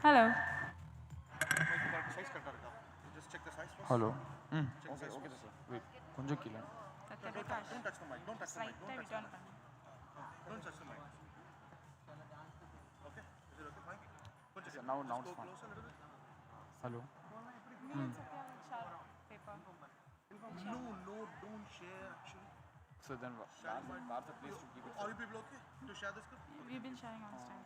Hello. Just check the size first. Hello. Check the size first. Wait. கொஞ்சம் கீழே. Don't touch the mic. Don't touch the mic. Don't touch the mic. Don't touch the mic. Okay? Is it okay? Fine. So now Just it's go fine. closer a little bit. Hello. No, don't share actually. So then where's the place to keep it? Are you people okay to share this? We've been sharing on time.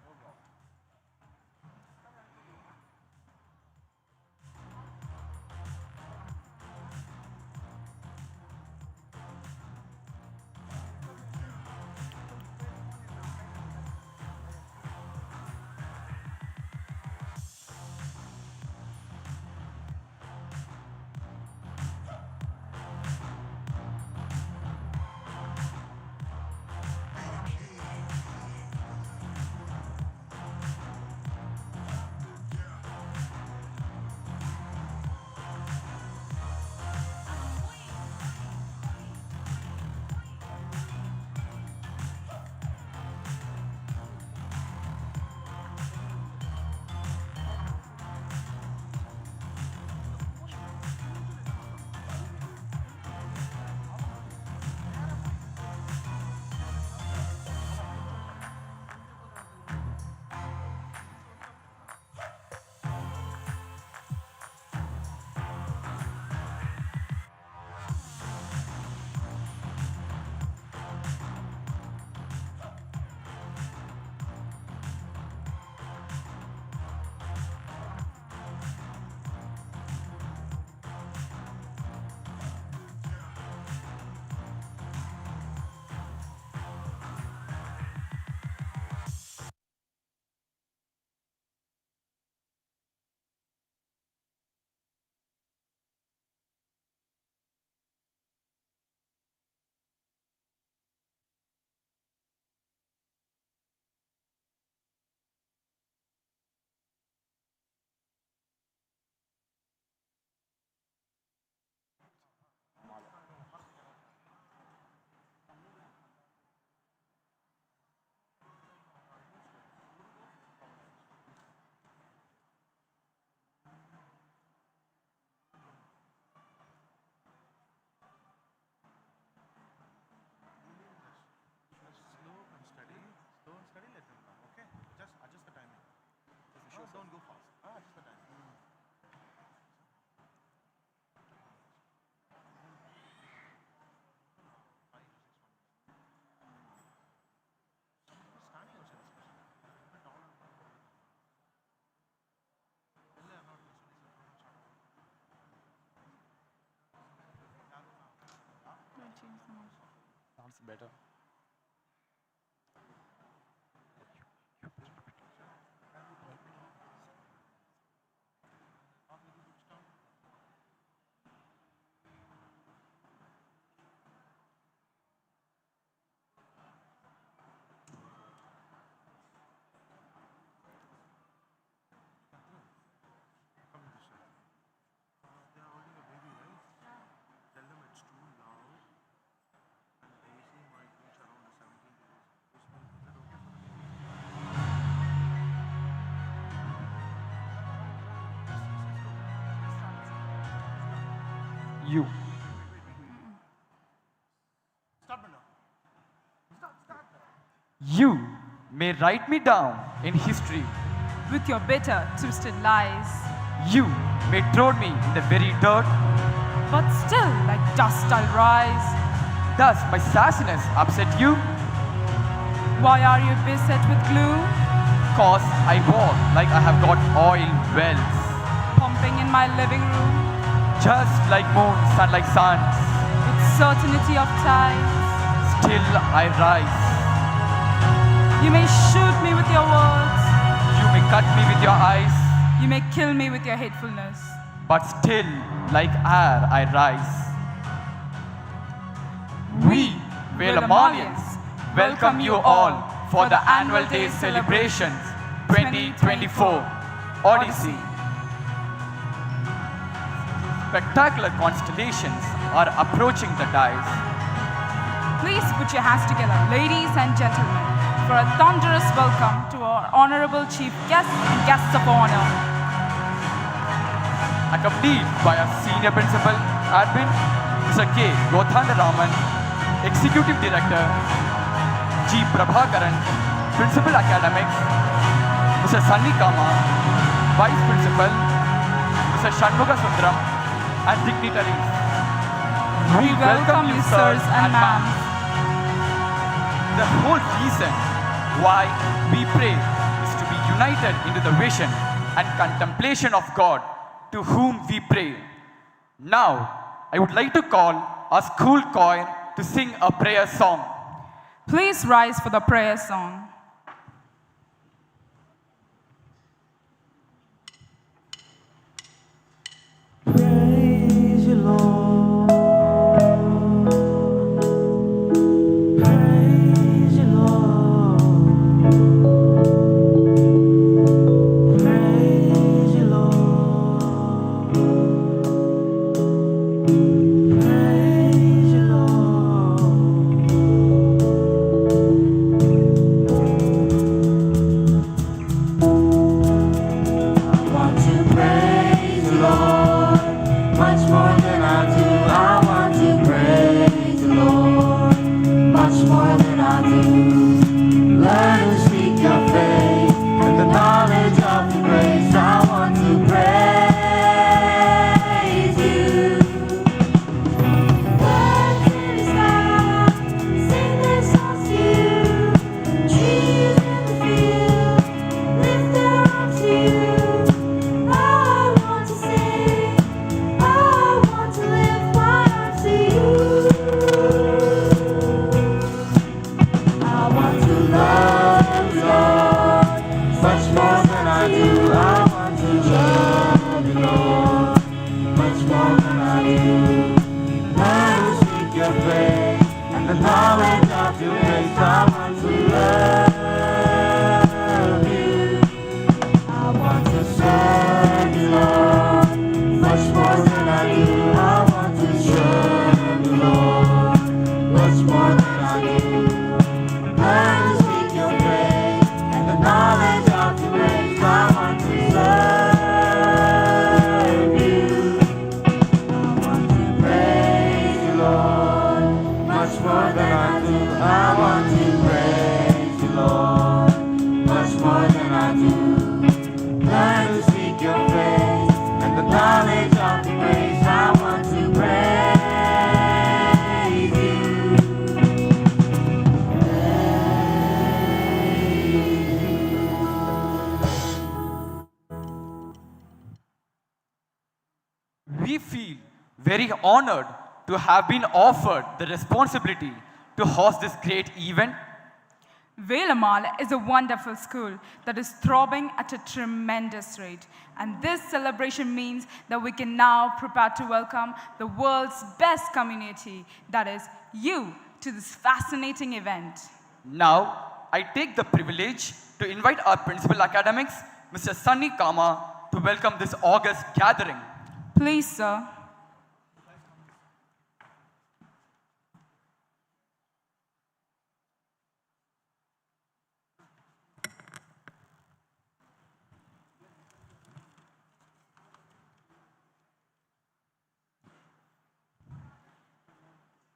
Slow and steady, let them come, okay? Just adjust the timing. Sure, don't go fast. Adjust the timing. Sounds better. They're holding a baby, right? Tell them it's too loud and the AC might reach around the 17 degrees. Is that okay for the baby? You. Start now. Start. You may write me down in history. With your bitter, twisted lies. You may throw me in the very dirt. But still, like dust, I'll rise. Does my sassiness upset you? Why are you beset with glue? Cause I walk like I have got oil wells. Pumping in my living room. Just like moons and like suns. With certainty of tides. Still I rise. You may shoot me with your words. You may cut me with your eyes. You may kill me with your hatefulness. But still, like air, I rise. We, Velamalians, welcome you all for the Annual Day Celebrations 2024 Odyssey. Spectacular constellations are approaching the dice. Please put your hands together, ladies and gentlemen, for a thunderous welcome to our honorable chief guests and guests of honor. Accompanied by our senior principal, admin, Mr. K. Gothandaraman, executive director, G. Prabhakaran, principal academics, Mr. Sunny Kama, vice principal, Mr. Shanmuga Sundram, and dignitaries. We welcome you, sirs and ma'ams. The whole reason why we pray is to be united into the vision and contemplation of God to whom we pray. Now, I would like to call our school choir to sing a prayer song. Please rise for the prayer song. Praise you, Lord. Praise you, Lord. Praise you, Lord. Praise you, Lord. I want to praise the Lord much more than I do. I want to praise the Lord much more than I do. Learn to speak your faith and the knowledge of your grace. I want to praise you. Birds in the sky sing their songs to you. Trees in the field lift their arms to you. I want to sing, I want to lift my arms to you. I want to love you, Lord, much more than I do. I want to love you, Lord, much more than I do. Learn to speak your faith and the knowledge of your grace. I want to love you. I want to serve you, Lord, much more than I do. I want to serve you, Lord, much more than I do. Learn to speak your faith and the knowledge of your grace. I want to serve you. I want to praise you, Lord, much more than I do. I want to praise you, Lord, much more than I do. Learn to speak your faith and the knowledge of your grace. I want to praise you. We feel very honored to have been offered the responsibility to host this great event. Velammal is a wonderful school that is throbbing at a tremendous rate. And this celebration means that we can now prepare to welcome the world's best community, that is, you, to this fascinating event. Now, I take the privilege to invite our principal academics, Mr. Sunny Kama, to welcome this august gathering. Please, sir.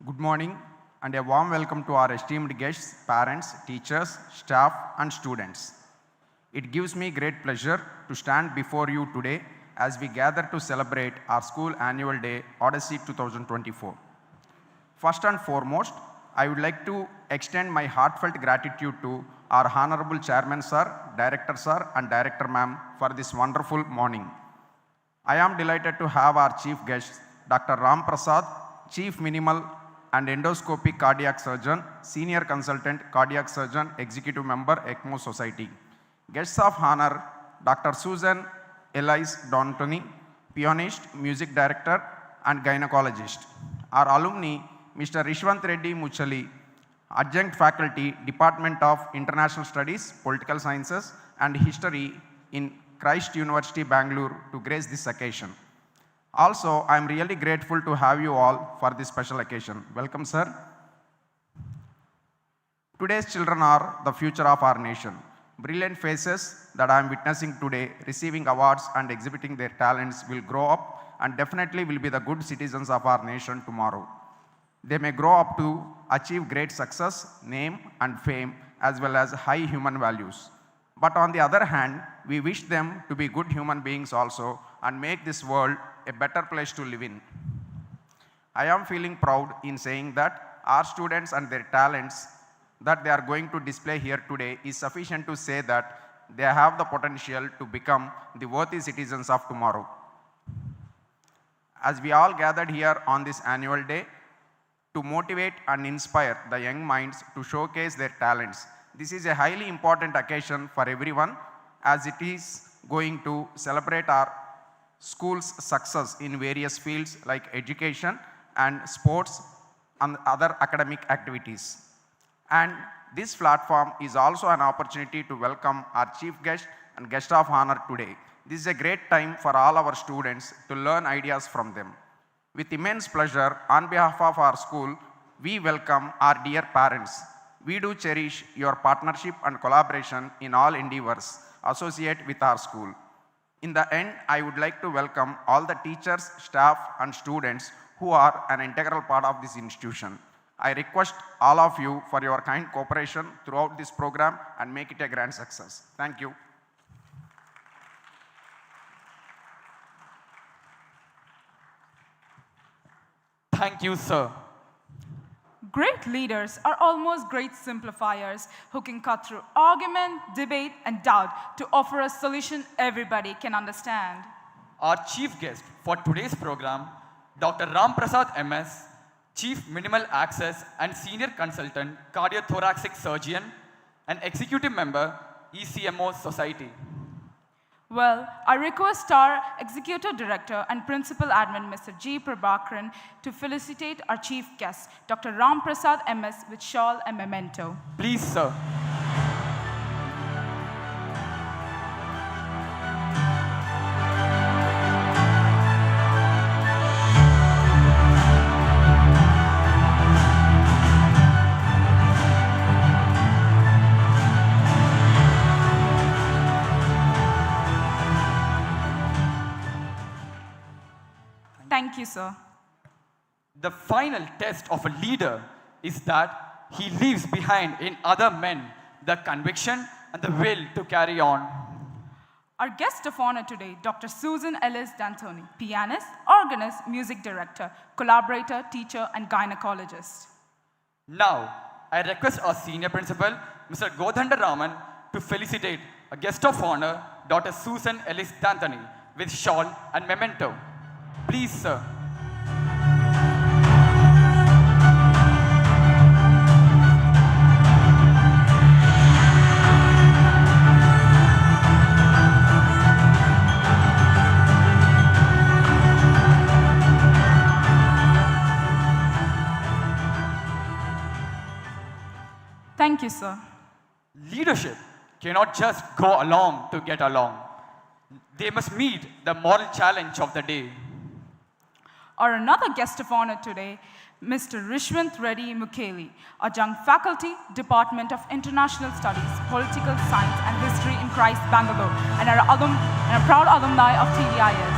Good morning and a warm welcome to our esteemed guests, parents, teachers, staff and students. It gives me great pleasure to stand before you today as we gather to celebrate our school annual day, Odyssey 2024. First and foremost, I would like to extend my heartfelt gratitude to our Honorable Chairman Sir, Director Sir and Director Ma'am for this wonderful morning. I am delighted to have our chief guests, Dr. Ram Prasad, Chief Minimal and Endoscopic Cardiac Surgeon, Senior Consultant Cardiac Surgeon, Executive Member, ECMO Society. Guests of honor, Dr. Susan Elise Dontoni, Pianist, Music Director and Gynecologist. Our alumni, Mr. Rishwant Reddy Muchali, Adjunct Faculty, Department of International Studies, Political Sciences and History in Christ University, Bangalore, to grace this occasion. Also, I am really grateful to have you all for this special occasion. Welcome, sir. Today's children are the future of our nation. Brilliant faces that I am witnessing today, receiving awards and exhibiting their talents, will grow up and definitely will be the good citizens of our nation tomorrow. They may grow up to achieve great success, name and fame, as well as high human values. But on the other hand, we wish them to be good human beings also and make this world a better place to live in. I am feeling proud in saying that our students and their talents that they are going to display here today is sufficient to say that they have the potential to become the worthy citizens of tomorrow. As we all gathered here on this annual day to motivate and inspire the young minds to showcase their talents, this is a highly important occasion for everyone, as it is going to celebrate our school's success in various fields like education and sports and other academic activities. And this platform is also an opportunity to welcome our chief guest and guest of honor today. This is a great time for all our students to learn ideas from them. With immense pleasure, on behalf of our school, we welcome our dear parents. We do cherish your partnership and collaboration in all endeavors associated with our school. In the end, I would like to welcome all the teachers, staff, and students who are an integral part of this institution. I request all of you for your kind cooperation throughout this program and make it a grand success. Thank you. Thank you, sir. Great leaders are almost great simplifiers who can cut through argument, debate, and doubt to offer a solution everybody can understand. Our chief guest for today's program, Dr. Ram Prasad MS, Chief Minimal Access and Senior Consultant, Cardiothoracic Surgeon, and Executive Member, ECMO Society. Well, I request our Executive Director and Principal Admin, Mr. G. Prabhakaran, to felicitate our chief guest, Dr. Ram Prasad MS, with shawl and memento. Please, sir. Thank you, sir. The final test of a leader is that he leaves behind in other men the conviction and the will to carry on. Our guest of honor today, Dr. Susan Ellis D'Antoni, pianist, organist, music director, collaborator, teacher, and gynecologist. Now, I request our senior principal, Mr. Godhanda Raman, to felicitate a guest of honor, Dr. Susan Ellis D'Antoni, with shawl and memento. Please, sir. Thank you, sir. Leadership cannot just go along to get along. They must meet the moral challenge of the day. Our another guest of honor today, Mr. Rishwant Reddy Mukeli, Adjunct Faculty, Department of International Studies, Political Science and History in Christ, Bangalore, and a proud alumni of TDIS.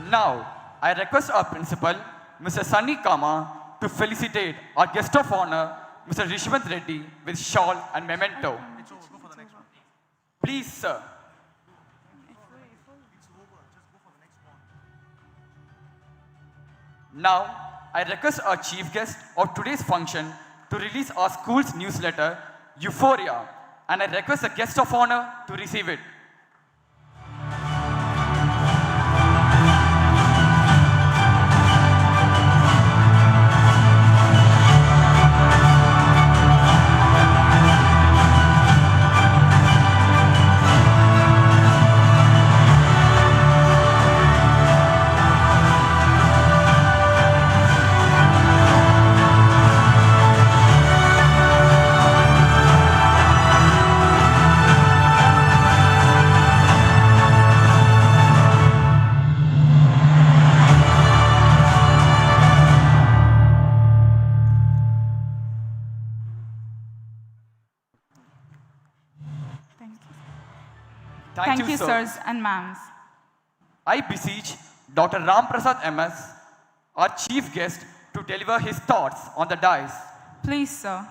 Now, I request our principal, Mr. Sunny Kama, to felicitate our guest of honor, Mr. Rishwant Reddy, with shawl and memento. Please, sir. Now, I request our chief guest of today's function to release our school's newsletter, Euphoria, and I request the guest of honor to receive it. Thank you, sirs and ma'ams. I beseech Dr. Ram Prasad MS, our chief guest, to deliver his thoughts on the dais. Please, sir.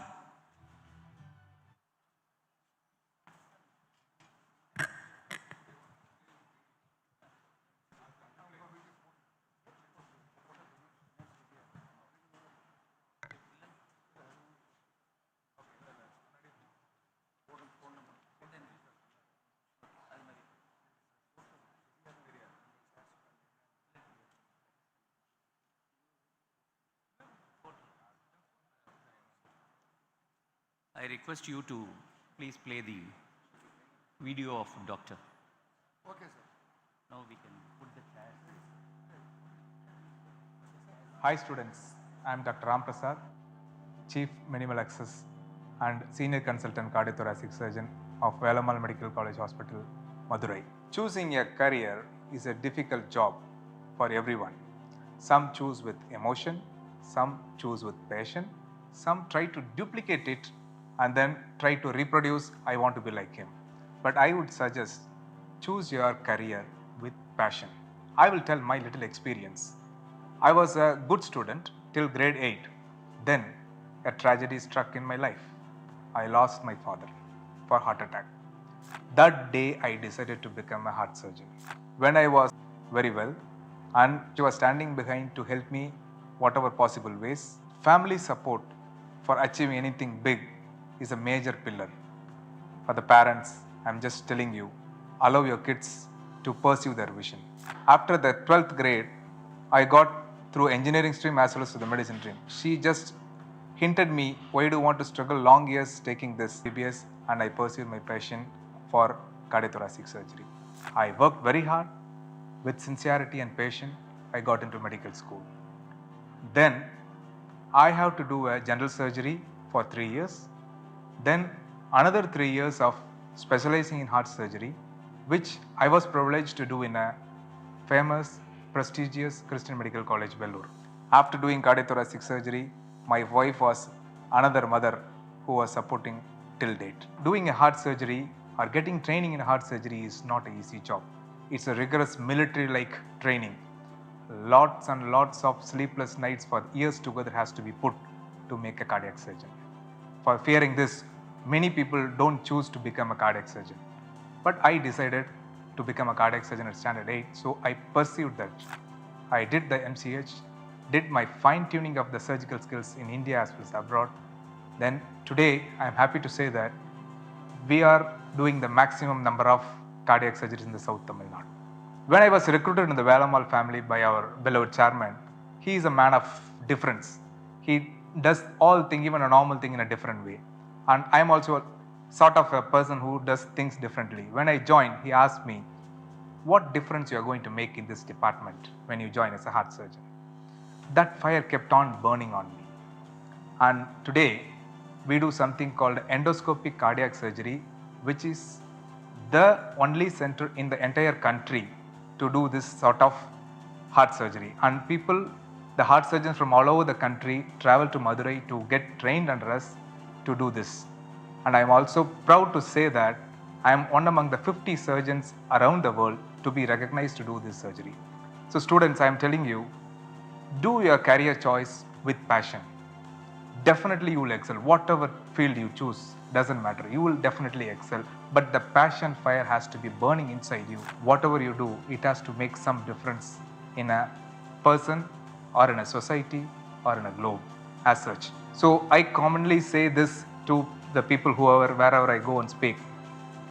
I request you to please play the video of doctor. Okay, sir. Now we can put the chairs. Hi students, I am Dr. Ram Prasad, Chief Minimal Access and Senior Consultant Cardiothoracic Surgeon of Velammal Medical College Hospital, Madurai. Choosing a career is a difficult job for everyone. Some choose with emotion, some choose with passion, some try to duplicate it and then try to reproduce, I want to be like him. But I would suggest choose your career with passion. I will tell my little experience. I was a good student till grade 8. Then a tragedy struck in my life. I lost my father for heart attack. That day I decided to become a heart surgeon. When I was very well and she was standing behind to help me whatever possible ways. Family support for achieving anything big is a major pillar. For the parents, I'm just telling you, allow your kids to pursue their vision. After the 12th grade, I got through engineering stream as well as to the medicine stream. She just hinted me, why do you want to struggle long years taking this BBS? And I pursued my passion for cardiothoracic surgery. I worked very hard with sincerity and passion. I got into medical school. Then I have to do a general surgery for 3 years. Then another 3 years of specializing in heart surgery, which I was privileged to do in a famous, prestigious Christian Medical College, Vellore. After doing cardiothoracic surgery, my wife was another mother who was supporting till date. Doing a heart surgery or getting training in heart surgery is not an easy job. It's a rigorous military-like training. Lots and lots of sleepless nights for years together has to be put to make a cardiac surgeon. For fearing this, many people don't choose to become a cardiac surgeon. But I decided to become a cardiac surgeon at standard 8, so I pursued that. I did the MCH, did my fine-tuning of the surgical skills in India as well as abroad. Then today, I am happy to say that we are doing the maximum number of cardiac surgeries in the South Tamil Nadu. When I was recruited in the Velammal family by our beloved chairman, he is a man of difference. He does all things, even a normal thing, in a different way. And I am also sort of a person who does things differently. When I joined, he asked me, what difference you are going to make in this department when you join as a heart surgeon? That fire kept on burning on me. And today, we do something called endoscopic cardiac surgery, which is the only center in the entire country to do this sort of heart surgery. And people, the heart surgeons from all over the country travel to Madurai to get trained under us to do this. And I am also proud to say that I am one among the 50 surgeons around the world to be recognized to do this surgery. So students, I am telling you, do your career choice with passion. Definitely you will excel. Whatever field you choose, doesn't matter. You will definitely excel. But the passion fire has to be burning inside you. Whatever you do, it has to make some difference in a person or in a society or in a globe as such. So I commonly say this to the people wherever I go and speak.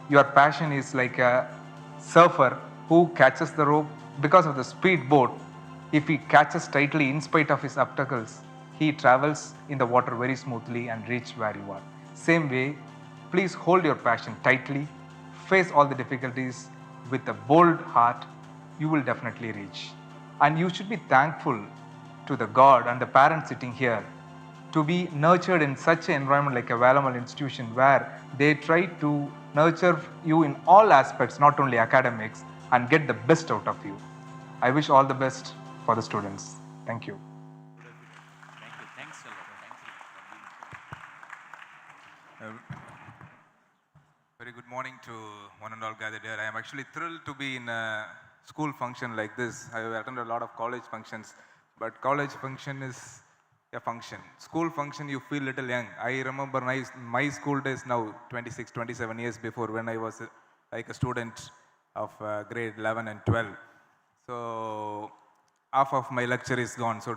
Your passion is like a surfer who catches the rope because of the speed boat. If he catches tightly in spite of his obstacles, he travels in the water very smoothly and reach where you are. Same way, please hold your passion tightly, face all the difficulties with a bold heart, you will definitely reach. And you should be thankful to the God and the parents sitting here to be nurtured in such an environment like a Velammal institution where they try to nurture you in all aspects, not only academics, and get the best out of you. I wish all the best for the students. Thank you. Thank you. Thanks a lot. Thank you. Very very good morning to one and all gathered here. I am actually thrilled to be in a school function like this. I have attended a lot of college functions, but college function is a function. School function, you feel little young. I remember my school days now, 26, 27 years before, when I was like a student of grade 11 and 12. So half of my lecture is gone, so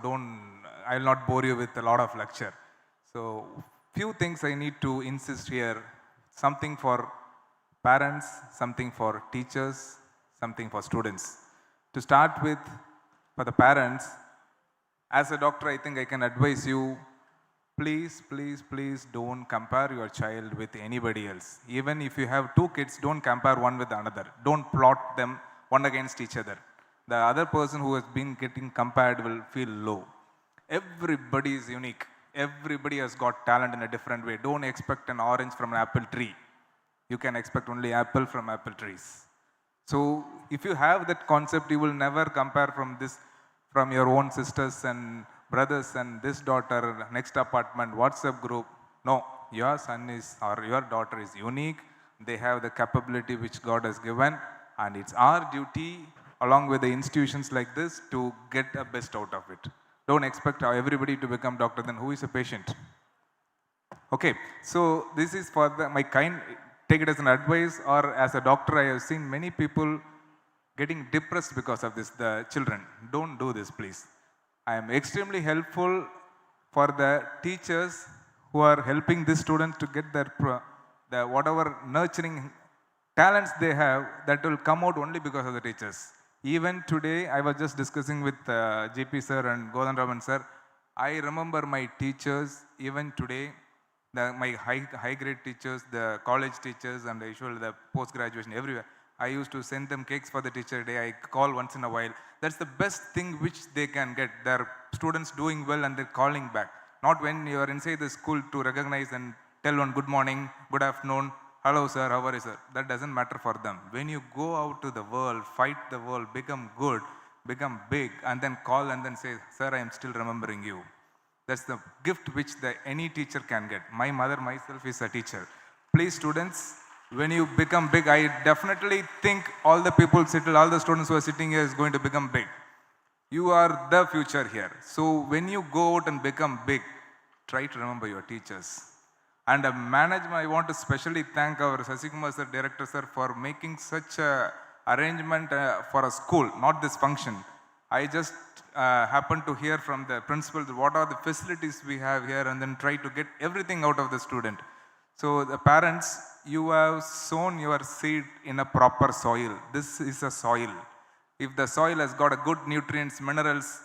I will not bore you with a lot of lecture. So few things I need to insist here. Something for parents, something for teachers, something for students. To start with, for the parents, as a doctor, I think I can advise you, please, please, please don't compare your child with anybody else. Even if you have two kids, don't compare one with another. Don't plot them one against each other. The other person who has been getting compared will feel low. Everybody is unique. Everybody has got talent in a different way. Don't expect an orange from an apple tree. You can expect only apple from apple trees. So if you have that concept, you will never compare from your own sisters and brothers and this daughter, next apartment, WhatsApp group. No, your son is or your daughter is unique. They have the capability which God has given, and it's our duty along with the institutions like this to get the best out of it. Don't expect everybody to become doctor, then who is a patient? Okay, so this is for take it as an advice, or as a doctor, I have seen many people getting depressed because of this, the children. Don't do this, please. I am extremely helpful for the teachers who are helping these students to get their whatever nurturing talents they have, that will come out only because of the teachers. Even today, I was just discussing with JP sir and Godan Raman sir. I remember my teachers, even today, my high grade teachers, the college teachers, and usually the post graduation, everywhere. I used to send them cakes for the teacher day. I call once in a while. That's the best thing which they can get. Their students doing well and they're calling back. Not when you are inside the school to recognize and tell one good morning, good afternoon, hello sir, how are you sir? That doesn't matter for them. When you go out to the world, fight the world, become good, become big, and then call and then say, sir, I am still remembering you. That's the gift which any teacher can get. My mother myself is a teacher. Please students, when you become big, I definitely think all the students who are sitting here is going to become big. You are the future here. So when you go out and become big, try to remember your teachers. And management, I want to specially thank our Sasikumar sir, director sir, for making such a arrangement for a school, not this function. I just happened to hear from the principal what are the facilities we have here, and then try to get everything out of the student. So the parents, you have sown your seed in a proper soil. This is a soil. If the soil has got a good nutrients, minerals,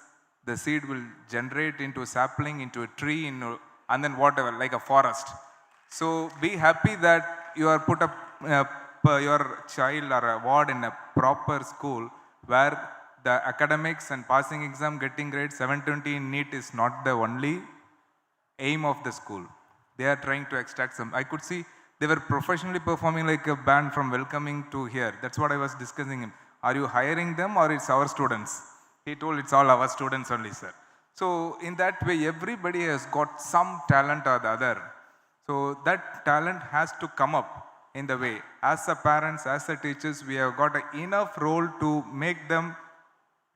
the seed will generate into a sapling, into a tree, and then whatever, like a forest. So be happy that you are put up your child or a ward in a proper school where the academics and passing exam, getting grade 720 in NEET is not the only aim of the school. They are trying to extract some. I could see they were professionally performing like a band from welcoming to here. That's what I was discussing him. Are you hiring them or it's our students? He told it's all our students only, sir. So in that way, everybody has got some talent or the other. So that talent has to come up in the way. As a parents, as a teachers, we have got enough role to make them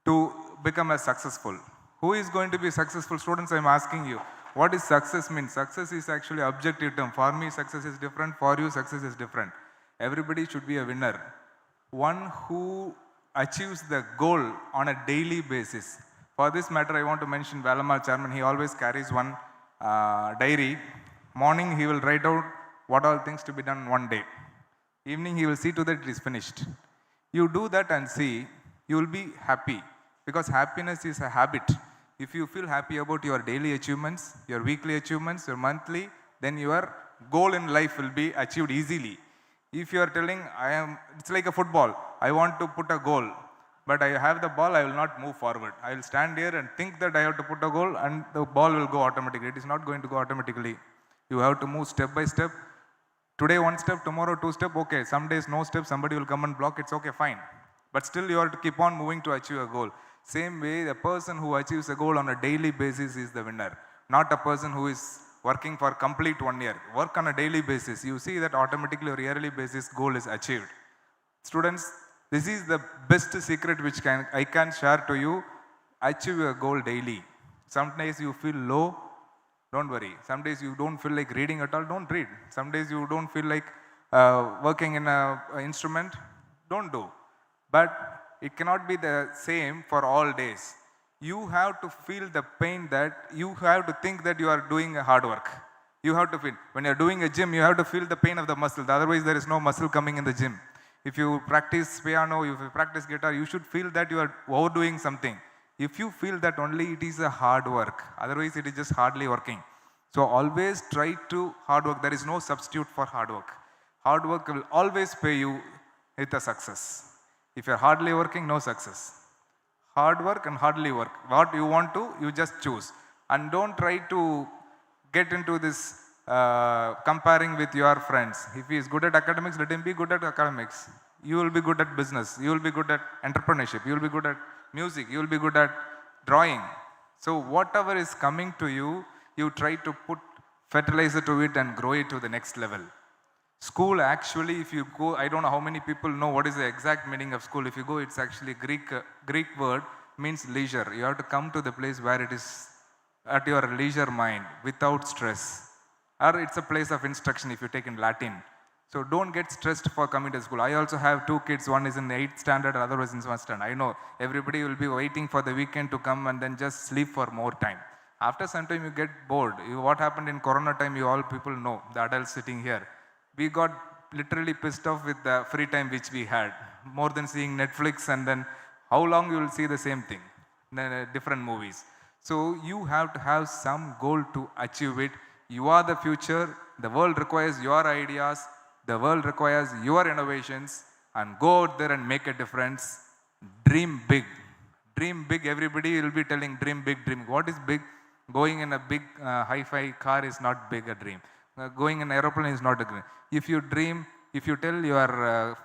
to become as successful. Who is going to be successful? Students, I am asking you. What is success mean? Success is actually objective term. For me, success is different. For you, success is different. Everybody should be a winner. One who achieves the goal on a daily basis. For this matter, I want to mention Velammal chairman. He always carries one diary. Morning, he will write out what all things to be done one day. Evening, he will see to that it is finished. You do that and see, you will be happy. Because happiness is a habit. If you feel happy about your daily achievements, your weekly achievements, your monthly, then your goal in life will be achieved easily. If you are telling, it's like a football. I want to put a goal, but I have the ball, I will not move forward. I will stand here and think that I have to put a goal and the ball will go automatically. It is not going to go automatically. You have to move step by step. Today one step, tomorrow two step. Okay, some days no step, somebody will come and block. It's okay, fine. But still you have to keep on moving to achieve a goal. Same way, the person who achieves a goal on a daily basis is the winner. Not a person who is working for complete 1 year. Work on a daily basis. You see that automatically your yearly basis goal is achieved. Students, this is the best secret which I can share to you. Achieve your goal daily. Some days you feel low, don't worry. Some days you don't feel like reading at all, don't read. Some days you don't feel like working in an instrument, don't do. But it cannot be the same for all days. You have to feel the pain that you have to think that you are doing a hard work. You have to feel. When you are doing a gym, you have to feel the pain of the muscle. Otherwise, there is no muscle coming in the gym. If you practice piano, if you practice guitar, you should feel that you are overdoing something. If you feel that only, it is a hard work. Otherwise, it is just hardly working. So always try to hard work. There is no substitute for hard work. Hard work will always pay you with a success. If you are hardly working, no success. Hard work and hardly work. What you want to, you just choose. And don't try to get into this comparing with your friends. If he is good at academics, let him be good at academics. You will be good at business. You will be good at entrepreneurship. You will be good at music. You will be good at drawing. So whatever is coming to you, you try to put fertilizer to it and grow it to the next level. School actually, if you go, I don't know how many people know what is the exact meaning of school. If you go, it's actually Greek word, means leisure. You have to come to the place where it is at your leisure mind, without stress. Or it's a place of instruction if you take in Latin. So don't get stressed for coming to school. I also have 2 kids, one is in 8th standard, other was in 1st standard. I know everybody will be waiting for the weekend to come and then just sleep for more time. After some time you get bored. What happened in Corona time, you all people know, the adults sitting here. We got literally pissed off with the free time which we had. More than seeing Netflix, and then how long you will see the same thing, different movies. So you have to have some goal to achieve it. You are the future. The world requires your ideas. The world requires your innovations, and go out there and make a difference. Dream big. Dream big. Everybody will be telling dream big, dream. What is big? Going in a big hi-fi car is not big a dream. Going in an aeroplane is not a dream. If you dream, if you tell your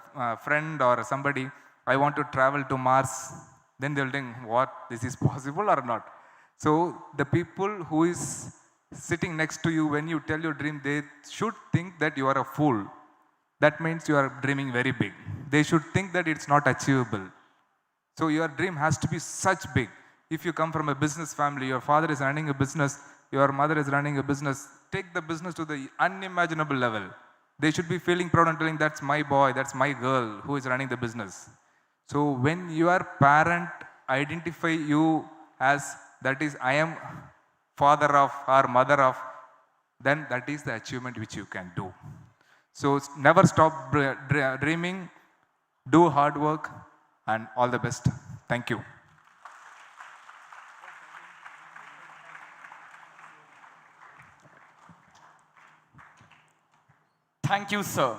friend or somebody, I want to travel to Mars, then they'll think, what, this is possible or not? So the people who is sitting next to you when you tell your dream, they should think that you are a fool. That means you are dreaming very big. They should think that it's not achievable. So your dream has to be such big. If you come from a business family, your father is running a business, your mother is running a business, take the business to the unimaginable level. They should be feeling proud and telling, that's my boy, that's my girl who is running the business. So when your parent identify you as, that is, I am father of or mother of, then that is the achievement which you can do. So never stop dreaming, do hard work, and all the best. Thank you. Thank you, sir.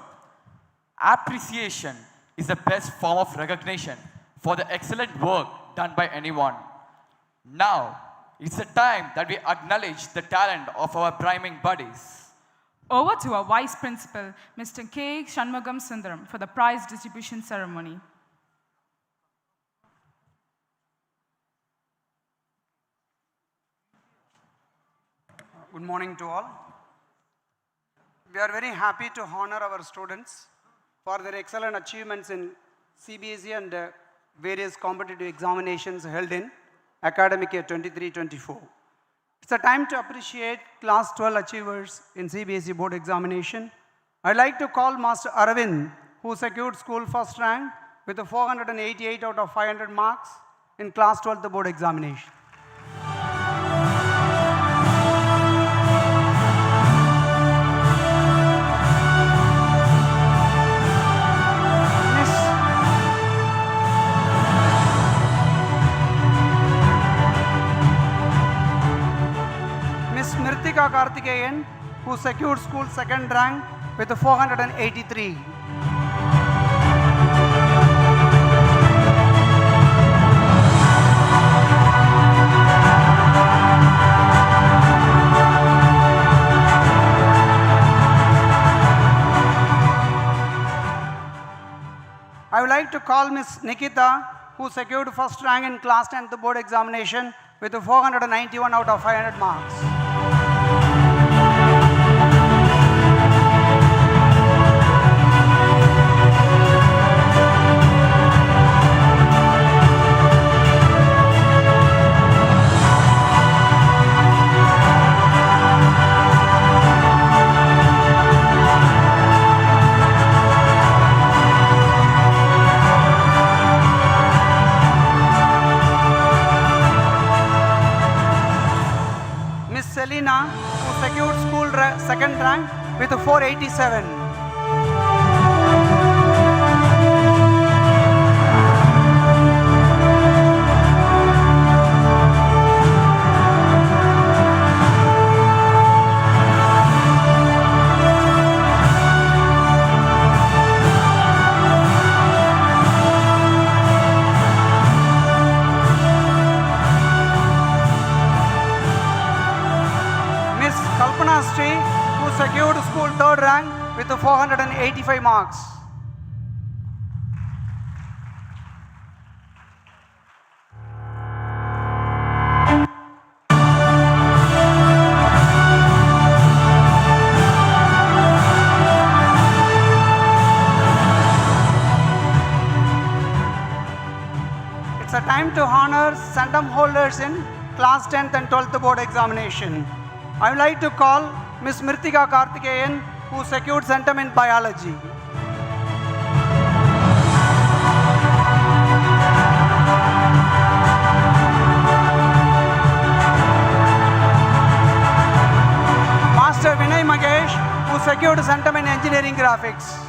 Appreciation is the best form of recognition for the excellent work done by anyone. Now, it's the time that we acknowledge the talent of our priming buddies. Over to our Vice Principal, Mr. K. Shanmugam Sundaram, for the prize distribution ceremony. Good morning to all. We are very happy to honor our students for their excellent achievements in CBSE and various competitive examinations held in academic year 23-24. It's a time to appreciate class 12 achievers in CBSE board examination. I'd like to call Master Aravind, who secured school first rank with a 488 out of 500 marks in class 12 the board examination. Karthikeyan, who secured school second rank with a 483. I would like to call Ms. Nikita, who secured first rank in class 10th board examination with a 491 out of 500 marks. Selina, who secured school second rank with 487. Who secured school third rank with 485 marks. It's a time to honor centum holders in class 10th and 12th board examination. I would like to call Ms. Mritika Karthikeyan, who secured centum in biology. Master Vinay Magesh, who secured centum in engineering graphics.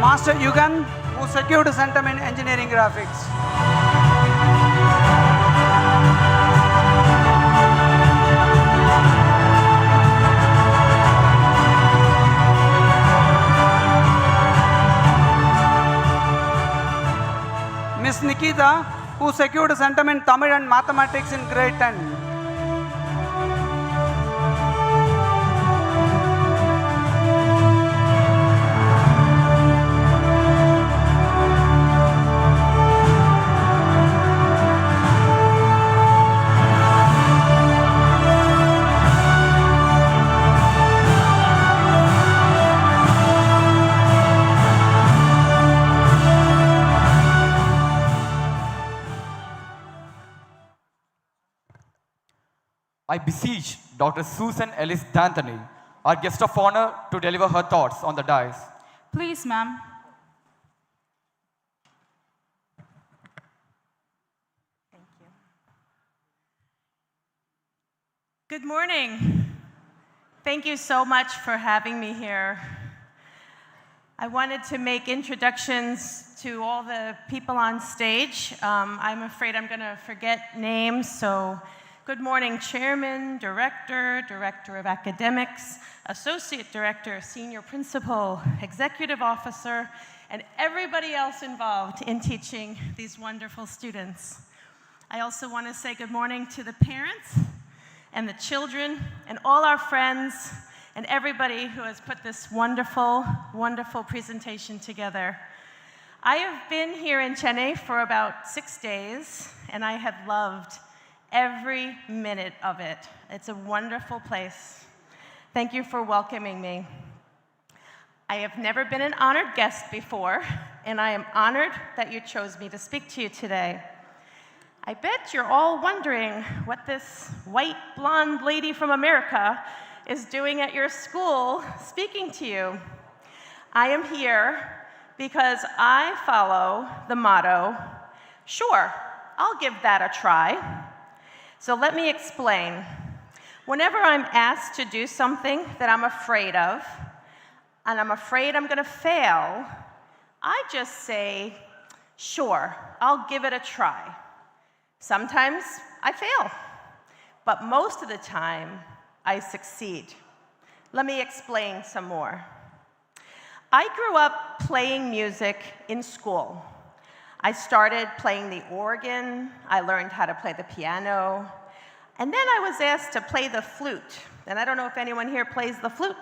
Master Yugan, who secured centum in engineering graphics. Miss Nikita, who secured centum in Tamil and mathematics in grade 10. I beseech Dr. Susan Ellis D'Anthony, our guest of honor, to deliver her thoughts on the dais. Please, ma'am. Thank you. Good morning. Thank you so much for having me here. I wanted to make introductions to all the people on stage. I'm afraid I'm going to forget names, so good morning, Chairman, Director, Director of Academics, Associate Director, Senior Principal, Executive Officer, and everybody else involved in teaching these wonderful students. I also want to say good morning to the parents and the children and all our friends and everybody who has put this wonderful, wonderful presentation together. I have been here in Chennai for about 6 days, and I have loved every minute of it. It's a wonderful place. Thank you for welcoming me. I have never been an honored guest before, and I am honored that you chose me to speak to you today. I bet you're all wondering what this white blonde lady from America is doing at your school speaking to you. I am here because I follow the motto, sure, I'll give that a try. So let me explain. Whenever I'm asked to do something that I'm afraid of, and I'm afraid I'm gonna fail, I just say, sure, I'll give it a try. Sometimes I fail, but most of the time, I succeed. Let me explain some more. I grew up playing music in school. I started playing the organ, I learned how to play the piano, and then I was asked to play the flute. And I don't know if anyone here plays the flute,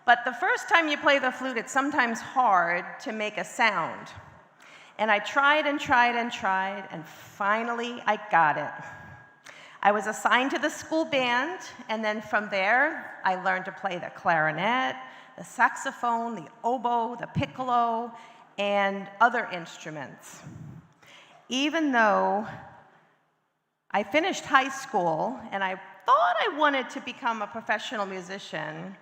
but the first time you play the flute, it's sometimes hard to make a sound. And I tried and tried and tried, and finally I got it. I was assigned to the school band, and then from there, I learned to play the clarinet, the saxophone, the oboe, the piccolo, and other instruments. Even though I finished high school and I thought I wanted to become a professional musician,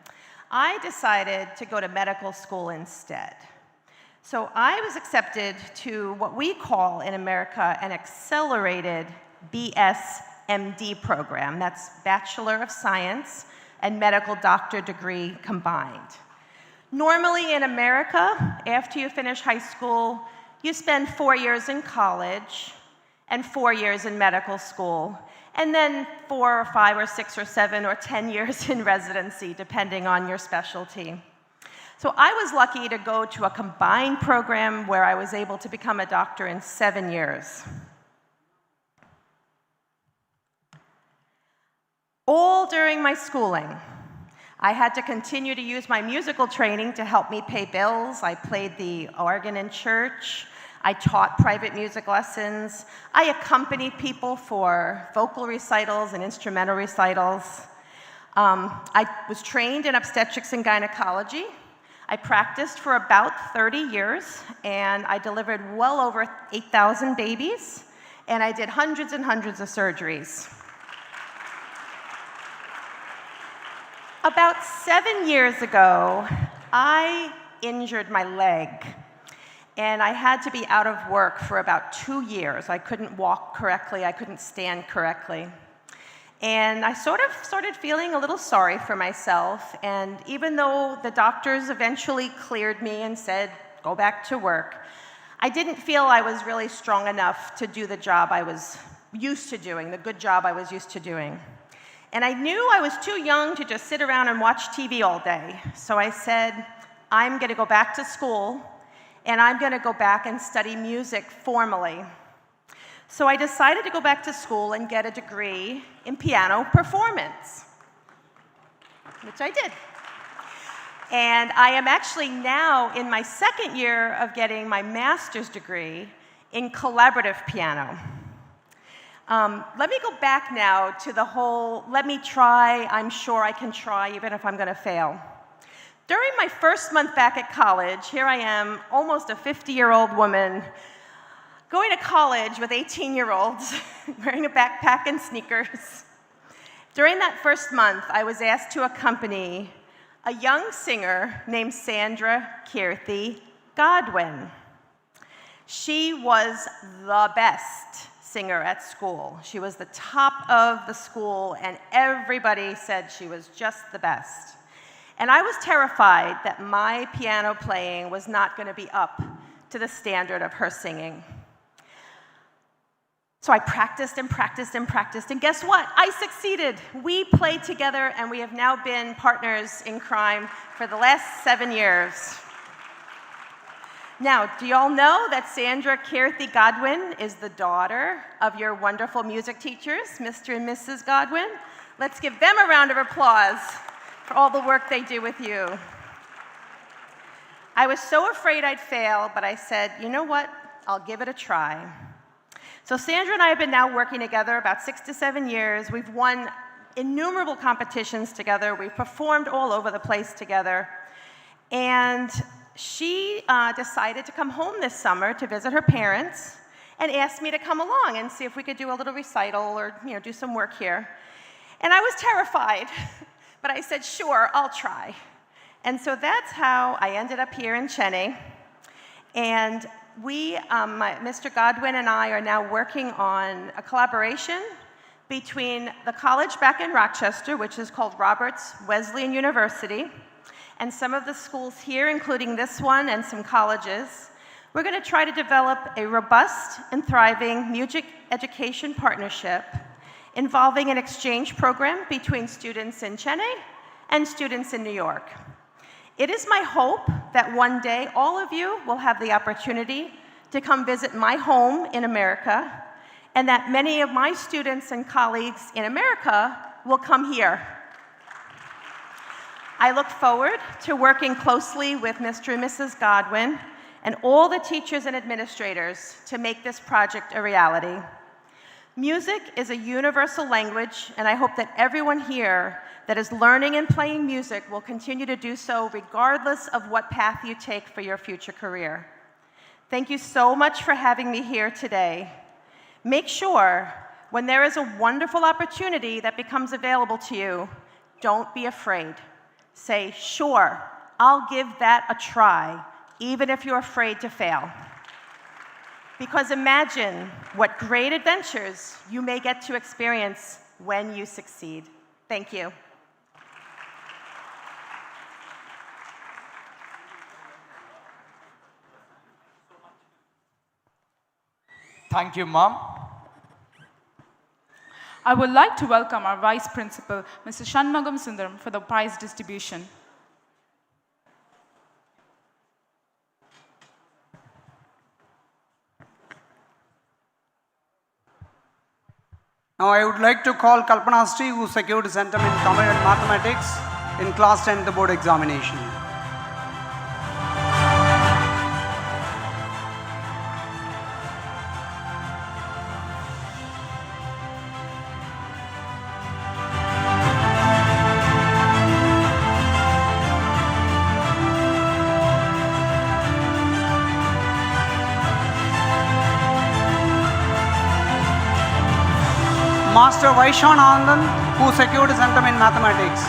I decided to go to medical school instead. So I was accepted to what we call in America an accelerated BS-MD program. That's Bachelor of Science and Medical Doctor degree combined. Normally in America, after you finish high school, you spend 4 years in college and 4 years in medical school, and then 4 or 5 or 6 or 7 or 10 years in residency, depending on your specialty. So I was lucky to go to a combined program where I was able to become a doctor in 7 years. All during my schooling, I had to continue to use my musical training to help me pay bills. I played the organ in church. I taught private music lessons. I accompanied people for vocal recitals and instrumental recitals. I was trained in obstetrics and gynecology. I practiced for about 30 years, and I delivered well over 8,000 babies, and I did hundreds and hundreds of surgeries. About 7 years ago, I injured my leg, and I had to be out of work for about 2 years. I couldn't walk correctly, I couldn't stand correctly. And I sort of started feeling a little sorry for myself, and even though the doctors eventually cleared me and said, go back to work, I didn't feel I was really strong enough to do the job I was used to doing, the good job I was used to doing. And I knew I was too young to just sit around and watch TV all day. So I said, I'm going to go back to school, and I'm going to go back and study music formally. So I decided to go back to school and get a degree in piano performance, which I did. And I am actually now in my second year of getting my master's degree in collaborative piano. Let me go back now to the whole, let me try, I'm sure I can try, even if I'm going to fail. During my first month back at college, here I am, almost a 50-year-old woman, going to college with 18-year-olds, wearing a backpack and sneakers. During that first month, I was asked to accompany a young singer named Sandra Kirthi Godwin. She was the best singer at school. She was the top of the school, and everybody said she was just the best. And I was terrified that my piano playing was not going to be up to the standard of her singing. So I practiced and practiced and practiced, and guess what? I succeeded. We played together, and we have now been partners in crime for the last 7 years. Now, do you all know that Sandra Kirthi Godwin is the daughter of your wonderful music teachers, Mr. and Mrs. Godwin? Let's give them a round of applause for all the work they do with you. I was so afraid I'd fail, but I said, you know what? I'll give it a try. So Sandra and I have been now working together about 6 to 7 years. We've won innumerable competitions together. We've performed all over the place together. And she decided to come home this summer to visit her parents and asked me to come along and see if we could do a little recital or do some work here. And I was terrified, but I said, sure, I'll try. And so that's how I ended up here in Chennai. And we, Mr. Godwin and I are now working on a collaboration between the college back in Rochester, which is called Roberts Wesleyan University, and some of the schools here, including this one and some colleges. We're going to try to develop a robust and thriving music education partnership involving an exchange program between students in Chennai and students in New York. It is my hope that one day all of you will have the opportunity to come visit my home in America, and that many of my students and colleagues in America will come here. I look forward to working closely with Mr. and Mrs. Godwin and all the teachers and administrators to make this project a reality. Music is a universal language, and I hope that everyone here that is learning and playing music will continue to do so regardless of what path you take for your future career. Thank you so much for having me here today. Make sure When there is a wonderful opportunity that becomes available to you, don't be afraid. Say, sure, I'll give that a try, even if you're afraid to fail. Because imagine what great adventures you may get to experience when you succeed. Thank you. Thank you, Mom. I would like to welcome our Vice Principal, Mr. Shanmugam Sundaram, for the prize distribution. Now I would like to call Kalpana Sri, who secured centum in Tamil and Mathematics in class 10th board examination. Master Vaishwan Anand, who secured centum in Mathematics.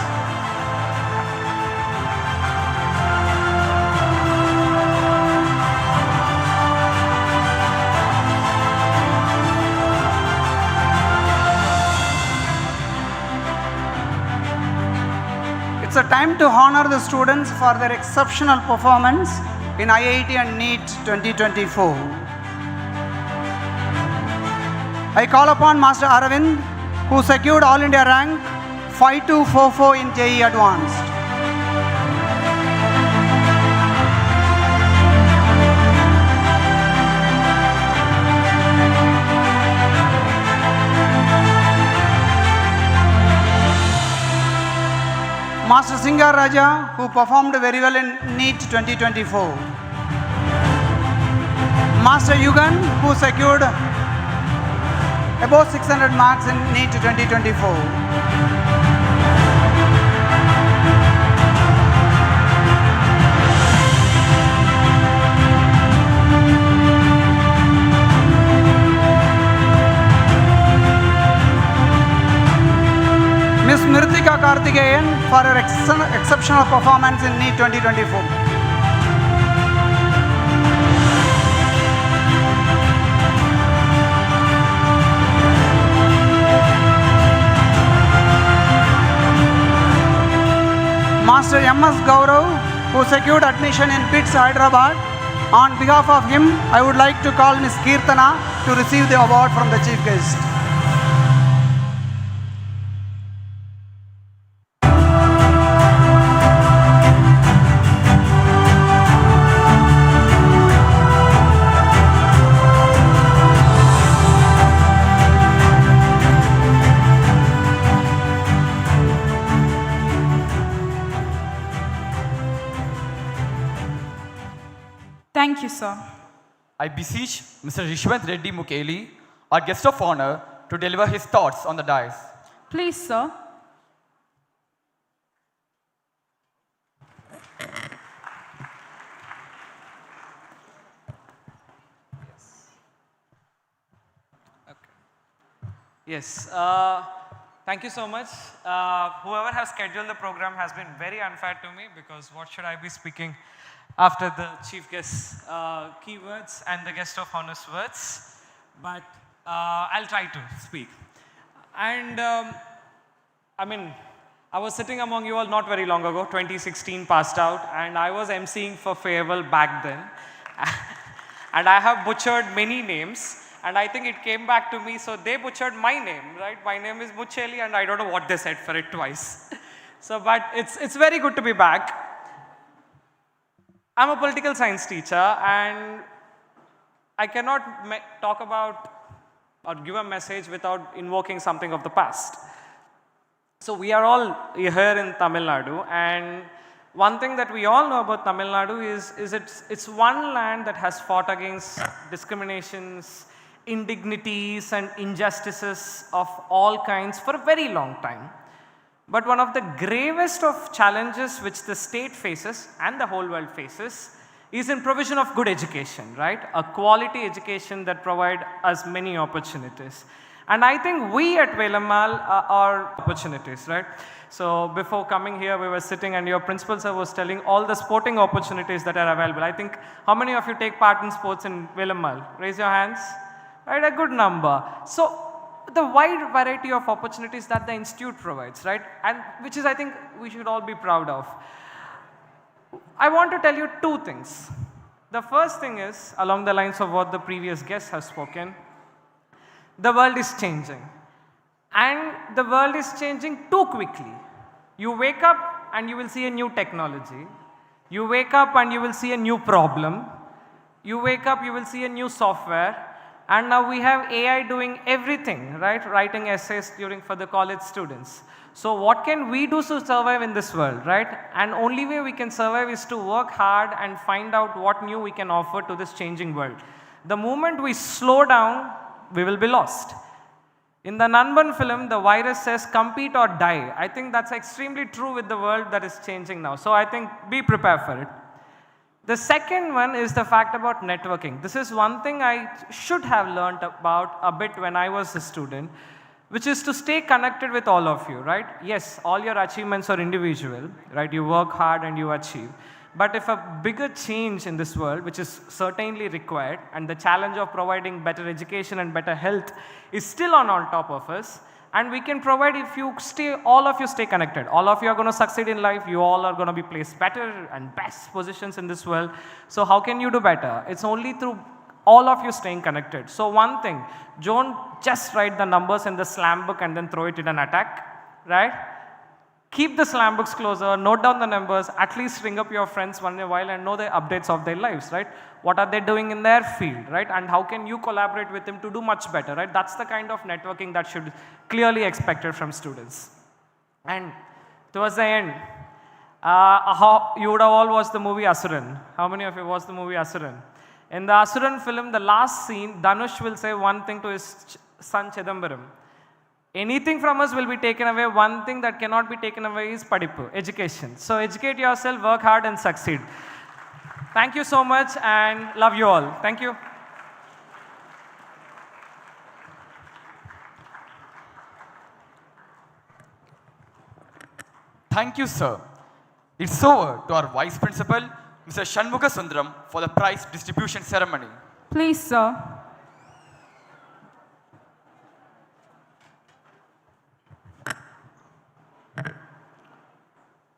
It's a time to honor the students for their exceptional performance in IIT and NEET 2024. I call upon Master Aravind, who secured All India rank 5244 in JEE Advanced. Master Singar Raja, who performed very well in NEET 2024. Master Yugan, who secured above 600 marks in NEET 2024. Ms. Mritika Karthikeyan for her exceptional performance in NEET 2024. Master M.S. Gaurav, who secured admission in BITS Hyderabad. On behalf of him, I would like to call Ms. Kirtana to receive the award from the Chief Guest. Thank you, sir. I beseech Mr. Rishwant Reddy Mukeli, our guest of honor, to deliver his thoughts on the dais. Please, sir. Yes, thank you so much. Whoever has scheduled the program has been very unfair to me, because what should I be speaking after the chief guest's keywords and the guest of honor's words? But I'll try to speak. And I mean, I was sitting among you all not very long ago, 2016 passed out, and I was emceeing for farewell back then. And I have butchered many names. And I think it came back to me, so they butchered my name, right? My name is Mucheli, and I don't know what they said for it twice. So, but it's very good to be back. I'm a political science teacher, and I cannot talk about or give a message without invoking something of the past. So we are all here in Tamil Nadu, and one thing that we all know about Tamil Nadu is it's one land that has fought against discriminations, indignities and injustices of all kinds for a very long time. But one of the gravest of challenges which the state faces and the whole world faces is in provision of good education, right? A quality education that provide us many opportunities. And I think we at Velammal are opportunities, right? So before coming here, we were sitting and your principal sir was telling all the sporting opportunities that are available. I think, how many of you take part in sports in Velammal? Raise your hands. Right, a good number. So the wide variety of opportunities that the institute provides, right? And which is, I think, we should all be proud of. I want to tell you two things. The first thing is, along the lines of what the previous guests have spoken, the world is changing. And the world is changing too quickly. You wake up and you will see a new technology. You wake up and you will see a new problem. You wake up, you will see a new software. And now we have AI doing everything, right? Writing essays for the college students. So what can we do to survive in this world, right? And only way we can survive is to work hard and find out what new we can offer to this changing world. The moment we slow down, we will be lost. In the Nanban film, the virus says compete or die. I think that's extremely true with the world that is changing now. So I think be prepared for it. The second one is the fact about networking. This is one thing I should have learned about a bit when I was a student, which is to stay connected with all of you, right? Yes, all your achievements are individual, right? You work hard and you achieve. But if a bigger change in this world, which is certainly required, and the challenge of providing better education and better health is still on top of us, and we can provide if you stay, all of you stay connected. All of you are going to succeed in life. You all are going to be placed better and best positions in this world. So how can you do better? It's only through all of you staying connected. So one thing, don't just write the numbers in the slam book and then throw it in an attack, right? Keep the slam books closer, note down the numbers, at least ring up your friends once in a while and know the updates of their lives, right? What are they doing in their field, right? And how can you collaborate with them to do much better, right? That's the kind of networking that should clearly expected from students. And towards the end, you would have all watched the movie Asuran. How many of you watched the movie Asuran? In the Asuran film, the last scene, Dhanush will say one thing to his son Chidambaram. Anything from us will be taken away. One thing that cannot be taken away is padipu, education. So educate yourself, work hard and succeed. Thank you so much and love you all. Thank you. Thank you, sir. It's over to our Vice Principal, Mr. Shanmuga Sundaram, for the prize distribution ceremony. Please, sir.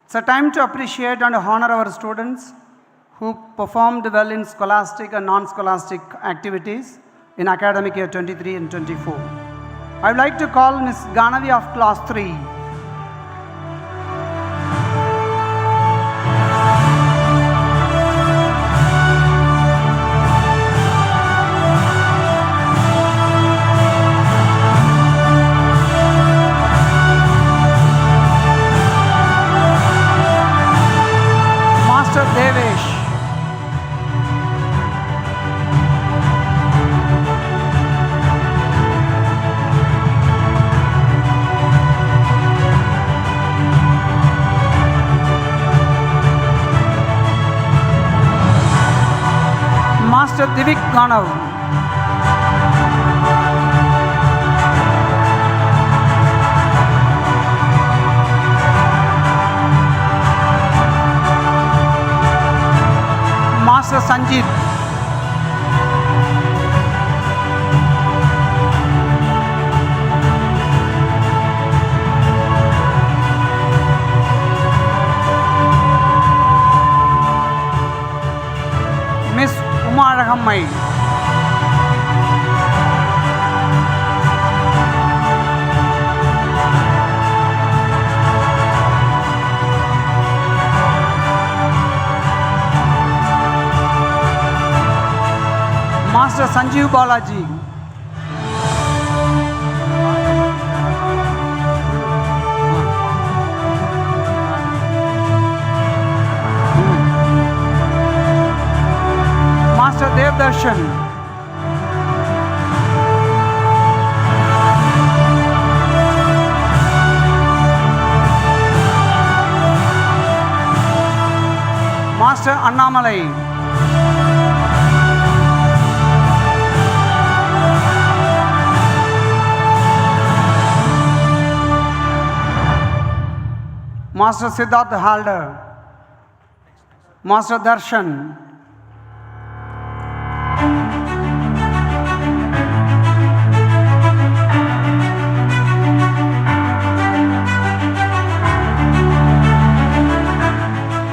It's a time to appreciate and honor our students who performed well in scholastic and non-scholastic activities in academic year 23 and 24. I would like to call Ms. Ganavi of class 3. Devesh. Master Divik Ganav. Master Sanjeev. Miss Uma Rahammai. Master Sanjeev Balaji. Master Devdarshan. Master Annamalai. Master Siddharth Halder, Master Darshan,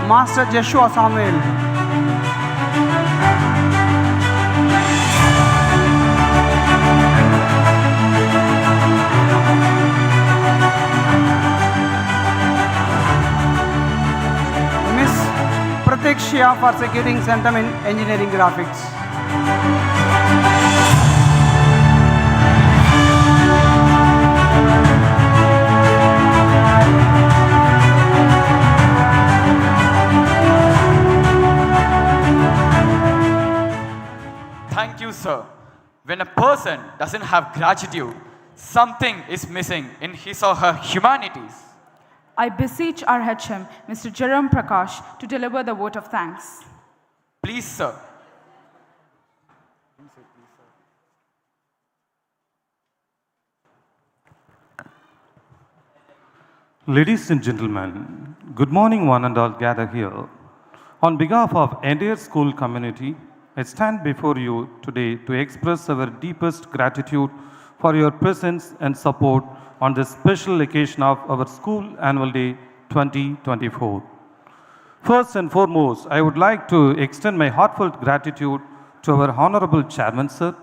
Master Joshua Samuel, Miss Pratikshya for securing Centum in Engineering Graphics. Thank you, sir. When a person doesn't have gratitude, something is missing in his or her humanities. I beseech our HM, Mr. Jerome Prakash, to deliver the vote of thanks. Please, sir. Ladies and gentlemen, good morning one and all gathered here. On behalf of entire school community, I stand before you today to express our deepest gratitude for your presence and support on this special occasion of our school annual day 2024. First and foremost, I would like to extend my heartfelt gratitude to our Honorable Chairman Sir,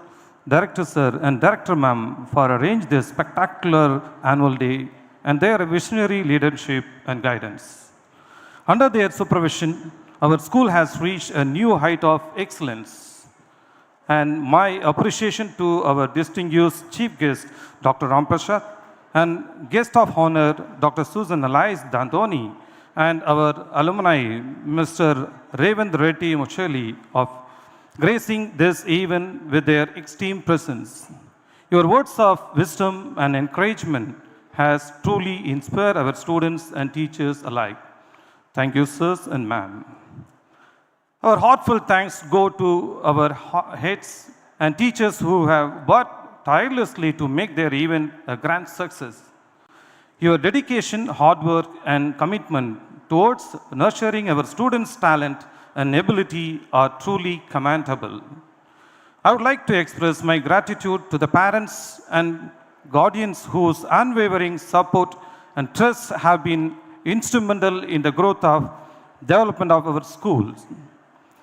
Director Sir and Director Ma'am for arranging this spectacular annual day and their visionary leadership and guidance. Under their supervision, our school has reached a new height of excellence. And my appreciation to our distinguished chief guest, Dr. Ramprasad, and guest of honor, Dr. Susan Elias Dandoni, and our alumni, Mr. Revend Reddy Mocheli, of gracing this event with their extreme presence. Your words of wisdom and encouragement has truly inspired our students and teachers alike. Thank you, sirs and ma'am. Our heartfelt thanks go to our heads and teachers who have worked tirelessly to make their event a grand success. Your dedication, hard work, and commitment towards nurturing our students' talent and ability are truly commendable. I would like to express my gratitude to the parents and guardians whose unwavering support and trust have been instrumental in the growth of development of our schools.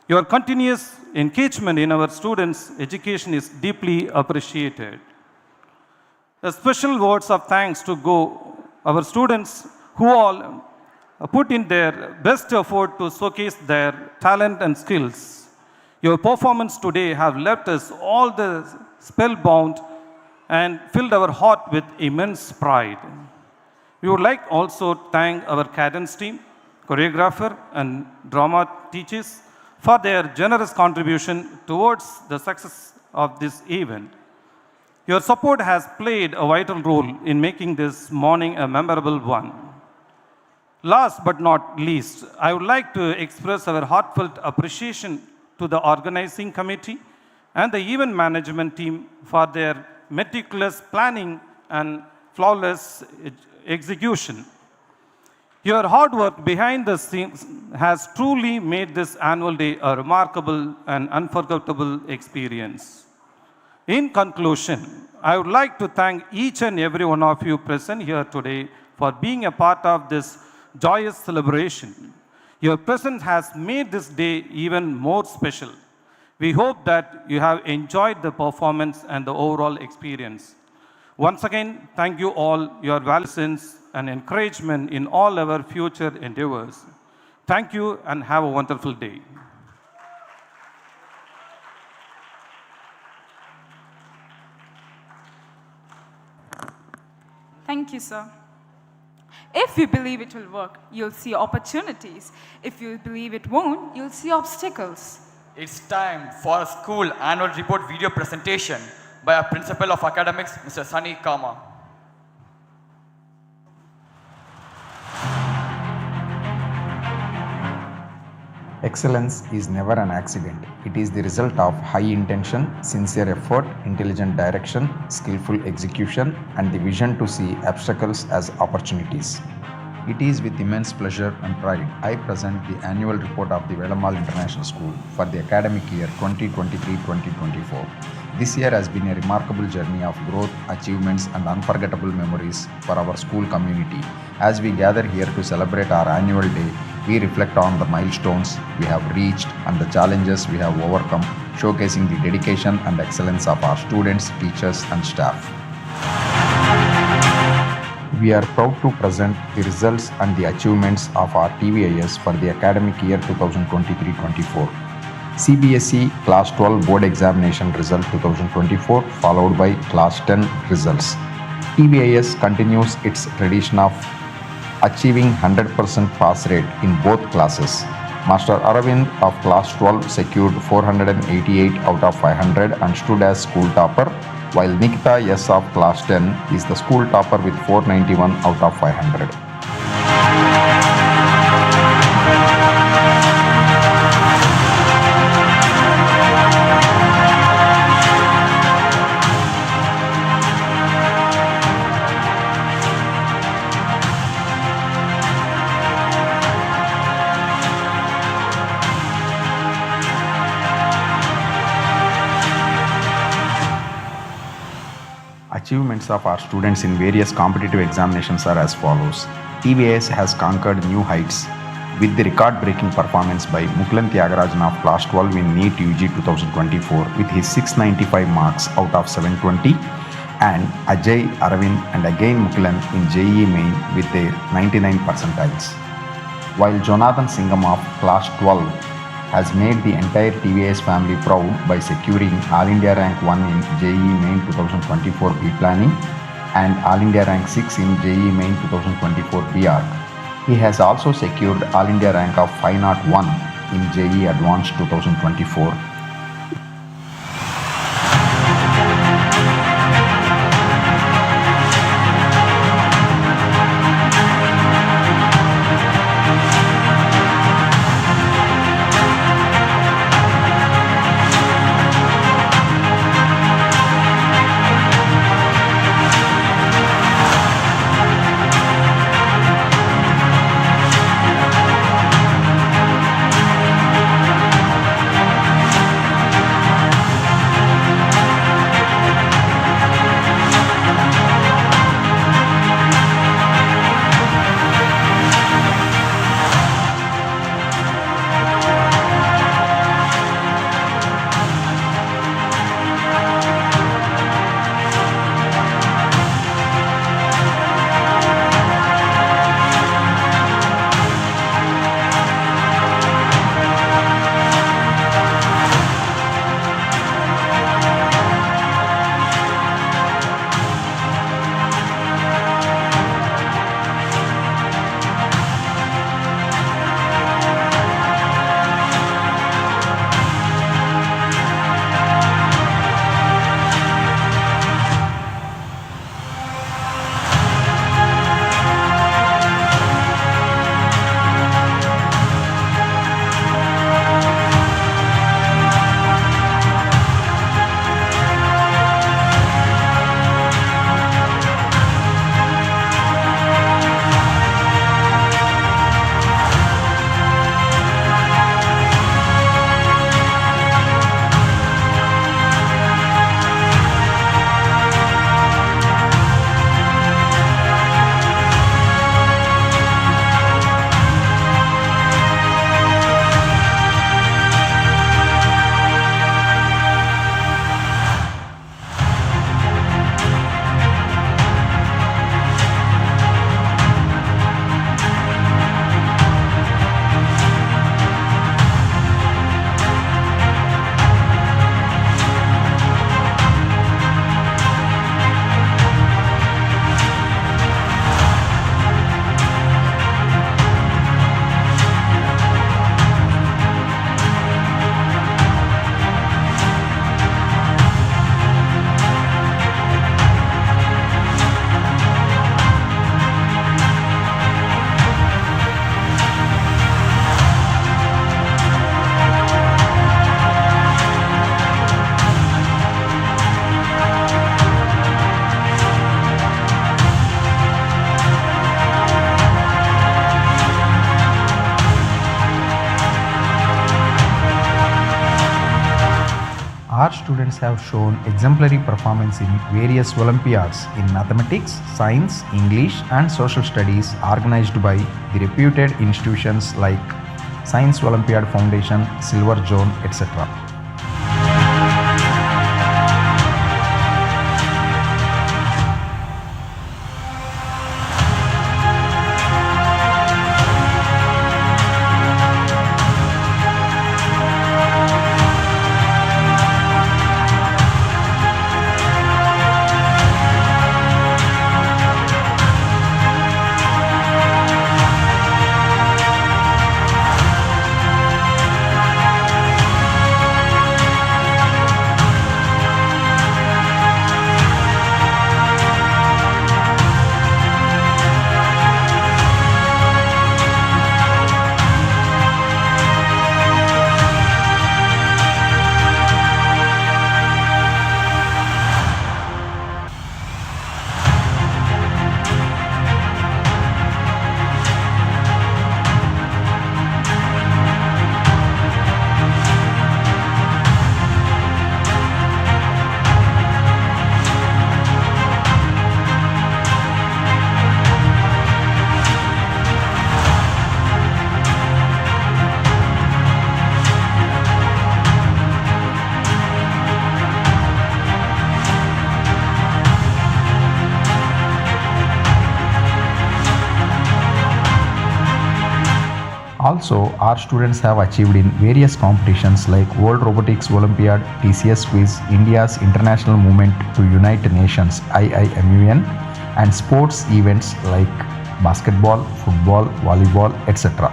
Your continuous engagement in our students' education is deeply appreciated. A special words of thanks to go our students who all put in their best effort to showcase their talent and skills. Your performance today have left us all the spellbound and filled our heart with immense pride. We would like also to thank our cadence team, choreographer and drama teachers for their generous contribution towards the success of this event. Your support has played a vital role in making this morning a memorable one. Last but not least, I would like to express our heartfelt appreciation to the organizing committee and the event management team for their meticulous planning and flawless execution. Your hard work behind the scenes has truly made this annual day a remarkable and unforgettable experience. In conclusion, I would like to thank each and every one of you present here today for being a part of this joyous celebration. Your presence has made this day even more special. We hope that you have enjoyed the performance and the overall experience. Once again, thank you all, your valuations and encouragement in all our future endeavors. Thank you and have a wonderful day. Thank you, sir. If you believe it will work, you'll see opportunities. If you believe it won't, you'll see obstacles. It's time for a school annual report video presentation by our Principal of Academics, Mr. Sunny Kama. Excellence is never an accident. It is the result of high intention, sincere effort, intelligent direction, skillful execution, and the vision to see obstacles as opportunities. It is with immense pleasure and pride I present the annual report of the Velammal International School for the academic year 2023-2024. This year has been a remarkable journey of growth, achievements and unforgettable memories for our school community. As we gather here to celebrate our annual day, we reflect on the milestones we have reached and the challenges we have overcome, showcasing the dedication and excellence of our students, teachers and staff. We are proud to present the results and the achievements of our TVIS for the academic year 2023-24. CBSE Class 12 Board Examination Result 2024 followed by Class 10 results. TVIS continues its tradition of achieving 100% pass rate in both classes. Master Aravind of Class 12 secured 488 out of 500 and stood as school topper, while Nikita S of Class 10 is the school topper with 491 out of 500. Achievements of our students in various competitive examinations are as follows. TVIS has conquered new heights with the record-breaking performance by Muklan Tyagarajan of Class 12 in NEET UG 2024 with his 695 marks out of 720 and Ajay, Aravind and again Muklan in JEE Main with their 99 percentiles. While Jonathan Singham of Class 12 has made the entire TVIS family proud by securing All India Rank 1 in JEE Main 2024 B Planning and All India Rank 6 in JEE Main 2024 B Arc. He has also secured All India Rank of 501 in JEE Advanced 2024. Our students have shown exemplary performance in various Olympiads in mathematics, science, English, and social studies organized by the reputed institutions like Science Olympiad Foundation, Silver Zone, etc. Also, our students have achieved in various competitions like World Robotics Olympiad, TCS Quiz, India's International Movement to Unite Nations IIMUN, and sports events like basketball, football, volleyball, etc.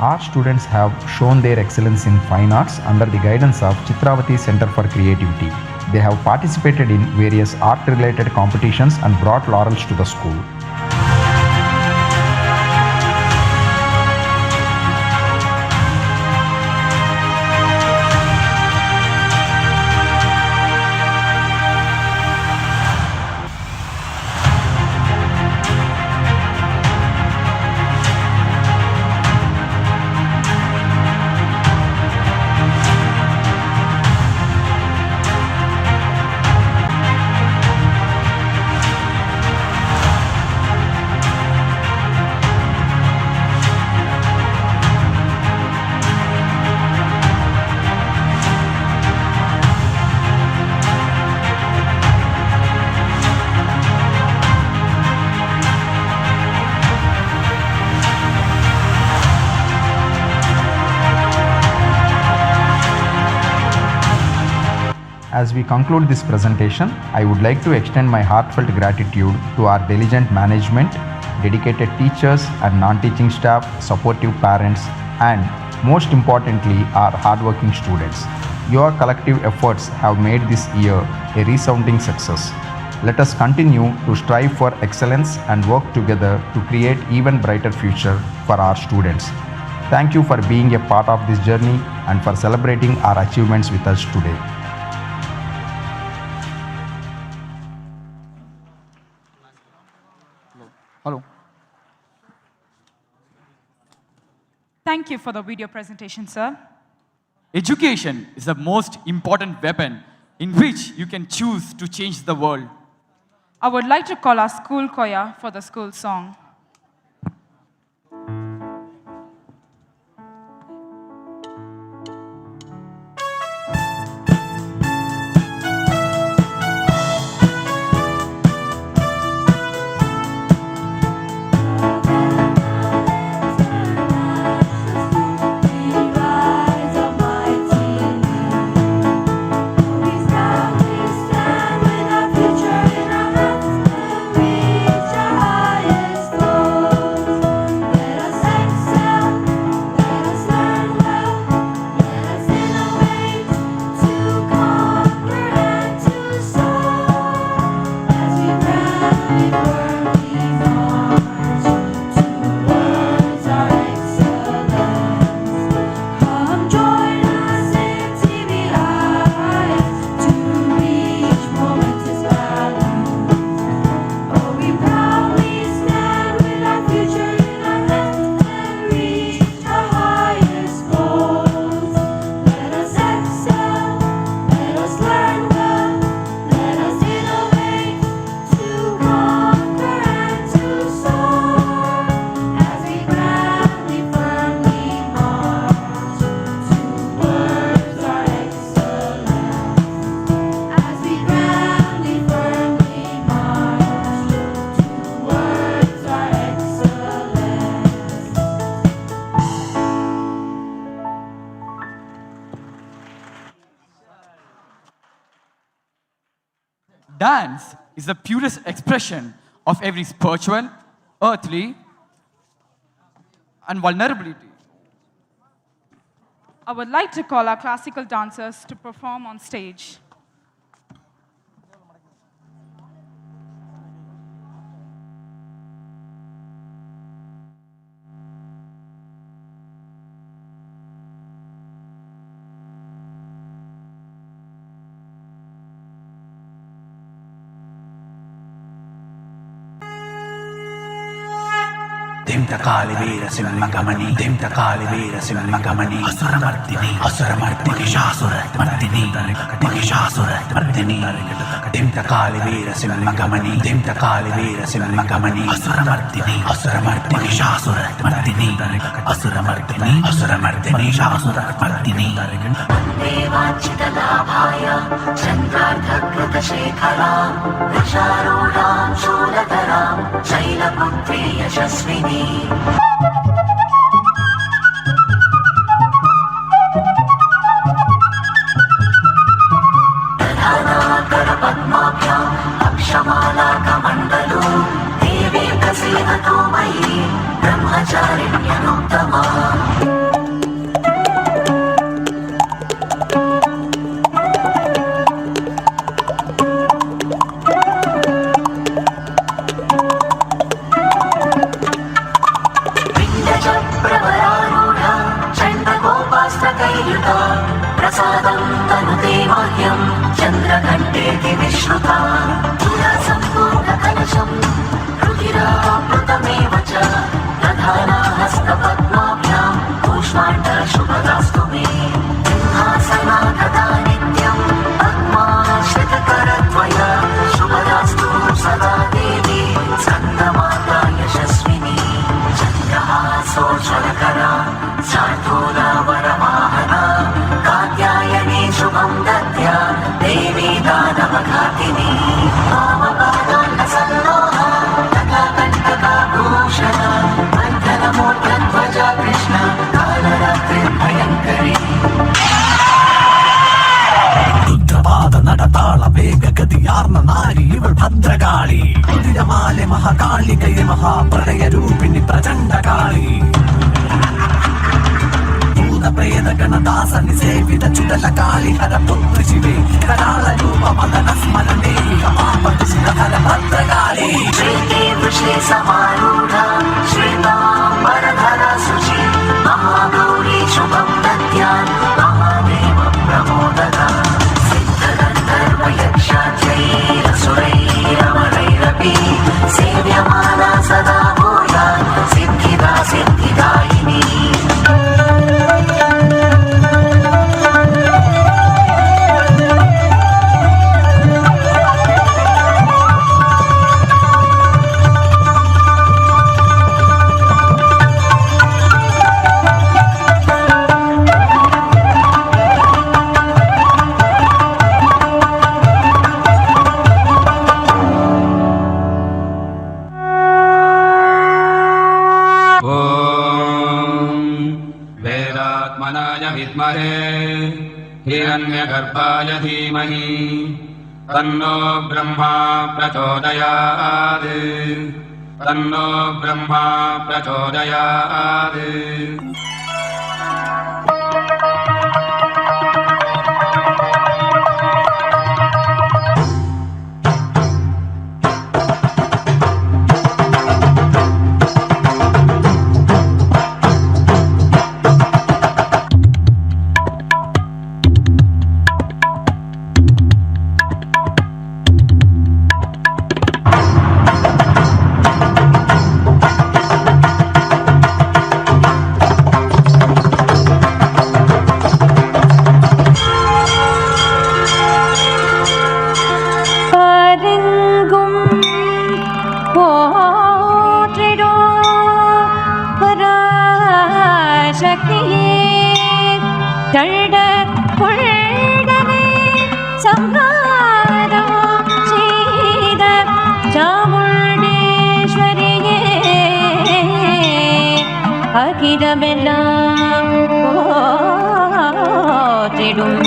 Our students have shown their excellence in fine arts under the guidance of Chitravati Center for Creativity. They have participated in various art-related competitions and brought laurels to the school. As we conclude this presentation, I would like to extend my heartfelt gratitude to our diligent management, dedicated teachers and non-teaching staff, supportive parents, and most importantly, our hardworking students. Your collective efforts have made this year a resounding success. Let us continue to strive for excellence and work together to create even brighter future for our students. Thank you for being a part of this journey and for celebrating our achievements with us today. Hello. Thank you for the video presentation, sir. Education is the most important weapon in which you can choose to change the world. I would like to call our school choir for the school song. dance is the purest expression of every spiritual, earthly, and vulnerability. I would like to call our classical dancers to perform on stage. దింతకాలి వీర సింహగమని దింతకాలి వీర సింహగమని అసురమర్దిని అసురమర్దిని శాసురమర్దిని మహిషాసురమర్దిని దింతకాలి వీర సింహగమని దింతకాలి వీర సింహగమని అసురమర్దిని అసురమర్దిని శాసురమర్దిని అసురమర్దిని శాసురమర్దిని దేవాంచితలాభాయ చంద్రార్ధకృతశేఖరాం వృషారూఢాం శూలధరాం శైలపుత్రీ యశస్విని దధానాకర పద్మాభ్యాం అక్షమాలాకమండలో దేవీ ప్రసీదతో మయి బ్రహ్మచారిణ్యనుత్తమా ప్రసాదం తనుతే మహ్యం చంద్రకంఠేతి విశ్రుతా సంపూర్ణ కలశం రుధిరామృతమేవ చ దధానా హస్తపద్మాభ్యాం కూష్మాండ శుభదాస్తు మే సింహాసనా గదా నిత్యం పద్మాశ్రితకరద్వయ శుభదాస్తు సదా దేవి స్కందమాతా యశస్విని చంద్రహాసోజ్వలకరా శార్దూలవరవాహన కాత్యాయని శుభం దద్యా దేవీ దానవఘాతిని వామపాదాన్న సల్లోహ కంటకాభూషణ వర్ధనమూర్ధధ్వజ కృష్ణ కాలరాత్రి భయంకరి രുദ്രപാദ നടതാള വേഗഗതിയാർന്ന നാരി ഇവൾ ഭദ്രകാളി കുതിരമാലെ മഹാകാളികയ മഹാപ്രളയ രൂപിണി പ്രചണ്ഡകാളി ഭൂതപ്രേത ഗണദാസനി സേവിത ചുടല കാളിഹര പുത്രി ശിവേ കരാള രൂപ മദന സ്മരണേ മഹാപതി ശിവഹര ഭദ്രകാളി ശ്രീകേ വൃഷേ സമാരൂഢ ശ്രീതാംബരധര സുചി മഹാഗൗരീ ശുഭം ദദ്യാൻ മഹാദേവ പ്രമോദക సిద్ధగంధర్వయక్షాచైరసురైరమరైరపి సేవ్యమానా సదా భూయాన్ సిద్ధిదా సిద్ధిదాయిని हिरण्यगर्भाय धीमहि तन्नो ब्रह्मा प्रचोदयात् तन्नो ब्रह्मा प्रचोदयात् அகிலமெல்லாம் போற்றிடும்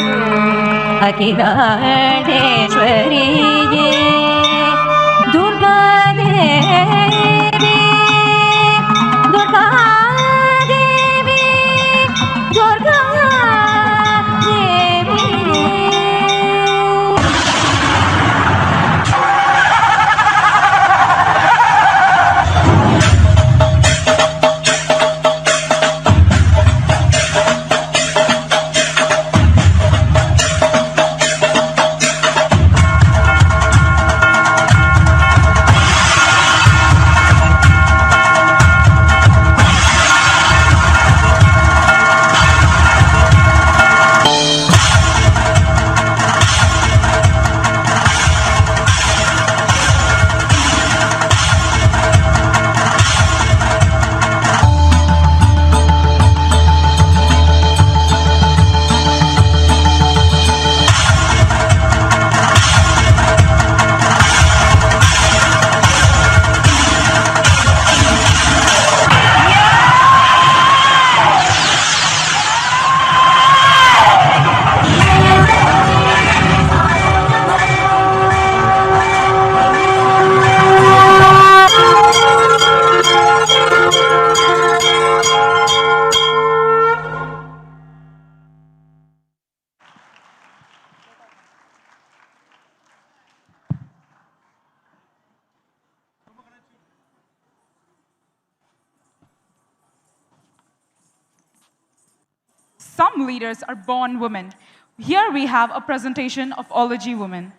अखिलांडेश्वरिये Durga Devi Durga Devi Durga Devi Some leaders are born women. Here we have a presentation of Ology women.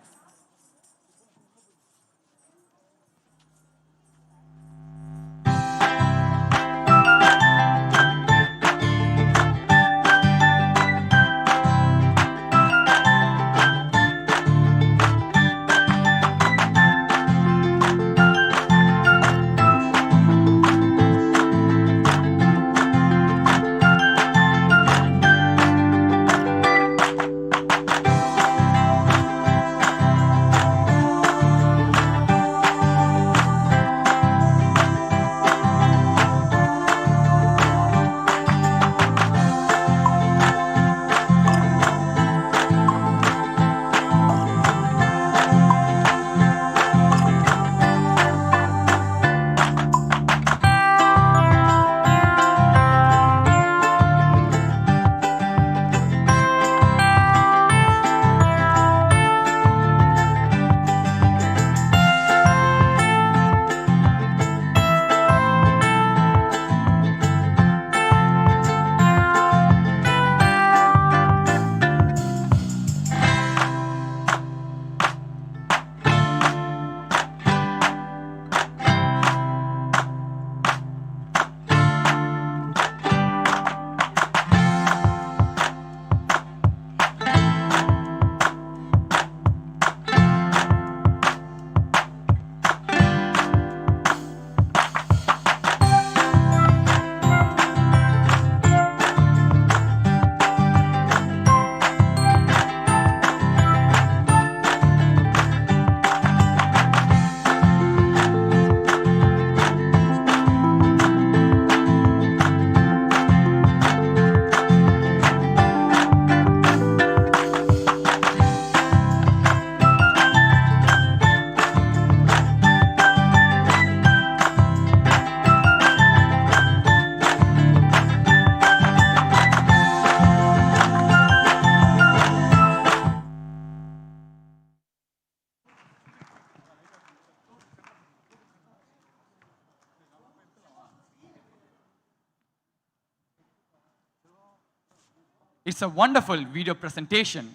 It's a wonderful video presentation.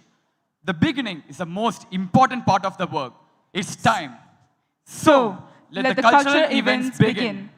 The beginning is the most important part of the work. It's time. So, let the cultural events begin.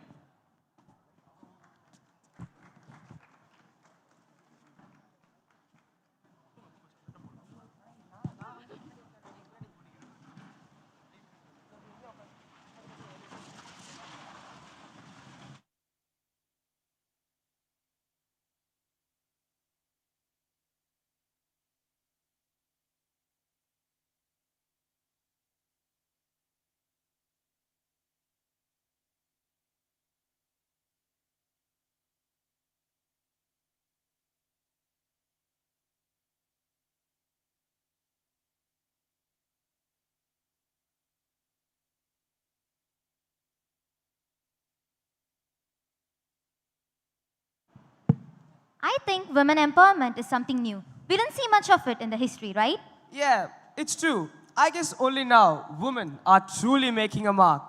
I think women empowerment is something new. We didn't see much of it in the history, right? Yeah, it's true. I guess only now women are truly making a mark.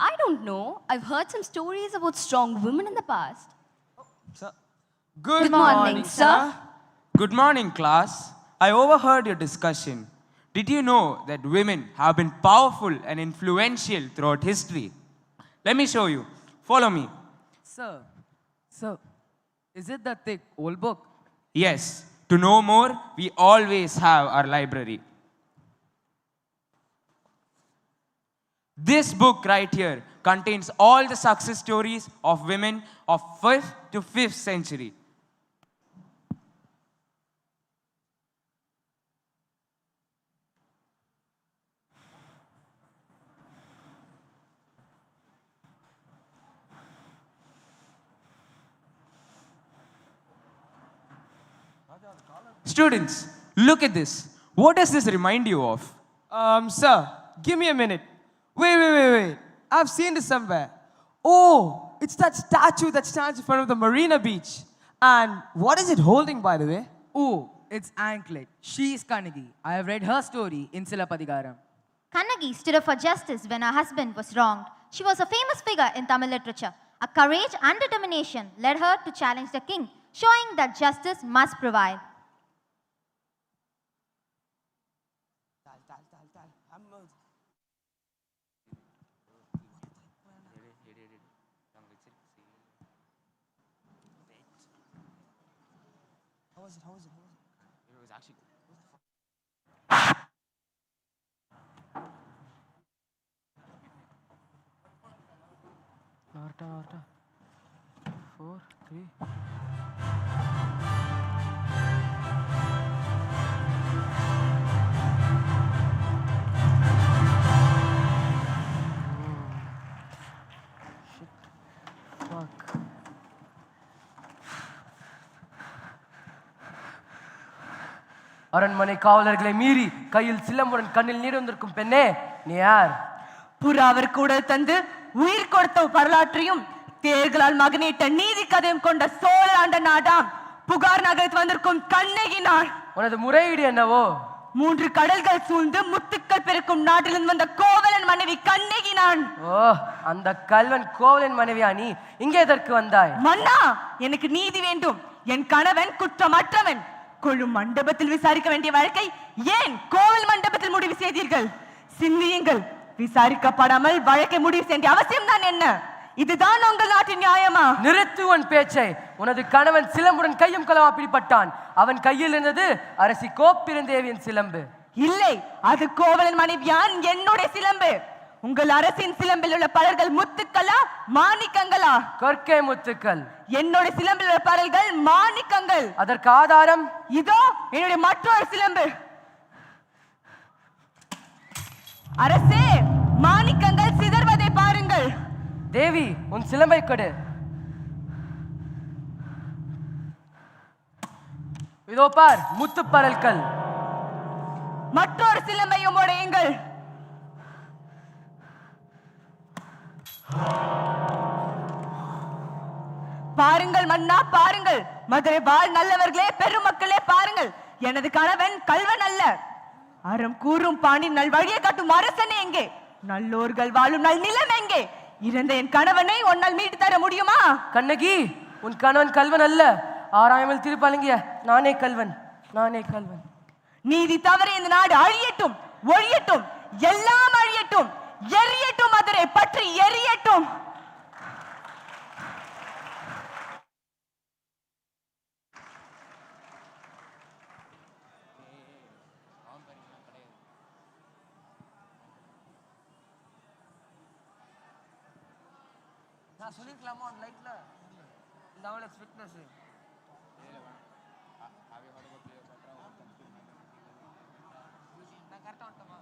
I don't know. I've heard some stories about strong women in the past. Good morning, sir. Good morning, class. I overheard your discussion. Did you know that women have been powerful and influential throughout history? Let me show you. Follow me. Sir, is it that thick old book? Yes, to know more, we always have our library. This book right here contains all the success stories of women of 1st to 5th century. Students, look at this. What does this remind you of? Sir, give me a minute. Wait. I've seen this somewhere. Oh, it's that statue that stands in front of the Marina Beach. And what is it holding, by the way? Oh, it's Anklet. She is Kannagi. I have read her story in Silappatikaram. Kannagi stood up for justice when her husband was wronged. She was a famous figure in Tamil literature. Her courage and determination led her to challenge the king, showing that justice must prevail. How was it? It was actually Marta. 4, 3. அரண்மனை காவலர்களை மீறி கையில் சிலம்புடன் கண்ணில் நீர் வந்திருக்கும் பெண்ணே, நீ யார்? புறாவர் கூட தந்து உயிர் கொடுத்த வரலாற்றையும் தேர்களால் மகனேட்ட நீதி கதையும் கொண்ட சோழ ஆண்ட நாடாம் புகார் நகரத்து வந்திருக்கும் கண்ணகி நான். உனது முறையீடு என்னவோ? 3 கடல்கள் சூழ்ந்து முத்துக்கள் பெருக்கும் நாட்டிலிருந்து வந்த கோவலன் மனைவி கண்ணகி நான். ஓ, அந்த கல்வன் கோவலன் மனைவியா நீ? இங்கே எதற்கு வந்தாய்? மன்னா, எனக்கு நீதி வேண்டும். என் கணவன் குற்றமற்றவன். கொழு மண்டபத்தில் விசாரிக்க வேண்டிய வழக்கை ஏன் கோவில் மண்டபத்தில் முடிவு செய்தீர்கள்? சிந்தியுங்கள். விசாரிக்கப்படாமல் வழக்கை முடிவு செய்ய அவசியம் தான் என்ன? இதுதான் உங்கள் நாட்டின் நியாயமா? நிறுத்து உன் பேச்சை. உனது கணவன் சிலம்புடன் கையும் களமா பிடிப்பட்டான். அவன் கையில் இருந்தது அரசி கோப்பிருந்தேவியின் சிலம்பு. இல்லை, அது கோவலன் மனைவியான் என்னுடைய சிலம்பு. உங்கள் அரசின் சிலம்பில் உள்ள பலர்கள் முத்துக்களா மாணிக்கங்களா? கொற்கை முத்துக்கள். என்னோட சிலம்பில் உள்ள பலர்கள் மாணிக்கங்கள். அதற்கு ஆதாரம் இதோ என்னுடைய மற்றொரு சிலம்பு. அரசே, மாணிக்கங்கள் சிதறுவதை பாருங்கள். தேவி, உன் சிலம்பை கொடு. இதோ பார், முத்து பரல்கள். மற்றொரு சிலம்பையும் உடையுங்கள். பாருங்கள் மன்னா, பாருங்கள். மதுரை வாழ் நல்லவர்களே, பெருமக்களே, பாருங்கள். எனது கணவன் கல்வன் அல்ல. அறம் கூறும் பாணி நல் வழியை காட்டும் அரசனே எங்கே? நல்லோர்கள் வாழும் நல் நிலம் எங்கே? இறந்த என் கணவனை உன்னால் மீட்டு தர முடியுமா? கண்ணகி, உன் கணவன் கல்வன் அல்ல. ஆராயாமல் திருப்பலங்கிய நானே கல்வன். நீதி தவற இந்த நாடு அழியட்டும், ஒழியட்டும், எல்லாம் அழியட்டும். எரியட்டும், மதுரை பற்றி எரியட்டும். நான் சொல்லிருக்கலாமா லைட்ல? இந்த ஃபிட்னஸ் நான் கரெக்டா வந்துட்டோமா?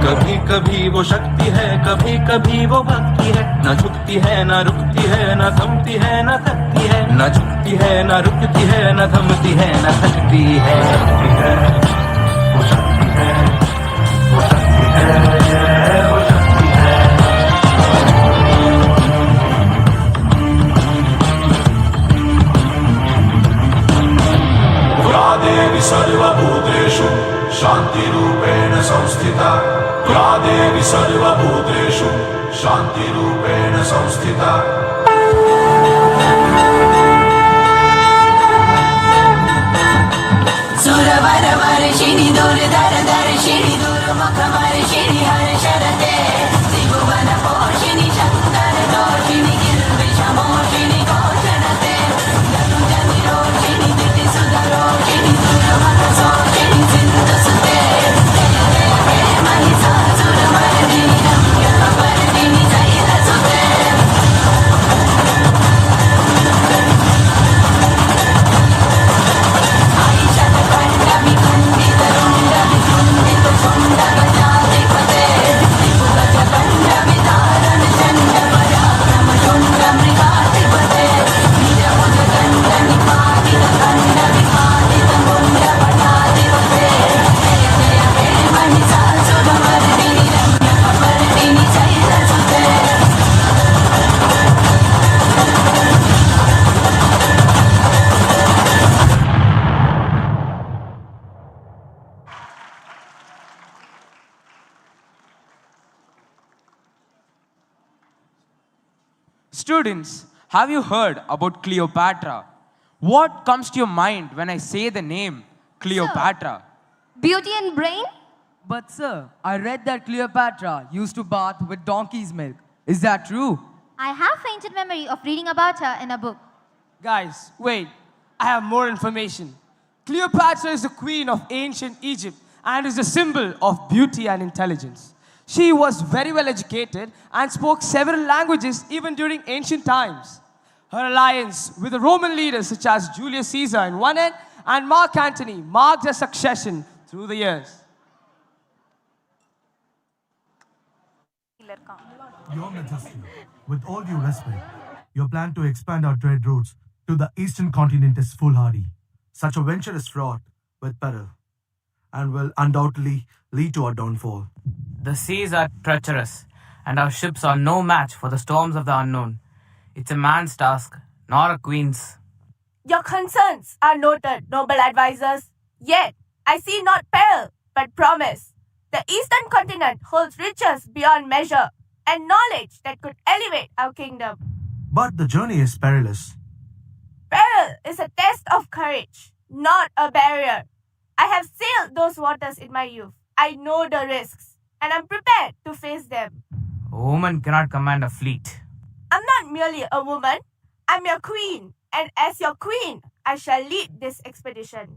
कभी कभी वो शक्ति है, कभी कभी वो भक्ति है, न झुकती है न रुकती है, न थमती है न थकती है, न झुकती है न रुकती है, न थमती है न थकती है। वो शक्ति है, वो शक्ति है, वो शक्ति है। या देवी सर्वभूतेषु शान्तिरूपेण संस्थिता, या देवी सर्वभूतेषु शान्तिरूपेण संस्थिता। सुरवर वर्षिणि दुर्धर दर्शिणि दुर्मुखवर्षिणि हर्षरते त्रिभुवन पोषिणि शङ्कर दोषिणि गिर्विषमोषिणि घोषणते धनुजनिरोषिणि दितिसुधरोषिणि दुर्मखशोषिणि सिन्धुसुते जय जय हे Mahishasuramardini रम्यकपर्दिनि शैलसुते। Students, have you heard about Cleopatra? What comes to your mind when I say the name Cleopatra? Beauty and brain? But sir, I read that Cleopatra used to bath with donkey's milk. Is that true? I have fainted memory of reading about her in a book. Guys, wait. I have more information. Cleopatra is the queen of ancient Egypt and is a symbol of beauty and intelligence. She was very well educated and spoke several languages even during ancient times. Her alliance with the Roman leaders such as Julius Caesar in one end and Mark Antony marked her succession through the years. Your Majesty, with all due respect, your plan to expand our trade routes to the eastern continent is foolhardy. Such a venture is fraught with peril and will undoubtedly lead to our downfall. The seas are treacherous, and our ships are no match for the storms of the unknown. It's a man's task, not a queen's. Your concerns are noted, noble advisors. Yet, I see not peril, but promise. The eastern continent holds riches beyond measure, and knowledge that could elevate our kingdom. But the journey is perilous. Peril is a test of courage, not a barrier. I have sailed those waters in my youth. I know the risks, and I'm prepared to face them. A woman cannot command a fleet. I'm not merely a woman, I'm your queen, and as your queen, I shall lead this expedition.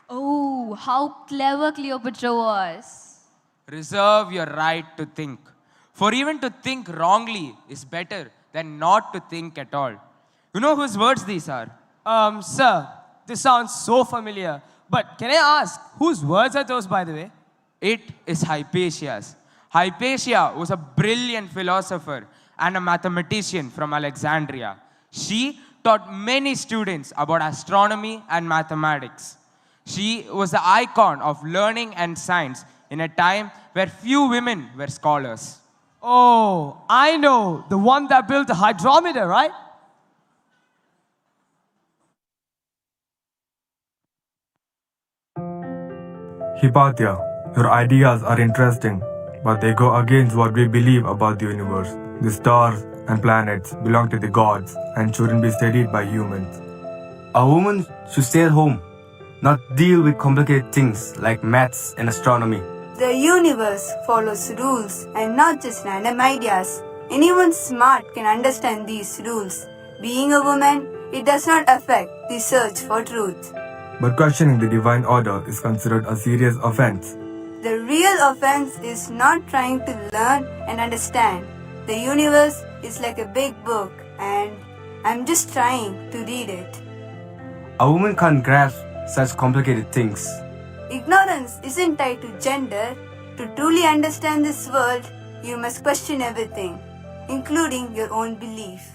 Oh, how clever Cleopatra was. Reserve your right to think. For even to think wrongly is better than not to think at all. You know whose words these are? Sir, this sounds so familiar. But can I ask, whose words are those, by the way? It is Hypatia's. Hypatia was a brilliant philosopher and a mathematician from Alexandria. She taught many students about astronomy and mathematics. She was the icon of learning and science in a time where few women were scholars. Oh, I know. The one that built the hydrometer, right? Hypatia, your ideas are interesting, but they go against what we believe about the universe. The stars and planets belong to the gods and shouldn't be studied by humans. A woman should stay at home, not deal with complicated things like maths and astronomy. The universe follows rules and not just random ideas. Anyone smart can understand these rules. Being a woman, it does not affect the search for truth. But questioning the divine order is considered a serious offense. The real offense is not trying to learn and understand. The universe is like a big book and I'm just trying to read it. A woman can't grasp such complicated things. Ignorance isn't tied to gender. To truly understand this world, you must question everything, including your own belief.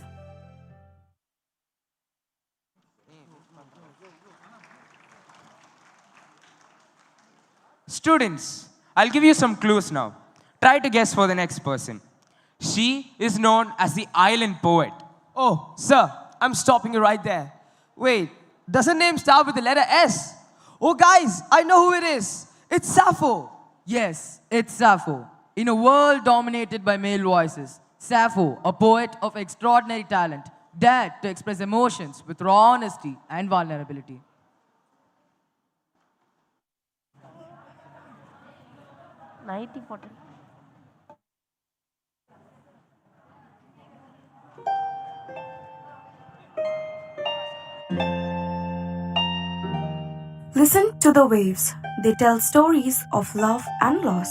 Students, I'll give you some clues now. Try to guess for the next person. She is known as the island poet. Oh, sir, I'm stopping you right there. Wait, does her name start with the letter S? Oh, guys, I know who it is. It's Sappho. Yes, it's Sappho. In a world dominated by male voices, Sappho, a poet of extraordinary talent, dared to express emotions with raw honesty and vulnerability. Listen to the waves. They tell stories of love and loss.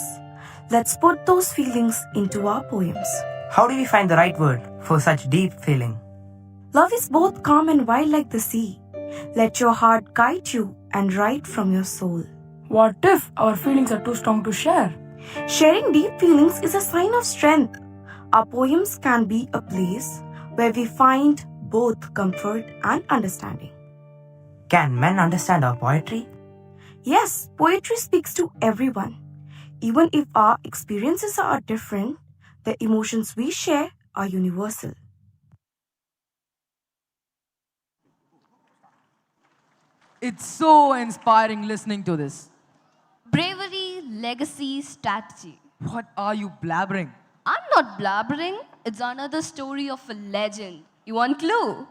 Let's put those feelings into our poems. How do we find the right word for such deep feeling? Love is both calm and wild like the sea. Let your heart guide you and write from your soul. What if our feelings are too strong to share? Sharing deep feelings is a sign of strength. Our poems can be a place where we find both comfort and understanding. Can men understand our poetry? Yes, poetry speaks to everyone. Even if our experiences are different, the emotions we share are universal. It's so inspiring listening to this. Bravery, legacy, strategy. What are you blabbering? I'm not blabbering. It's another story of a legend. You want clue?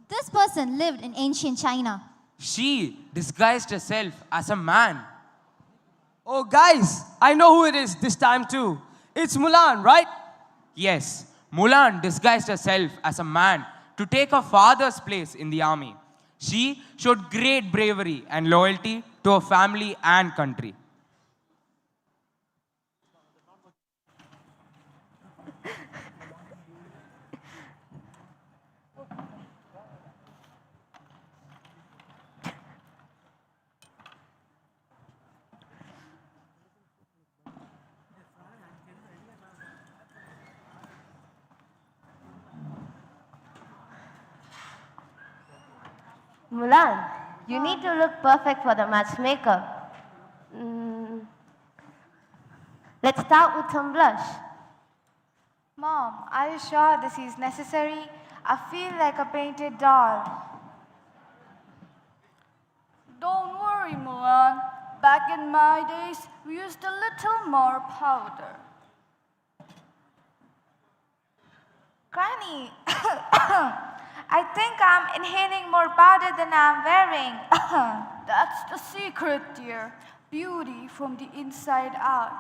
This person lived in ancient China. She disguised herself as a man. Oh, guys, I know who it is this time too. It's Mulan, right? Yes, Mulan disguised herself as a man to take her father's place in the army. She showed great bravery and loyalty to her family and country. Mulan, you need to look perfect for the matchmaker. Let's start with some blush. Mom, are you sure this is necessary? I feel like a painted doll. Don't worry, Mulan. Back in my days, we used a little more powder. Granny, I think I'm inhaling more powder than I'm wearing. That's the secret, dear. Beauty from the inside out.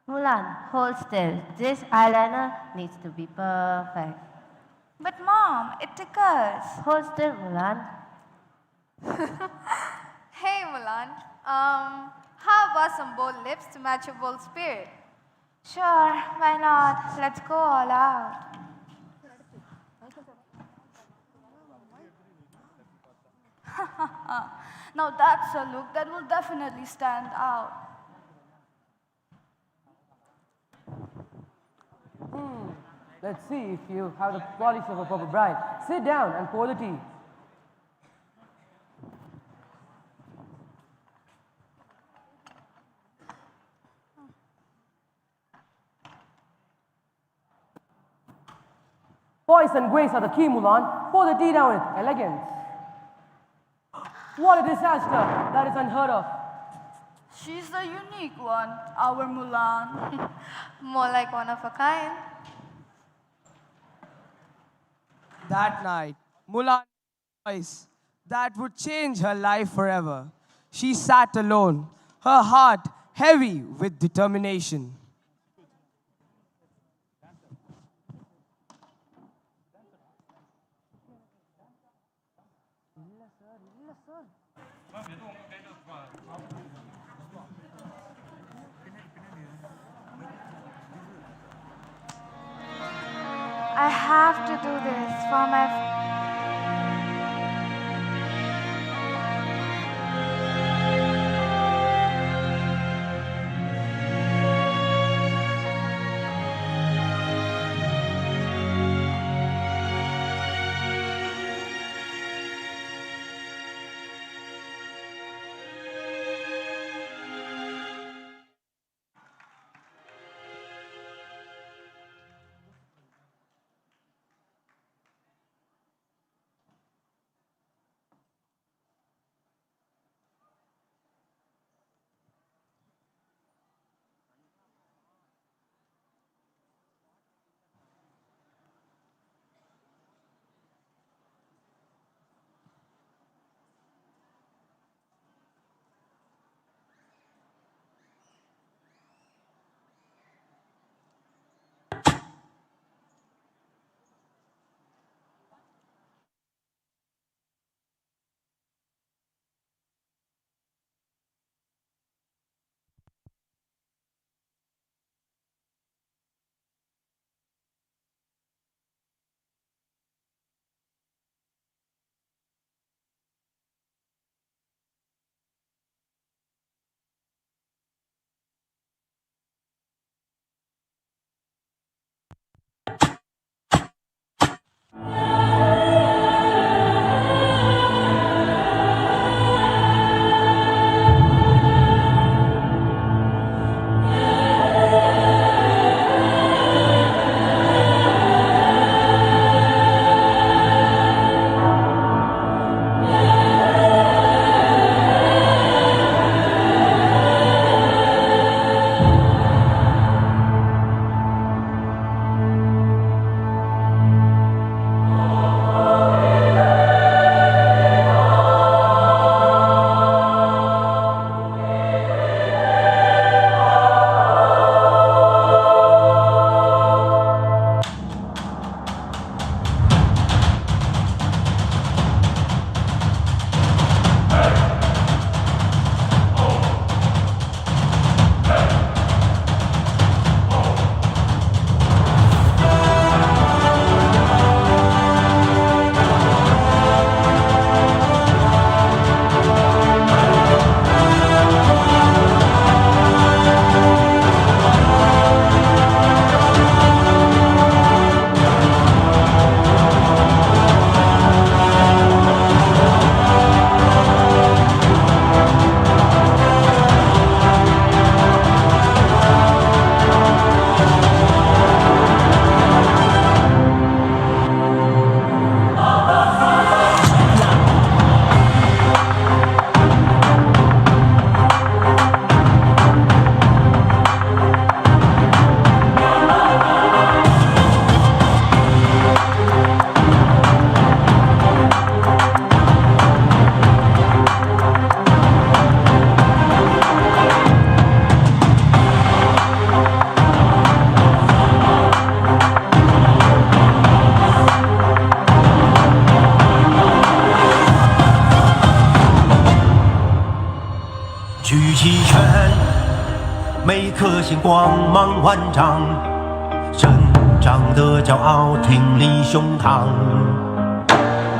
Mulan, hold still. This eyeliner needs to be perfect. But Mom, it tickles. Hold still, Mulan. Hey Mulan, how about some bold lips to match your bold spirit? Sure, why not? Let's go all out. Now that's a look that will definitely stand out. Let's see if you have the polish of a proper bride. Sit down and pour the tea. Poise and grace are the key, Mulan. Pour the tea down with elegance. What a disaster! That is unheard of. She's the unique one, our Mulan. More like one of a kind. That night, Mulan's voice that would change her life forever. She sat alone, her heart heavy with determination. have to do this for my每颗心光芒万丈，生长的骄傲挺立胸膛。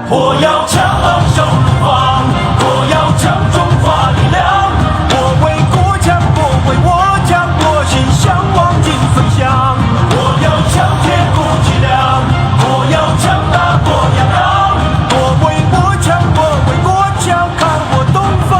我要强手怒放，我要强中华力量。我为国强，我为我强，我心向往尽飞翔。我要强铁骨脊梁，我要强大过洋洋。我为我强，我为国强，看我东方。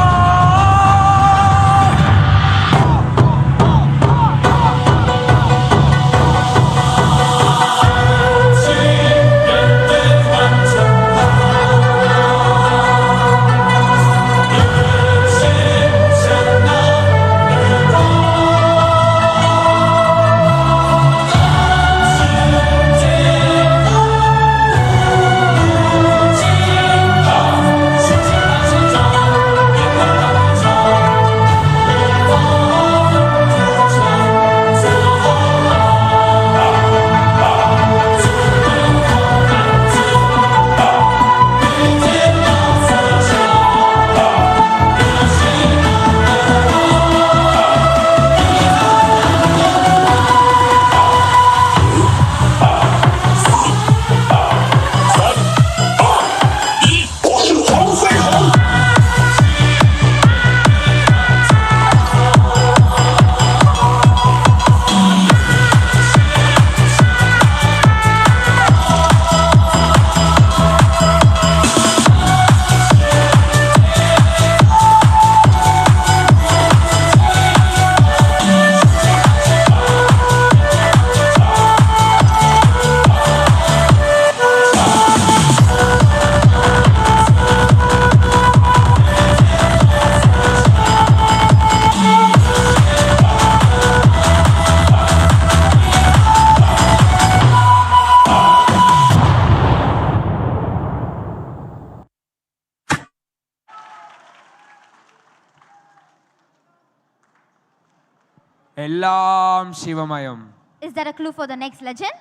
Ellam Shivamayam. Is that a clue for the next legend?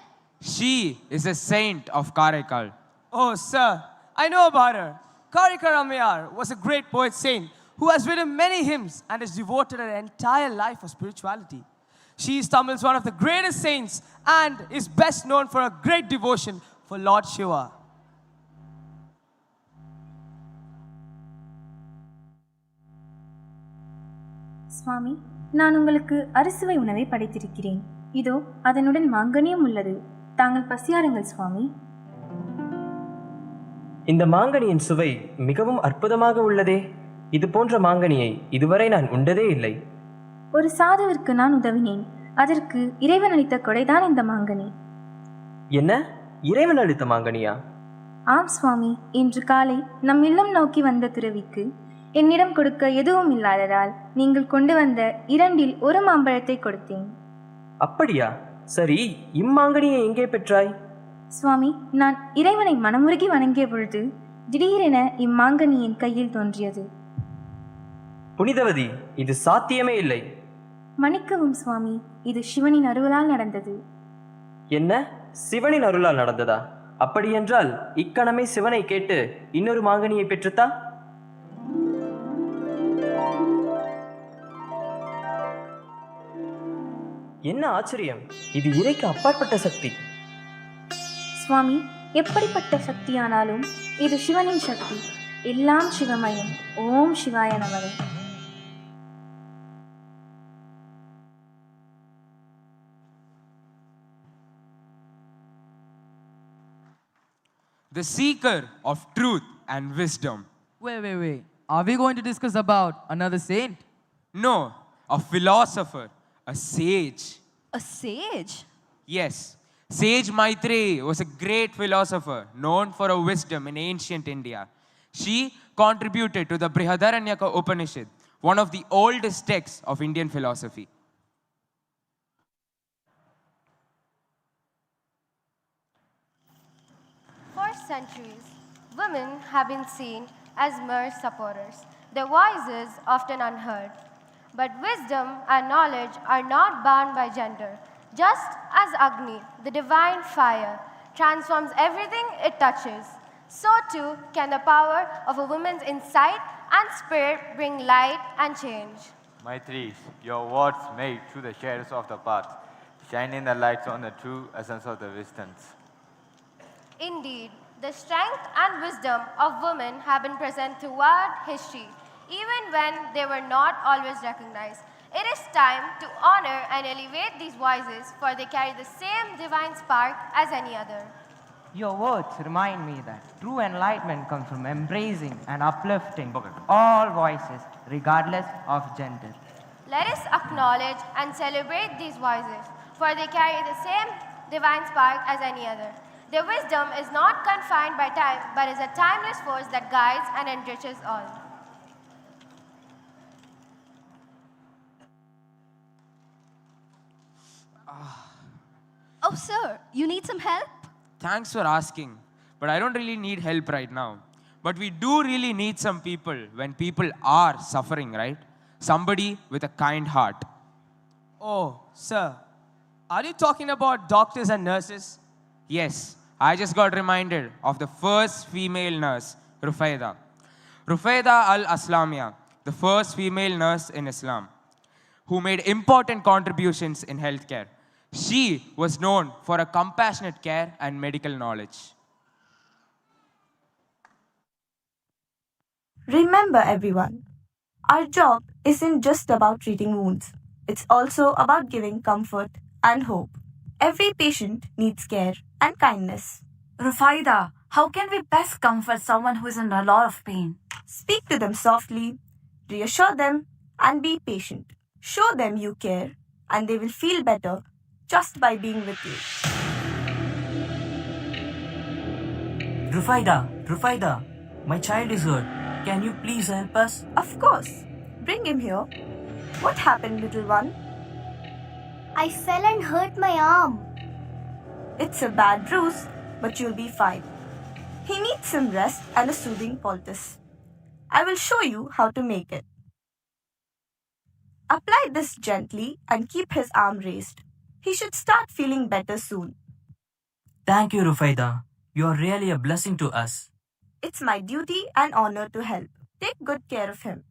She is a saint of Karaikal. Oh, sir, I know about her. Karikar Ammayar was a great poet saint who has written many hymns and has devoted her entire life for spirituality. She is Tamil's one of the greatest saints and is best known for her great devotion for Lord Shiva. சுவாமி, நான் உங்களுக்கு அறுசுவை உணவை படைத்திருக்கிறேன். இதோ அதனுடன் மாங்கனியும் உள்ளது. தாங்கள் பசியாருங்கள் சுவாமி. இந்த மாங்கனியின் சுவை மிகவும் அற்புதமாக உள்ளதே. இது போன்ற மாங்கனியை இதுவரை நான் உண்டதே இல்லை. ஒரு சாதுவிற்கு நான் உதவினேன். அதற்கு இறைவன் அளித்த கொடைதான் இந்த மாங்கனி. என்ன, இறைவன் அளித்த மாங்கனியா? ஆம் சுவாமி. இன்று காலை நம் இல்லம் நோக்கி வந்த துறவிக்கு என்னிடம் கொடுக்க எதுவும் இல்லாததால் நீங்கள் கொண்டு வந்த 2இல் 1 மாம்பழத்தை கொடுத்தேன். அப்படியா? சரி, இம்மாங்கனியை எங்கே பெற்றாய்? சுவாமி, நான் இறைவனை மனமுருகி வணங்கிய பொழுது திடீரென இம்மாங்கனி என் கையில் தோன்றியது. புனிதவதி, இது சாத்தியமே இல்லை. மன்னிக்கவும் சுவாமி, இது சிவனின் அருளால் நடந்தது. என்ன, சிவனின் அருளால் நடந்ததா? அப்படியென்றால் இக்கணமே சிவனை கேட்டு இன்னொரு மாங்கனியை பெற்றுத்தா. என்ன ஆச்சரியம்! இது இறைக்கு அப்பாற்பட்ட சக்தி. சுவாமி, எப்படிப்பட்ட சக்தியானாலும் இது சிவனின் சக்தி. எல்லாம் சிவமயம். ஓம் சிவாய நமக. The seeker of truth and wisdom. Wait. Are we going to discuss about another saint? No, a philosopher, a sage. A sage? Yes, Sage Maitreyi was a great philosopher known for her wisdom in ancient India. She contributed to the Brihadaranyaka Upanishad, one of the oldest texts of Indian philosophy. For centuries, women have been seen as mere supporters, their voices often unheard. But wisdom and knowledge are not bound by gender. Just as Agni, the divine fire, transforms everything it touches, so too can the power of a woman's insight and spirit bring light and change. Maitreyi, your words made through the shadows of the path, shining the lights on the true essence of the wisdoms. Indeed, the strength and wisdom of women have been present throughout history, even when they were not always recognized. It is time to honor and elevate these voices, for they carry the same divine spark as any other. Your words remind me that true enlightenment comes from embracing and uplifting all voices, regardless of gender. Let us acknowledge and celebrate these voices, for they carry the same divine spark as any other. Their wisdom is not confined by time, but is a timeless force that guides and enriches all. Oh, sir, you need some help? Thanks for asking, but I don't really need help right now. But we do really need some people when people are suffering, right? Somebody with a kind heart. Oh, sir, are you talking about doctors and nurses? Yes, I just got reminded of the first female nurse, Rufaida. Rufaida al-Aslamia, the first female nurse in Islam, who made important contributions in healthcare. She was known for her compassionate care and medical knowledge. Remember everyone, our job isn't just about treating wounds. It's also about giving comfort and hope. Every patient needs care and kindness. Rufaida, how can we best comfort someone who is in a lot of pain? Speak to them softly, reassure them, and be patient. Show them you care, and they will feel better just by being with you. Rufaida, my child is hurt. Can you please help us? Of course. Bring him here. What happened, little one? I fell and hurt my arm. It's a bad bruise, but you'll be fine. He needs some rest and a soothing poultice. I will show you how to make it. Apply this gently and keep his arm raised. He should start feeling better soon. Thank you, Rufaida. You are really a blessing to us. It's my duty and honor to help. Take good care of him.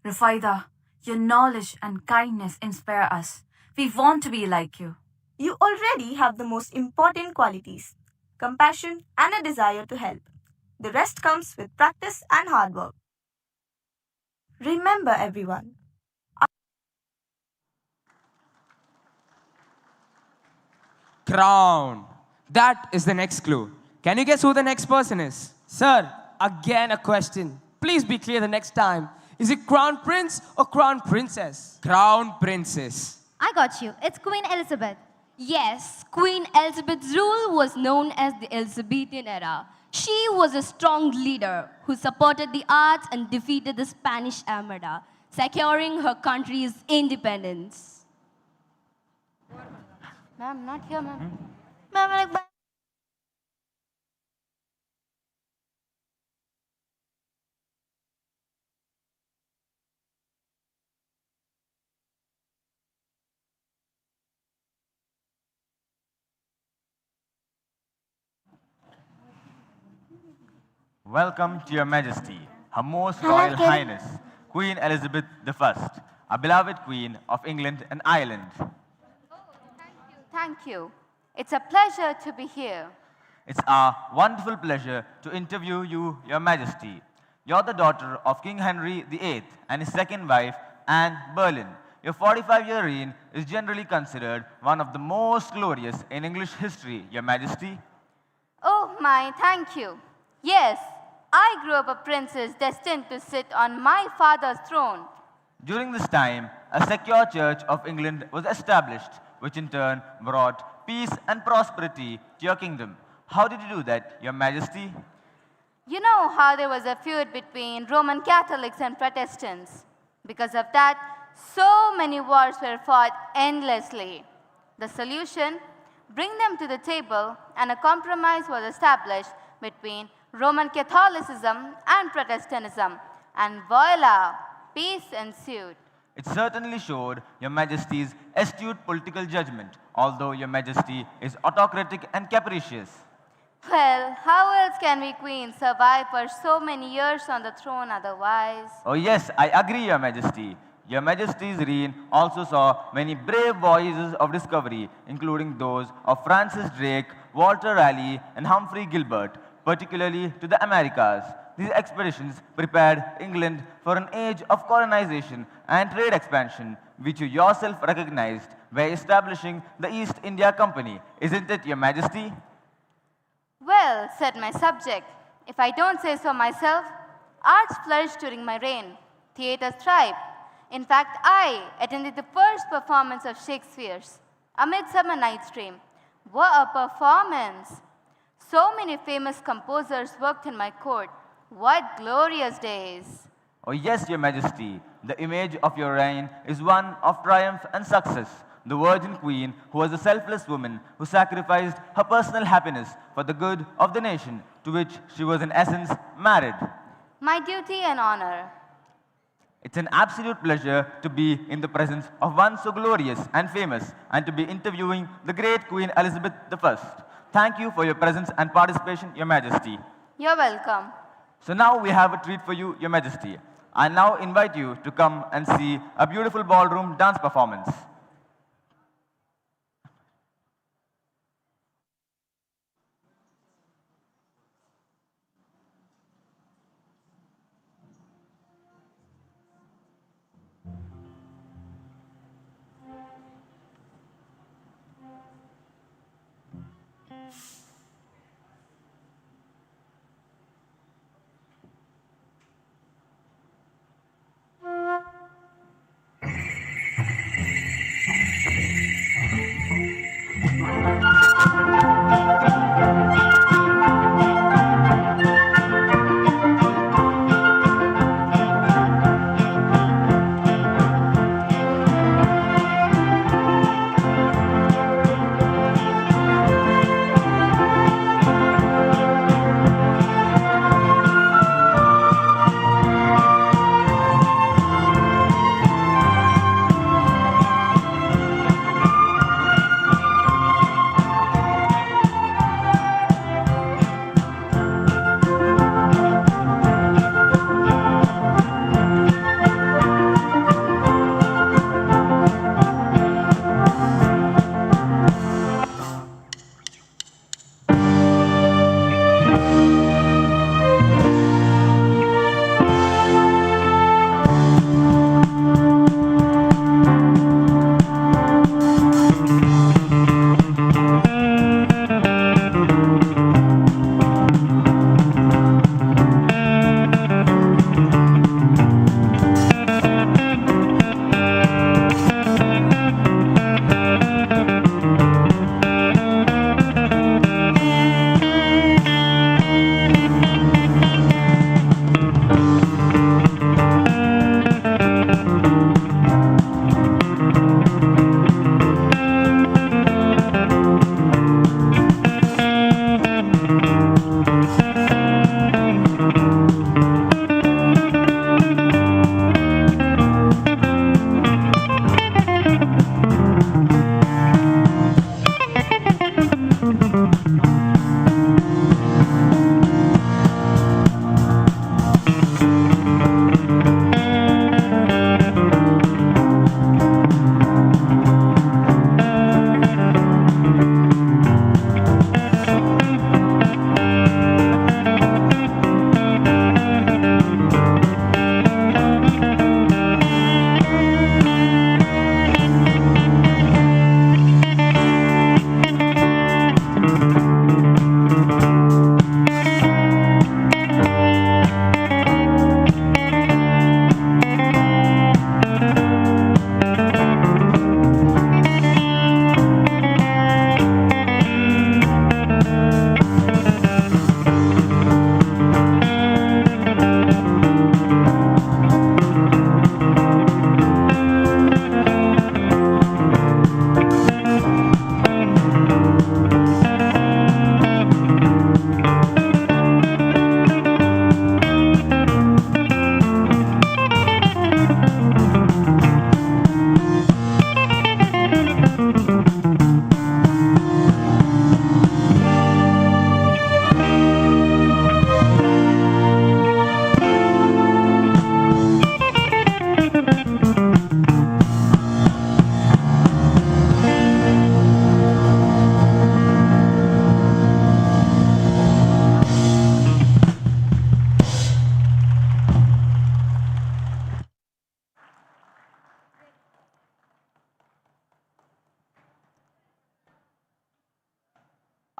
Rufaida, your knowledge and kindness inspire us. We want to be like you. You already have the most important qualities: compassion and a desire to help. The rest comes with practice and hard work. Remember, everyone. Crown. That is the next clue. Can you guess who the next person is? Sir, again a question. Please be clear the next time. Is it Crown Prince or Crown Princess? Crown Princess. I got you. It's Queen Elizabeth. Yes, Queen Elizabeth's rule was known as the Elizabethan era. She was a strong leader who supported the arts and defeated the Spanish Armada, securing her country's independence. Ma'am, not here, ma'am. Ma'am, Welcome to Your Majesty, Her Most Royal Highness, Queen Elizabeth I, a beloved Queen of England and Ireland. Thank you. It's a pleasure to be here. It's our wonderful pleasure to interview you, Your Majesty. You're the daughter of King Henry VIII and his second wife, Anne Boleyn. Your 45-year reign is generally considered one of the most glorious in English history, Your Majesty. Oh my, thank you. Yes, I grew up a princess destined to sit on my father's throne. During this time, a secure Church of England was established, which in turn brought peace and prosperity to your kingdom. How did you do that, Your Majesty? You know how there was a feud between Roman Catholics and Protestants. Because of that, so many wars were fought endlessly. The solution? Bring them to the table, and a compromise was established between Roman Catholicism and Protestantism, and voila, peace ensued. It certainly showed Your Majesty's astute political judgment, although Your Majesty is autocratic and capricious. Well, how else can we queens survive for so many years on the throne otherwise? Oh yes, I agree, Your Majesty. Your Majesty's reign also saw many brave voyages of discovery, including those of Francis Drake, Walter Raleigh, and Humphrey Gilbert, particularly to the Americas. These expeditions prepared England for an age of colonization and trade expansion, which you yourself recognized by establishing the East India Company. Isn't it, Your Majesty? Well, said my subject. If I don't say so myself, arts flourished during my reign. Theatre thrived. In fact, I attended the first performance of Shakespeare's A Midsummer Night's Dream. What a performance! So many famous composers worked in my court. What glorious days! Oh yes, Your Majesty. The image of your reign is one of triumph and success. The Virgin Queen, who was a selfless woman who sacrificed her personal happiness for the good of the nation, to which she was in essence married. My duty and honor. It's an absolute pleasure to be in the presence of one so glorious and famous, and to be interviewing the great Queen Elizabeth I. Thank you for your presence and participation, Your Majesty. You're welcome. So now we have a treat for you, Your Majesty. I now invite you to come and see a beautiful ballroom dance performance.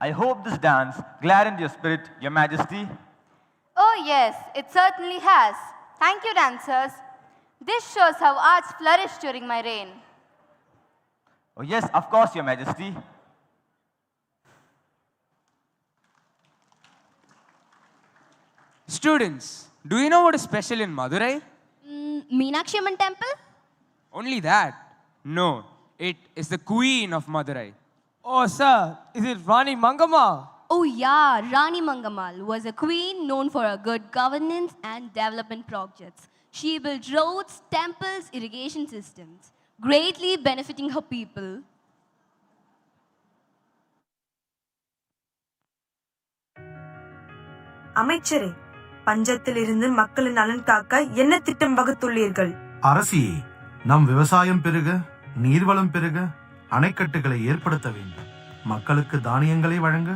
I hope this dance gladdened your spirit, Your Majesty. Oh yes, it certainly has. Thank you, dancers. This shows how arts flourished during my reign. Oh yes, of course, Your Majesty. Students, do you know what is special in Madurai? Meenakshi Amman temple? Only that? No, it is the Queen of Madurai. Oh, sir, is it Rani Mangammal? Oh yeah, Rani Mangammal was a queen known for her good governance and development projects. She built roads, temples, irrigation systems, greatly benefiting her people. அமைச்சரே, பஞ்சத்திலிருந்து மக்களின் நலன் காக்க என்ன திட்டம் வகுத்துள்ளீர்கள்? அரசியே, நம் விவசாயம் பெருக, நீர்வளம் பெருக, அணைக்கட்டுகளை ஏற்படுத்த வேண்டும். மக்களுக்கு தானியங்களை வழங்க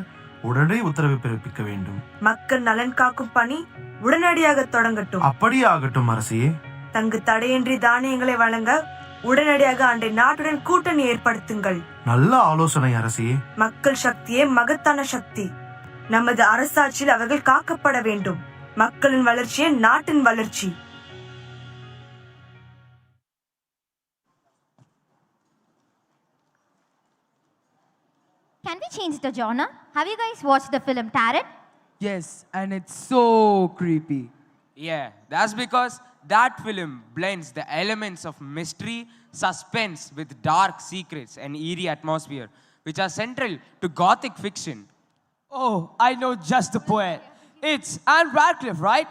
உடனே உத்தரவு பிறப்பிக்க வேண்டும். மக்கள் நலன் காக்கும் பணி உடனடியாக தொடங்கட்டும். அப்படியே ஆகட்டும் அரசியே. தங்கு தடையின்றி தானியங்களை வழங்க உடனடியாக அண்டை நாட்டுடன் கூட்டணி ஏற்படுத்துங்கள். நல்ல ஆலோசனை அரசியே. மக்கள் சக்தியே மகத்தான சக்தி. நமது அரசாட்சியில் அவர்கள் காக்கப்பட வேண்டும். மக்களின் வளர்ச்சியே நாட்டின் வளர்ச்சி. Can we change the genre? Have you guys watched the film Tarot? Yes, and it's so creepy. Yeah, that's because that film blends the elements of mystery, suspense with dark secrets and eerie atmosphere, which are central to Gothic fiction. Oh, I know just the poet. It's Anne Radcliffe, right?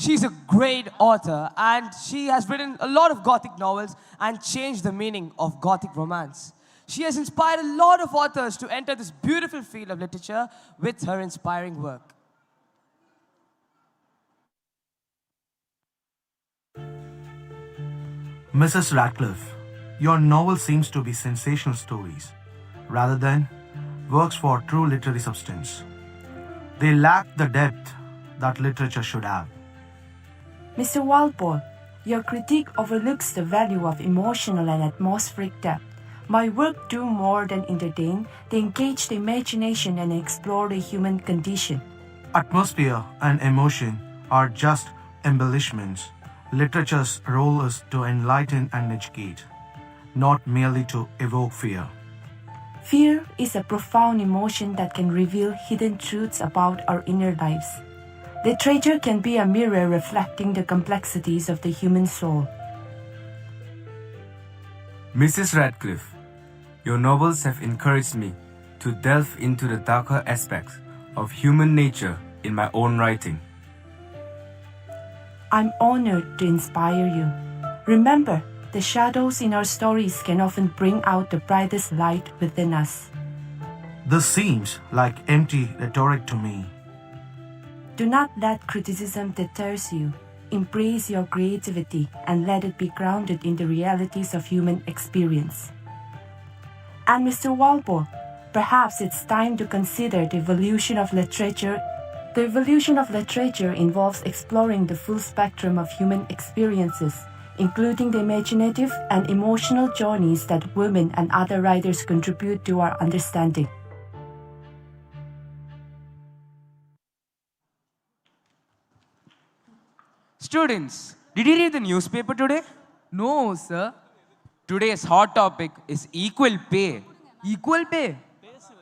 She's a great author and she has written a lot of Gothic novels and changed the meaning of Gothic romance. She has inspired a lot of authors to enter this beautiful field of literature with her inspiring work. Mrs. Radcliffe, your novel seems to be sensational stories rather than works for true literary substance. They lack the depth that literature should have. Mr. Walpole, your critique overlooks the value of emotional and atmospheric depth. My work do more than entertain, they engage the imagination and explore the human condition. Atmosphere and emotion are just embellishments. Literature's role is to enlighten and educate, not merely to evoke fear. Fear is a profound emotion that can reveal hidden truths about our inner lives. Literature can be a mirror reflecting the complexities of the human soul. Mrs. Radcliffe, your novels have encouraged me to delve into the darker aspects of human nature in my own writing. I'm honored to inspire you. Remember, the shadows in our stories can often bring out the brightest light within us. This seems like empty rhetoric to me. Do not let criticism deter you. Embrace your creativity and let it be grounded in the realities of human experience. And Mr. Walpole, perhaps it's time to consider the evolution of literature. The evolution of literature involves exploring the full spectrum of human experiences, including the imaginative and emotional journeys that women and other writers contribute to our understanding. Students, did you read the newspaper today? No, sir. Today's hot topic is equal pay. Equal pay?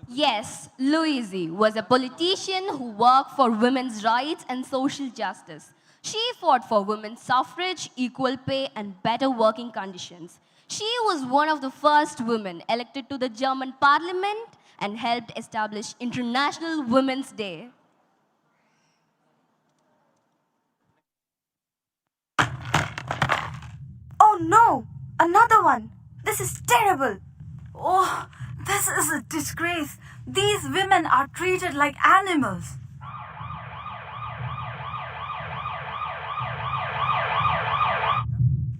Yes, Louise was a politician who worked for women's rights and social justice. She fought for women's suffrage, equal pay, and better working conditions. She was one of the first women elected to the German parliament and helped establish International Women's Day. Oh no! Another one! This is terrible! Oh, this is a disgrace. These women are treated like animals.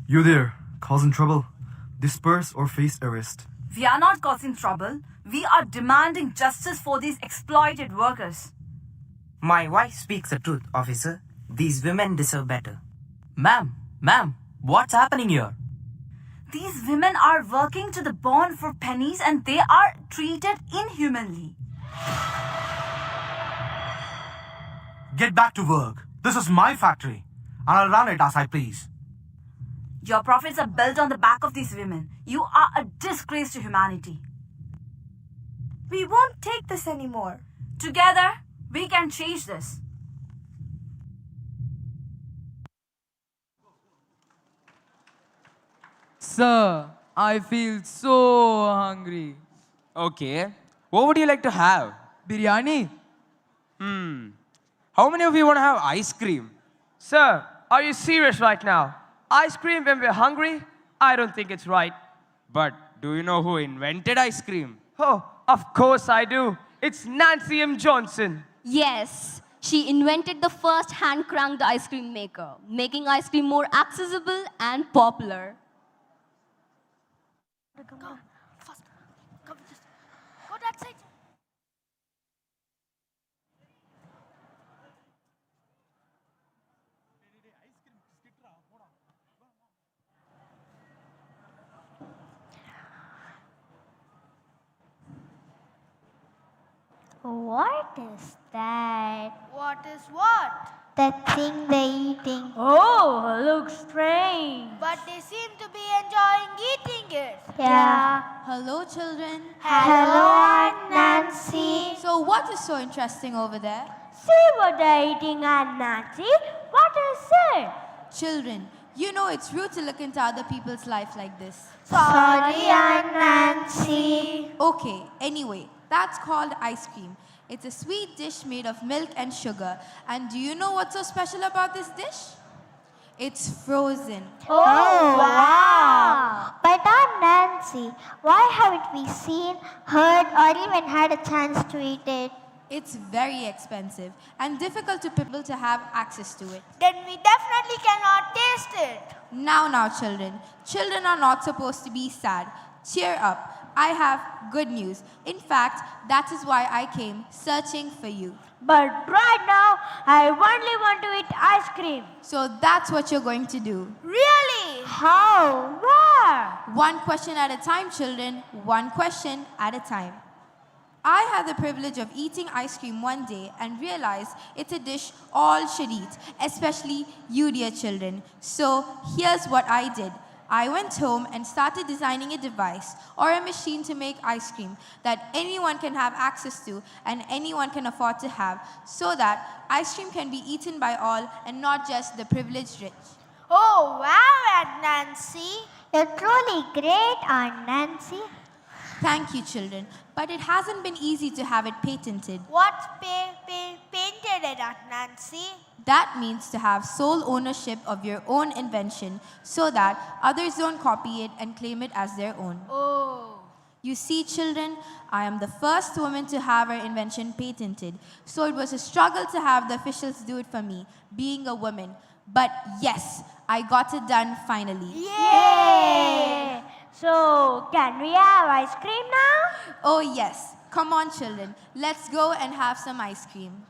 You there, causing trouble? Disperse or face arrest. We are not causing trouble. We are demanding justice for these exploited workers. My wife speaks the truth, officer. These women deserve better. Ma'am, what's happening here? These women are working to the bone for pennies and they are treated inhumanly. Get back to work. This is my factory, and I'll run it as I please. Your profits are built on the back of these women. You are a disgrace to humanity. We won't take this anymore. Together, we can change this. Sir, I feel so hungry. Okay. What would you like to have? Biryani? How many of you want to have ice cream? Sir, are you serious right now? Ice cream when we're hungry? I don't think it's right. But do you know who invented ice cream? Oh, of course I do. It's Nancy M. Johnson. Yes, she invented the first hand-cranked ice cream maker, making ice cream more accessible and popular. Go, faster. Go, just go that side. What is that? What is what? That thing they're eating. Oh, looks strange. But they seem to be enjoying eating it. Yeah. Hello, children. Hello, Aunt Nancy. So what is so interesting over there? See what they're eating, Aunt Nancy. What is it? Children, you know it's rude to look into other people's life like this. Sorry, Aunt Nancy. Okay, anyway, that's called ice cream. It's a sweet dish made of milk and sugar. And do you know what's so special about this dish? It's frozen. Oh, wow. But Aunt Nancy, why haven't we seen, heard, or even had a chance to eat it? It's very expensive and difficult to people to have access to it. Then we definitely cannot taste it. Now, children. Children are not supposed to be sad. Cheer up. I have good news. In fact, that is why I came searching for you. But right now, I only want to eat ice cream. So that's what you're going to do. Really? How? Where? One question at a time, children. One question at a time. I had the privilege of eating ice cream one day and realized it's a dish all should eat, especially you, dear children. So here's what I did. I went home and started designing a device or a machine to make ice cream that anyone can have access to and anyone can afford to have, so that ice cream can be eaten by all and not just the privileged rich. Oh, wow, Aunt Nancy. You're truly great, Aunt Nancy. Thank you, children. But it hasn't been easy to have it patented. What's painted it, Aunt Nancy? That means to have sole ownership of your own invention so that others don't copy it and claim it as their own. Oh. You see, children, I am the first woman to have her invention patented. So it was a struggle to have the officials do it for me, being a woman. But yes, I got it done finally. Yay! So, can we have ice cream now? Oh yes. Come on, children. Let's go and have some ice cream.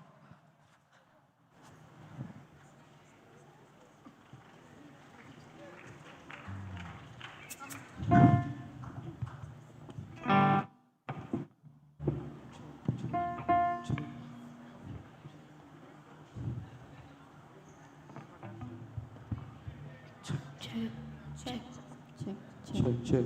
Check.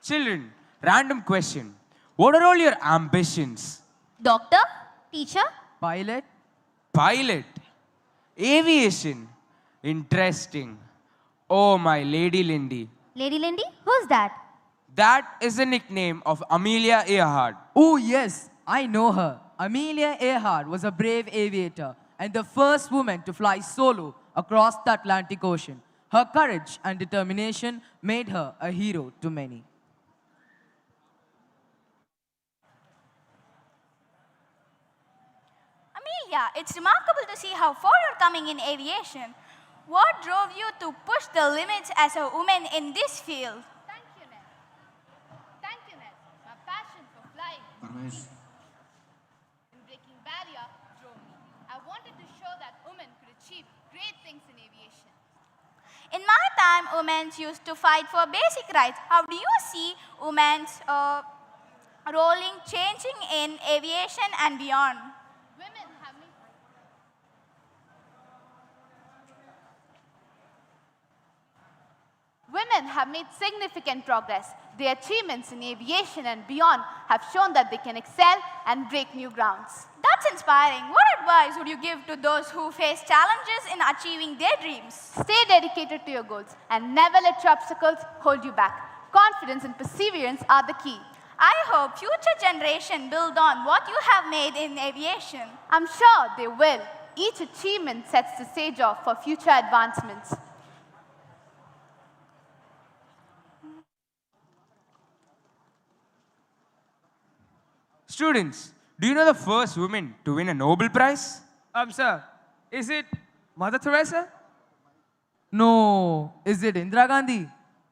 Children, random question. What are all your ambitions? Doctor? Teacher? Pilot? Pilot. Aviation. Interesting. Oh, my Lady Lindy. Lady Lindy? Who's that? That is the nickname of Amelia Earhart. Oh, yes, I know her. Amelia Earhart was a brave aviator and the first woman to fly solo across the Atlantic Ocean. Her courage and determination made her a hero to many. Amelia, it's remarkable to see how far you're coming in aviation. What drove you to push the limits as a woman in this field? Thank you, Ness. Thank you, Ness. My passion for flying and breaking barrier drove me. I wanted to show that women could achieve great things in aviation. In my time, women used to fight for basic rights. How do you see women's rolling changing in aviation and beyond? Women have made significant progress. Their achievements in aviation and beyond have shown that they can excel and break new grounds. That's inspiring. What advice would you give to those who face challenges in achieving their dreams? Stay dedicated to your goals and never let your obstacles hold you back. Confidence and perseverance are the key. I hope future generations build on what you have made in aviation. I'm sure they will. Each achievement sets the stage off for future advancements. Students, do you know the first woman to win a Nobel Prize? Sir, is it Mother Teresa? No, is it Indira Gandhi?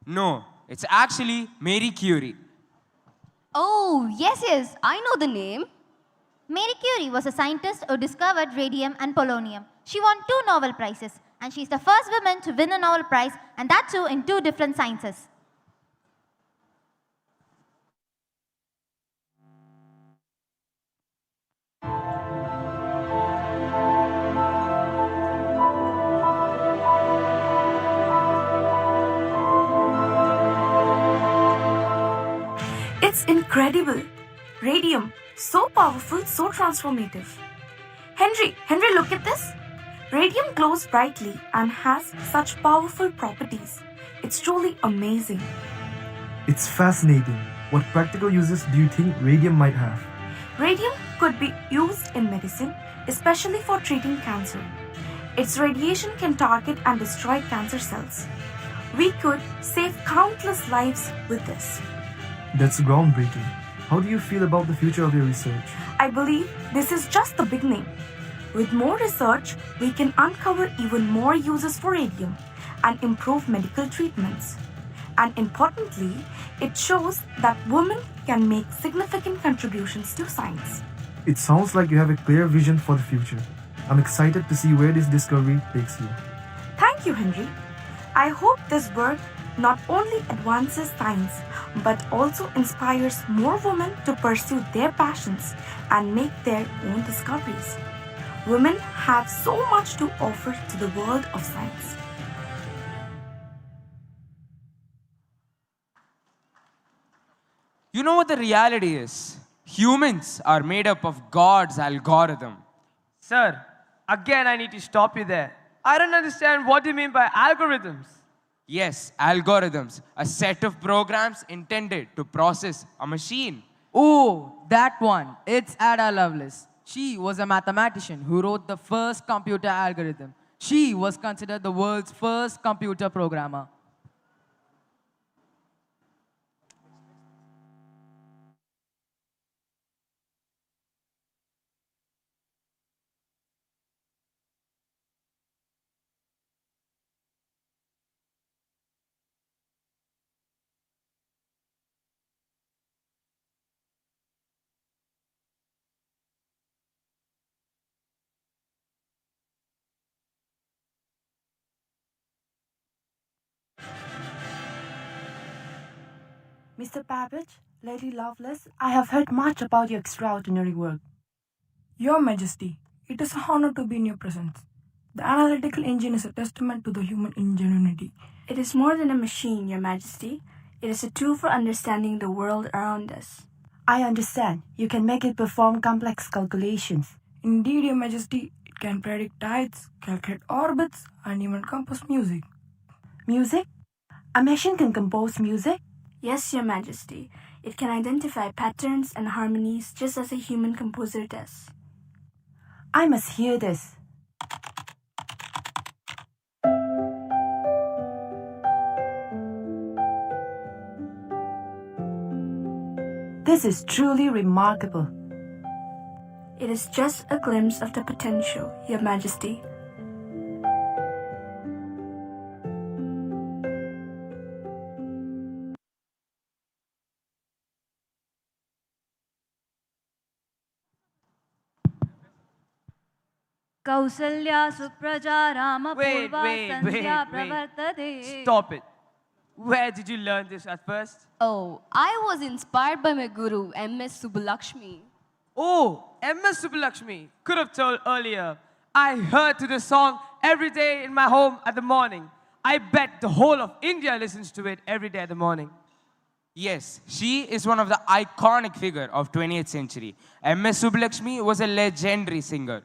No, it's actually Marie Curie. Oh, yes, I know the name. Marie Curie was a scientist who discovered radium and polonium. She won 2 Nobel Prizes, and she's the first woman to win a Nobel Prize, and that too in 2 different sciences. It's incredible. Radium, so powerful, so transformative. Henry, look at this. Radium glows brightly and has such powerful properties. It's truly amazing. It's fascinating. What practical uses do you think radium might have? Radium could be used in medicine, especially for treating cancer. Its radiation can target and destroy cancer cells. We could save countless lives with this. That's groundbreaking. How do you feel about the future of your research? I believe this is just the beginning. With more research, we can uncover even more uses for radium and improve medical treatments. And importantly, it shows that women can make significant contributions to science. It sounds like you have a clear vision for the future. I'm excited to see where this discovery takes you. Thank you, Henry. I hope this work not only advances science, but also inspires more women to pursue their passions and make their own discoveries. Women have so much to offer to the world of science. You know what the reality is? Humans are made up of God's algorithm. Sir, again I need to stop you there. I don't understand what you mean by algorithms. Yes, algorithms, a set of programs intended to process a machine. Oh, that one. It's Ada Lovelace. She was a mathematician who wrote the first computer algorithm. She was considered the world's first computer programmer. Mr. Babbage, Lady Lovelace, I have heard much about your extraordinary work. Your Majesty, it is an honor to be in your presence. The analytical engine is a testament to the human ingenuity. It is more than a machine, Your Majesty. It is a tool for understanding the world around us. I understand. You can make it perform complex calculations. Indeed, Your Majesty, it can predict tides, calculate orbits, and even compose music. Music? A machine can compose music? Yes, Your Majesty. It can identify patterns and harmonies just as a human composer does. I must hear this. This is truly remarkable. It is just a glimpse of the potential, Your Majesty. Kausalya Supraja Rama Wait, Purva wait, Sandhya wait. Pravartate. Stop it. Where did you learn this at first? Oh, I was inspired by my guru, M.S. Subbulakshmi. Oh, M.S. Subbulakshmi. Could have told earlier. I heard to this song every day in my home at the morning. I bet the whole of India listens to it every day at the morning. Yes, she is one of the iconic figure of 20th century. M.S. Subbulakshmi was a legendary singer.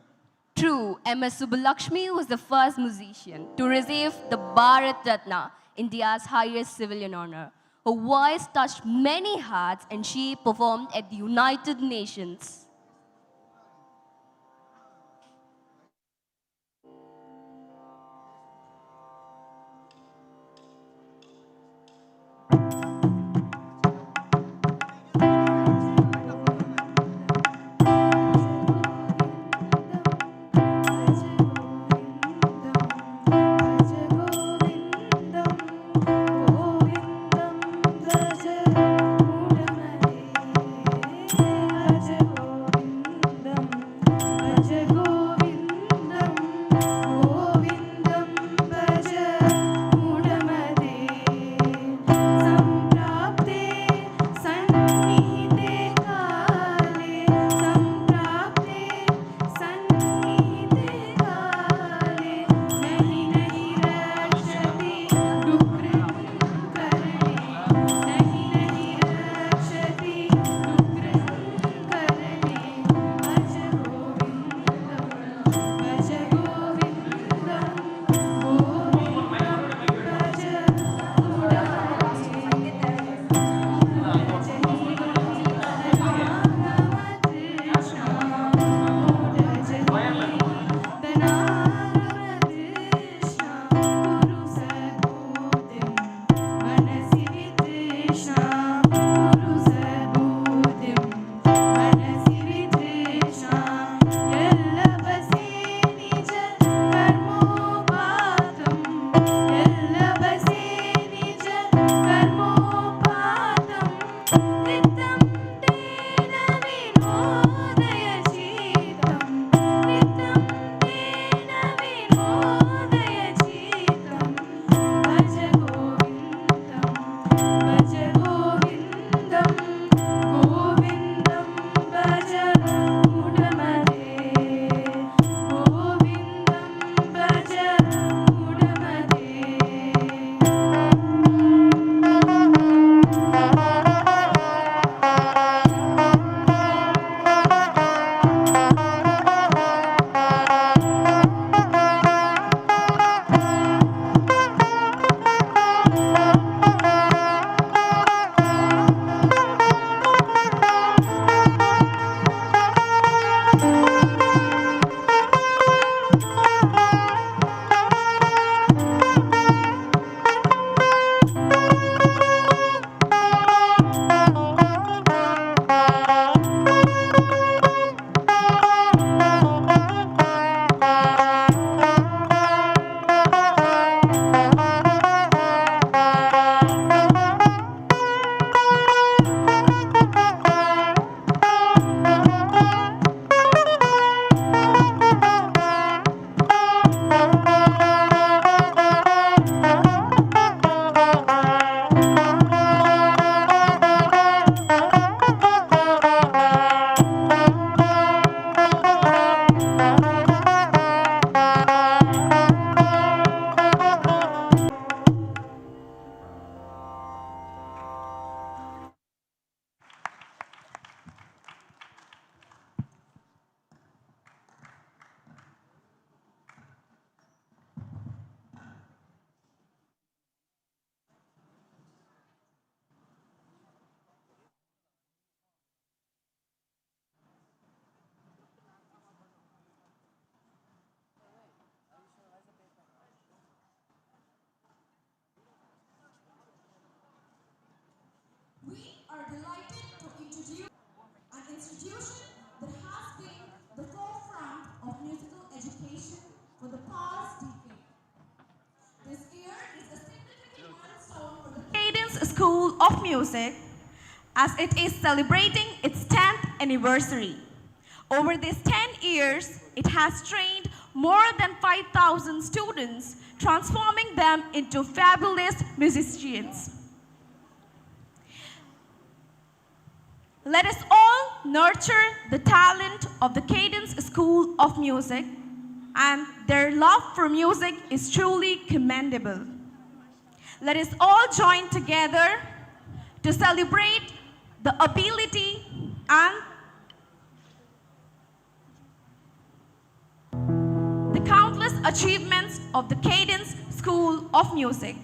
True, M.S. Subbulakshmi was the first musician to receive the Bharat Ratna, India's highest civilian honor. Her voice touched many hearts and she performed at the United Nations. Music, as it is celebrating its 10th anniversary. Over these 10 years, it has trained more than 5,000 students, transforming them into fabulous musicians. Let us all nurture the talent of the Cadence School of Music, and their love for music is truly commendable. Let us all join together to celebrate the ability and the countless achievements of the Cadence School of Music.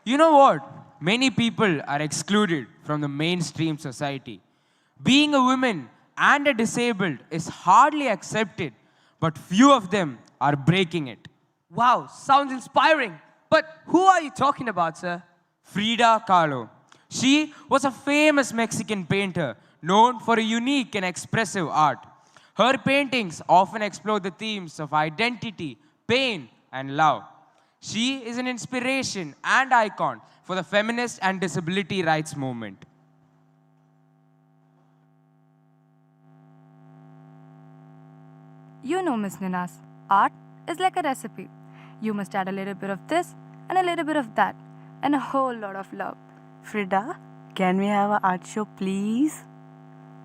You know what? Many people are excluded from the mainstream society. Being a woman and a disabled is hardly accepted, but few of them are breaking it. Wow, sounds inspiring. But who are you talking about, sir? Frida Kahlo. She was a famous Mexican painter known for a unique and expressive art. Her paintings often explore the themes of identity, pain, and love. She is an inspiration and icon for the feminist and disability rights movement. You know, Miss Ninas, art is like a recipe. You must add a little bit of this and a little bit of that and a whole lot of love. Frida, can we have an art show, please?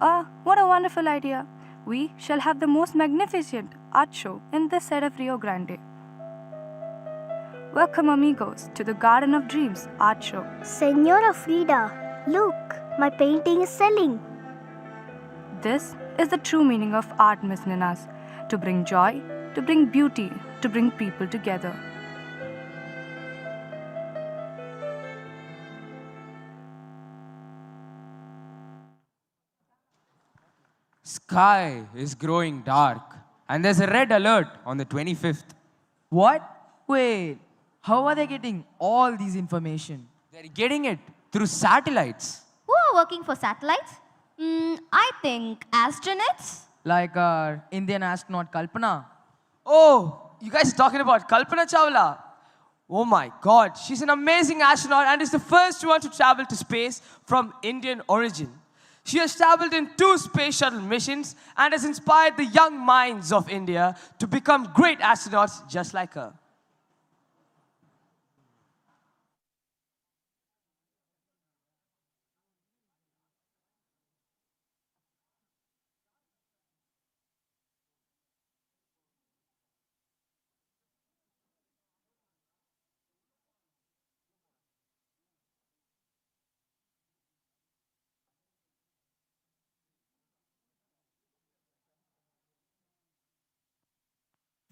Ah, what a wonderful idea. We shall have the most magnificent art show in this side of Rio Grande. Welcome, amigos, to the Garden of Dreams art show. Senora Frida, look, my painting is selling. This is the true meaning of art, Miss Ninas. To bring joy, to bring beauty, to bring people together. Sky is growing dark, and there's a red alert on the 25th. What? Wait, how are they getting all these information? They're getting it through satellites. Who are working for satellites? I think astronauts. Like our Indian astronaut Kalpana. Oh, you guys are talking about Kalpana Chawla? Oh my God, she's an amazing astronaut and is the first one to travel to space from Indian origin. She has traveled in 2 space shuttle missions and has inspired the young minds of India to become great astronauts just like her.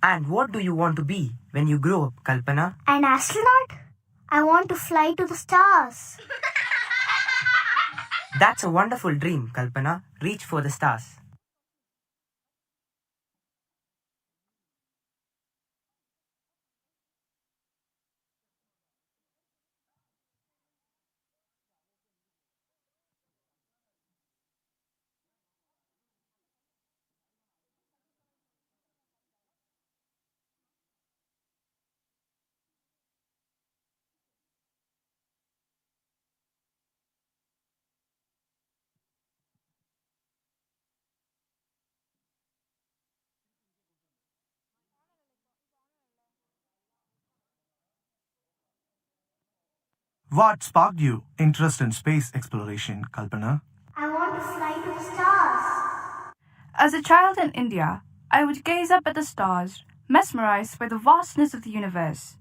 And what do you want to be when you grow up, Kalpana? An astronaut? I want to fly to the stars. That's a wonderful dream, Kalpana. Reach for the stars. What sparked you interest in space exploration, Kalpana? I want to fly to the stars. As a child in India, I would gaze up at the stars, mesmerized by the vastness of the universe.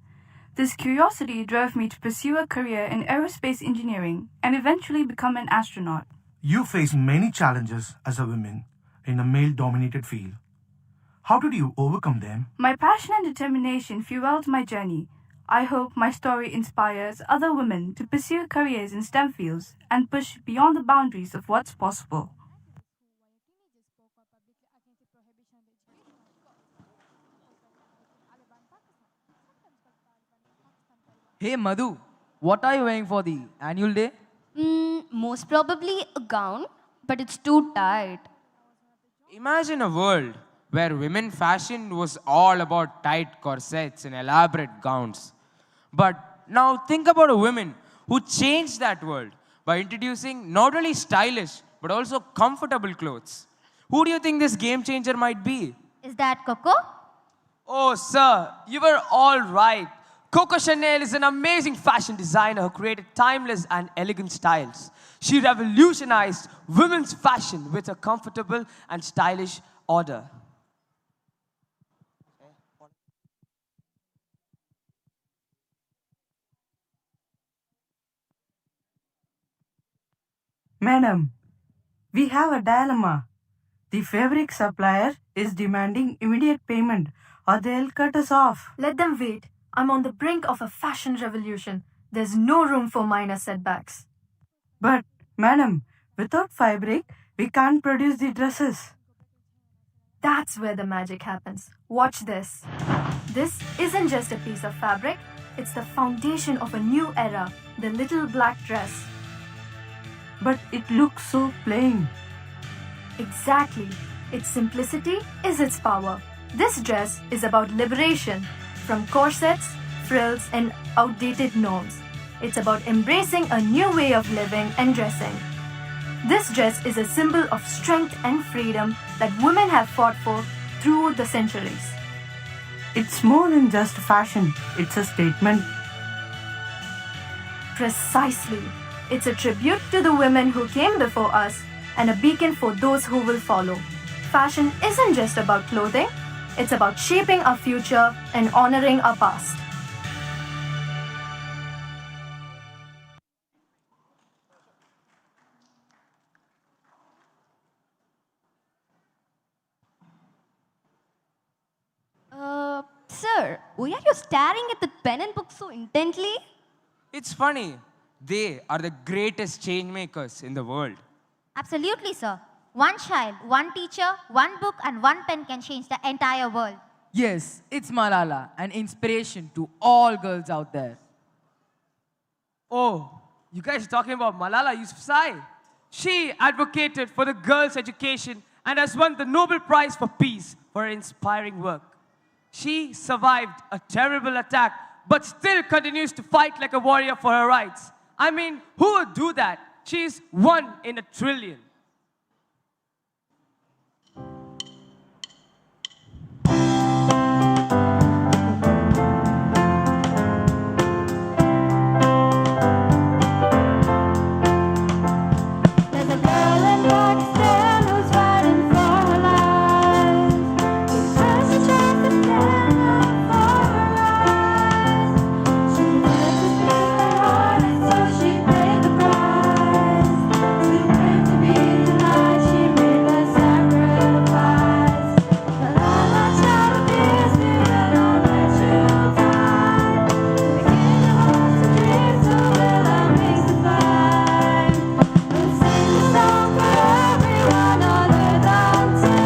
This curiosity drove me to pursue a career in aerospace engineering and eventually become an astronaut. You face many challenges as a woman in a male-dominated field. How did you overcome them? My passion and determination fueled my journey. I hope my story inspires other women to pursue careers in STEM fields and push beyond the boundaries of what's possible. Hey Madhu, what are you wearing for the annual day? Most probably a gown, but it's too tight. Imagine a world where women fashion was all about tight corsets and elaborate gowns. But now think about a woman who changed that world by introducing not only stylish but also comfortable clothes. Who do you think this game changer might be? Is that Coco? Oh, sir, you were all right. Coco Chanel is an amazing fashion designer who created timeless and elegant styles. She revolutionized women's fashion with a comfortable and stylish order. Madam, we have a dilemma. The fabric supplier is demanding immediate payment or they'll cut us off. Let them wait. I'm on the brink of a fashion revolution. There's no room for minor setbacks. But, madam, without fabric, we can't produce the dresses. That's where the magic happens. Watch this. This isn't just a piece of fabric, it's the foundation of a new era, the little black dress. But it looks so plain. Exactly. Its simplicity is its power. This dress is about liberation from corsets, frills, and outdated norms. It's about embracing a new way of living and dressing. This dress is a symbol of strength and freedom that women have fought for through the centuries. It's more than just fashion, it's a statement. Precisely. It's a tribute to the women who came before us and a beacon for those who will follow. Fashion isn't just about clothing, it's about shaping our future and honoring our past. Sir, why are you staring at the pen and book so intently? It's funny. They are the greatest change makers in the world. Absolutely, sir. One child, one teacher, one book, and one pen can change the entire world. Yes, it's Malala, an inspiration to all girls out there. Oh, you guys are talking about Malala Yousafzai. She advocated for the girls' education and has won the Nobel Prize for Peace for her inspiring work. She survived a terrible attack, but still continues to fight like a warrior for her rights. I mean, who would do that? She's 1 in a trillion. There's a girl in Pakistan who's fighting for her life. Because she chose to stand up for her rights. She had to speak her heart, and so she paid the price. Too brave to be denied, she made the sacrifice. Malala, child of peace, we will not let you die. The kingdom holds the dreams, so will our wings to fly. We'll sing the song for everyone on earth until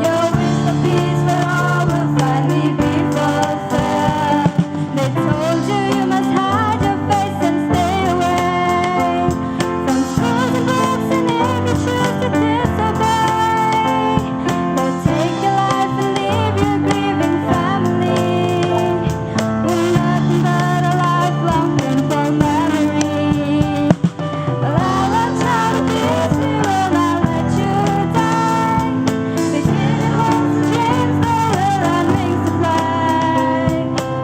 your wish for peace for all will finally be fulfilled. They told you you must hide your face and stay away from schools and books, and if you choose to disobey, they'll take your life and leave your grieving family with nothing but a lifelong painful memory. Malala, child of peace, we will not let you die. The kingdom holds the dreams, though will our wings to fly.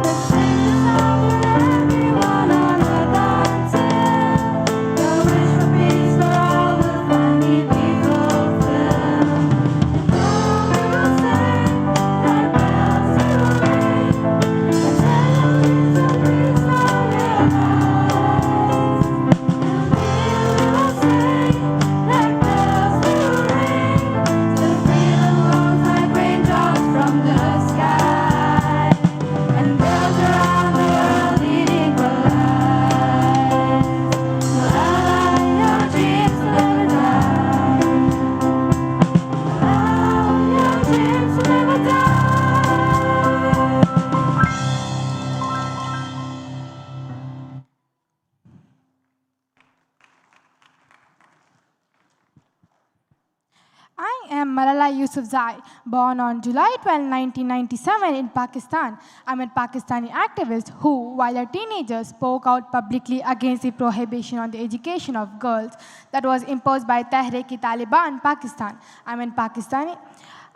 Let's sing the song for everyone on earth until your wish for peace for all will finally be fulfilled. Oh, we will sing like bells will ring, until your dreams of peace are realized. We will sing like bells will ring, till freedom falls like raindrops from the sky, and girls around the world need equal lives. Malala, your dreams will never die. Malala, your dreams will never die. I am Malala Yousafzai, born on July 12, 1997 in Pakistan. I'm a Pakistani activist who, while a teenager, spoke out publicly against the prohibition on the education of girls that was imposed by Tehreek-e-Taliban Pakistan. I'm a Pakistani.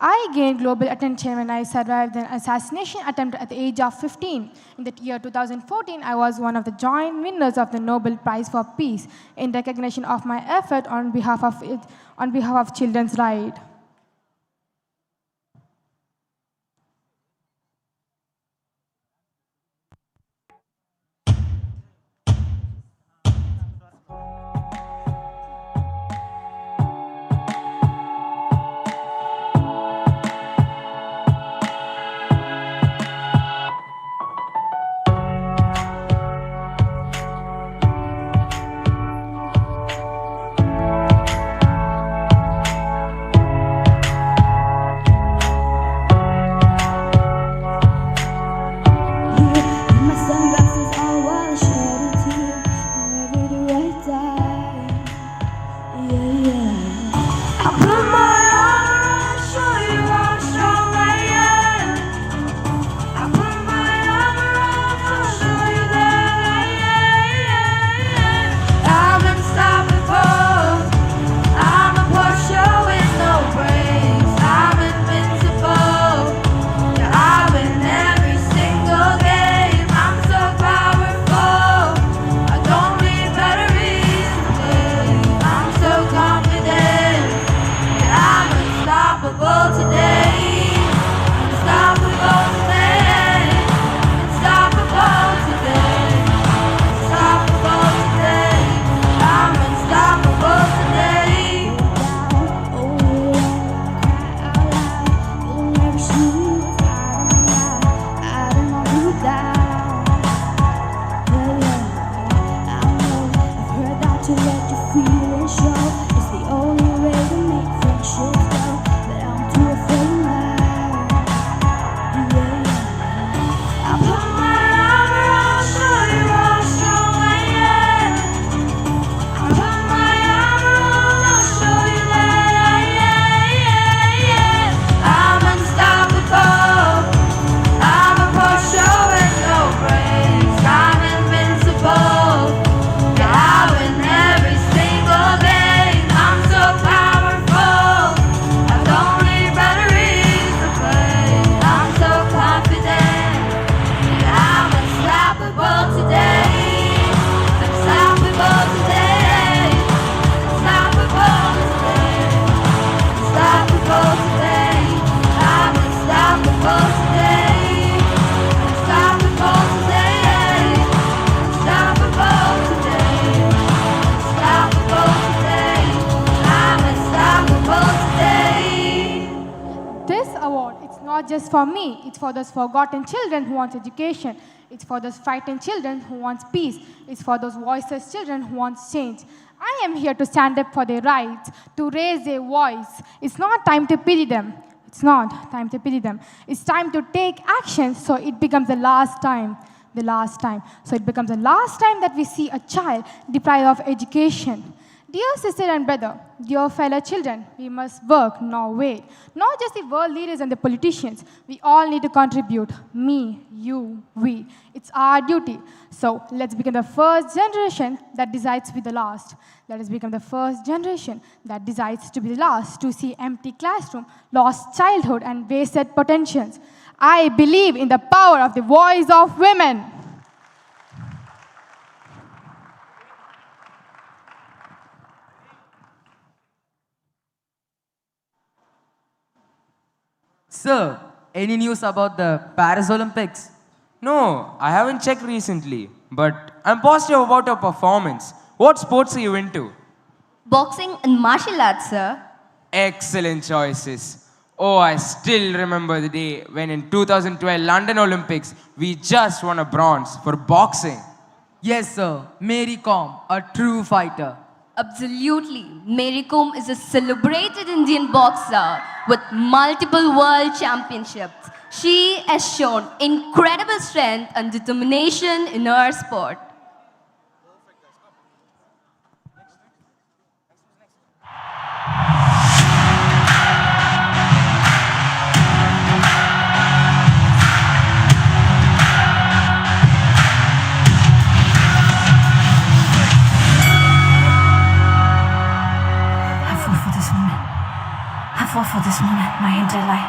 I gained global attention when I survived an assassination attempt at the age of 15. In the year 2014, I was one of the joint winners of the Nobel Prize for Peace in recognition of my effort on behalf of children's rights. award, it's not just for me. It's for those forgotten children who want education. It's for those frightened children who want peace. It's for those voiceless children who want change. I am here to stand up for their rights, to raise their voice. It's not time to pity them. It's not time to pity them. It's time to take action so it becomes the last time. The last time. So it becomes the last time that we see a child deprived of education. Dear sister and brother, dear fellow children, we must work, not wait. Not just the world leaders and the politicians. We all need to contribute. Me, you, we. It's our duty. So let's become the first generation that decides to be the last. Let us become the first generation that decides to be the last to see empty classroom, lost childhood, and wasted potentials. I believe in the power of the voice of women. Sir, any news about the Paris Olympics? No, I haven't checked recently, but I'm positive about your performance. What sports are you into? Boxing and martial arts, sir. Excellent choices. Oh, I still remember the day when in 2012 London Olympics, we just won a bronze for boxing. Yes, sir. Mary Kom, a true fighter. Absolutely. Mary Kom is a celebrated Indian boxer with multiple world championships. She has shown incredible strength and determination in her sport. I fought for this moment my entire life.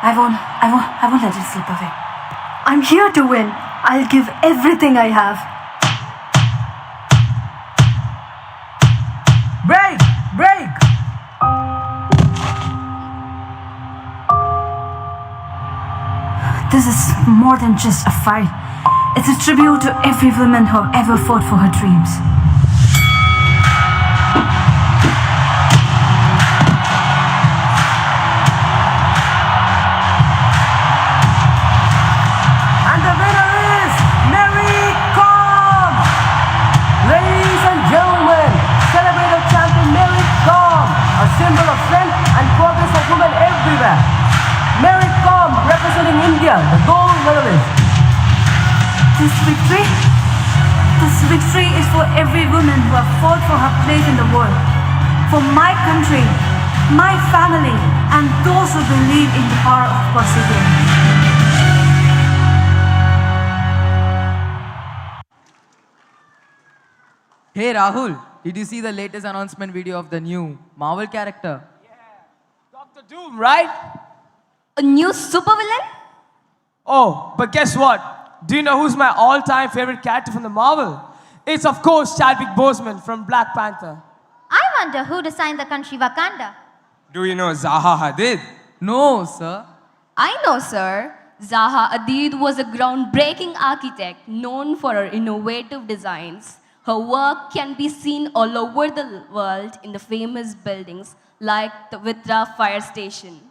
I won't let it slip away. I'm here to win. I'll give everything I have. Break! Break! This is more than just a fight. It's a tribute to every woman who ever fought for her dreams. And the winner is Mary Kom! Ladies and gentlemen, celebrate our champion Mary Kom, a symbol of strength and progress for women everywhere. Mary Kom representing India, the gold medalist. This victory is for every woman who have fought for her place in the world. For my country, my family, and those who believe in the power of perseverance. Hey Rahul, did you see the latest announcement video of the new Marvel character? Dr. Doom, right? A new supervillain? Oh, but guess what? Do you know who's my all-time favorite character from the Marvel? It's of course Chadwick Boseman from Black Panther. I wonder who designed the country Wakanda. Do you know Zaha Hadid? No, sir. I know, sir. Zaha Hadid was a groundbreaking architect known for her innovative designs. Her work can be seen all over the world in the famous buildings like the Vitra Fire Station.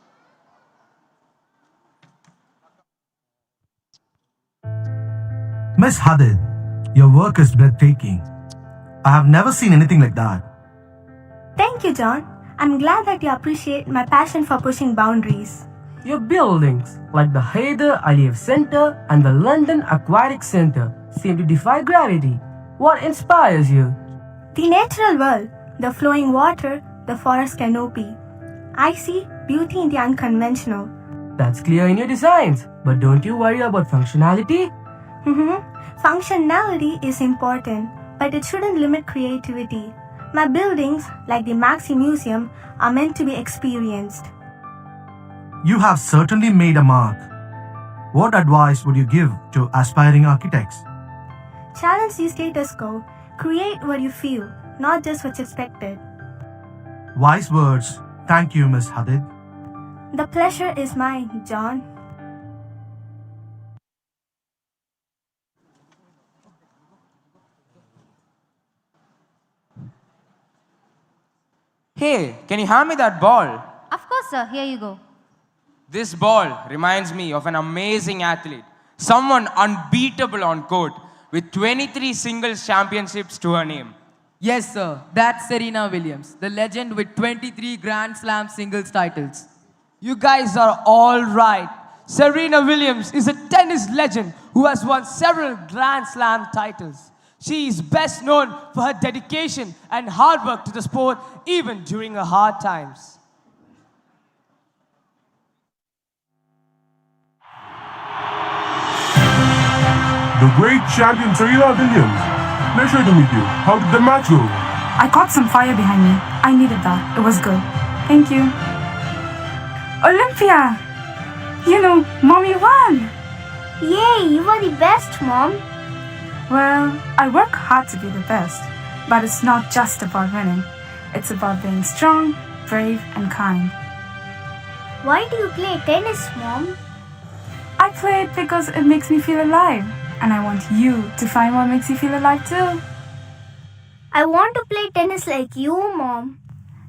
Miss Hadid, your work is breathtaking. I have never seen anything like that. Thank you, John. I'm glad that you appreciate my passion for pushing boundaries. Your buildings, like the Hyder Aliyev Center and the London Aquatic Center, seem to defy gravity. What inspires you? The natural world, the flowing water, the forest canopy. I see beauty in the unconventional. That's clear in your designs, but don't you worry about functionality? Functionality is important, but it shouldn't limit creativity. My buildings, like the Maxi Museum, are meant to be experienced. You have certainly made a mark. What advice would you give to aspiring architects? Challenge the status quo. Create what you feel, not just what's expected. Wise words. Thank you, Miss Hadid. The pleasure is mine, John. Hey, can you hand me that ball? Of course, sir. Here you go. This ball reminds me of an amazing athlete, someone unbeatable on court with 23 singles championships to her name. Yes, sir. That's Serena Williams, the legend with 23 Grand Slam singles titles. You guys are all right. Serena Williams is a tennis legend who has won several Grand Slam titles. She is best known for her dedication and hard work to the sport, even during her hard times. The great champion Serena Williams. Pleasure to meet you. How did the match go? I caught some fire behind me. I needed that. It was good. Thank you. Olympia! You know, Mommy won! Yay, you were the best, Mom. Well, I work hard to be the best, but it's not just about winning. It's about being strong, brave, and kind. Why do you play tennis, Mom? I play it because it makes me feel alive, and I want you to find what makes you feel alive too. I want to play tennis like you, Mom.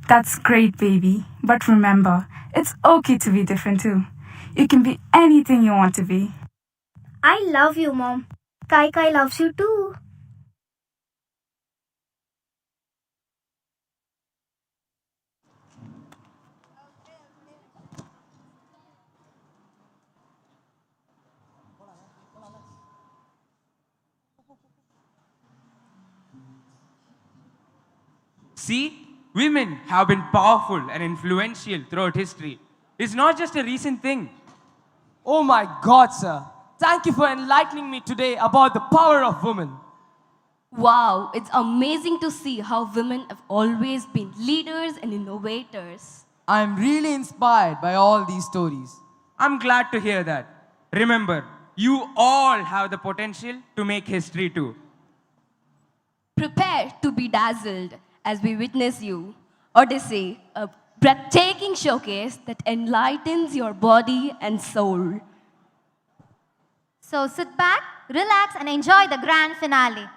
That's great, baby. But remember, it's okay to be different too. You can be anything you want to be. I love you, Mom. Kai Kai loves you too. See, women have been powerful and influential throughout history. It's not just a recent thing. Oh my God, sir. Thank you for enlightening me today about the power of women. Wow, it's amazing to see how women have always been leaders and innovators. I'm really inspired by all these stories. I'm glad to hear that. Remember, you all have the potential to make history too. Prepare to be dazzled as we witness you. Odyssey, a breathtaking showcase that enlightens your body and soul. So sit back, relax, and enjoy the grand finale.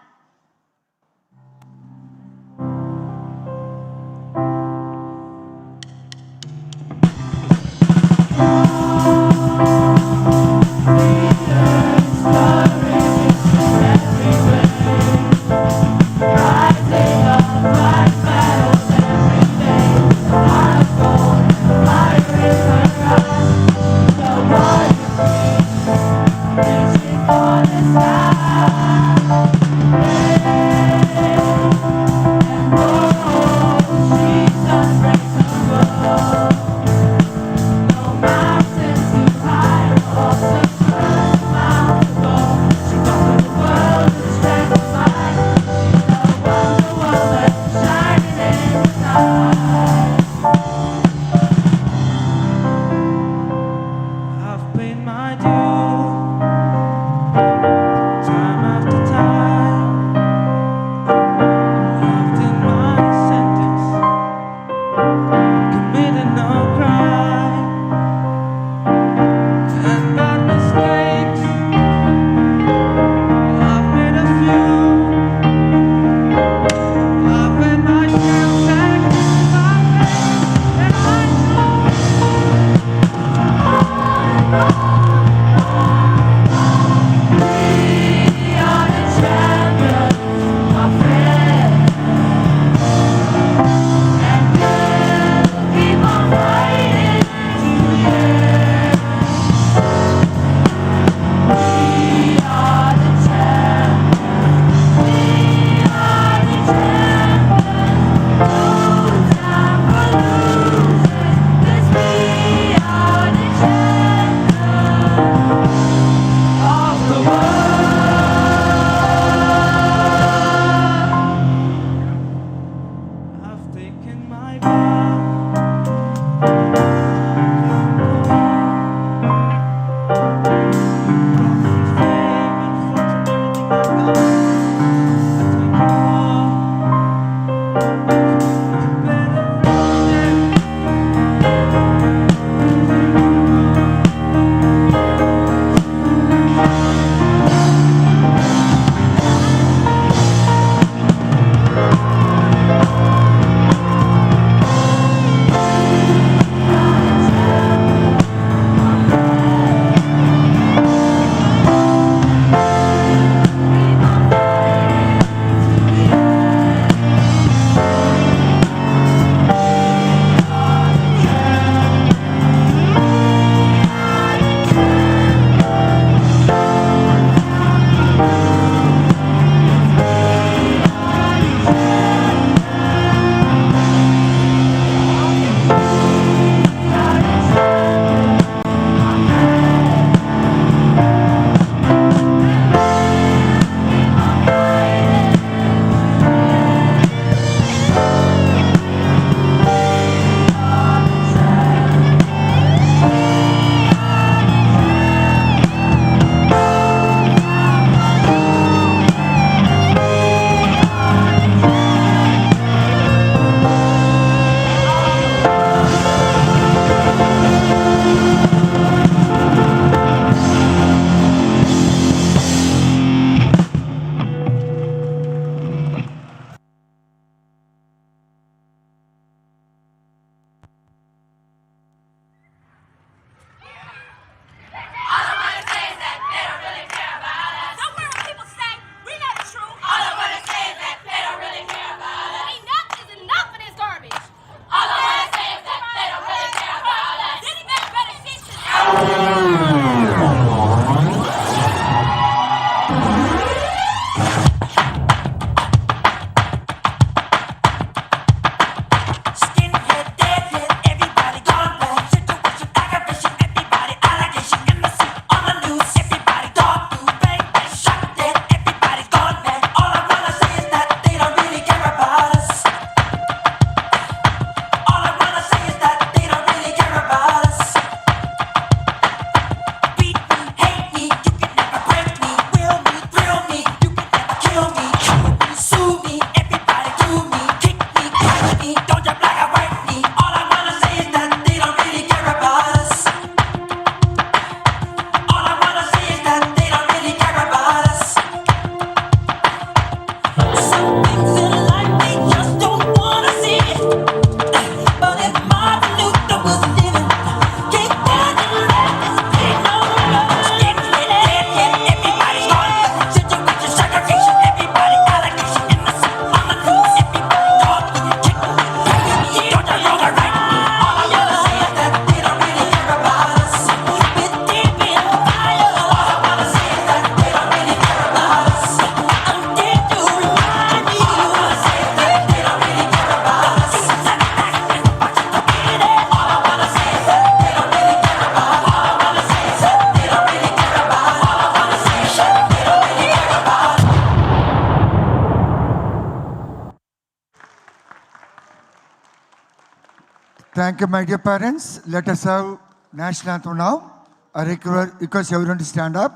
Thank you, my dear parents. Let us have national anthem now. I request everyone to stand up.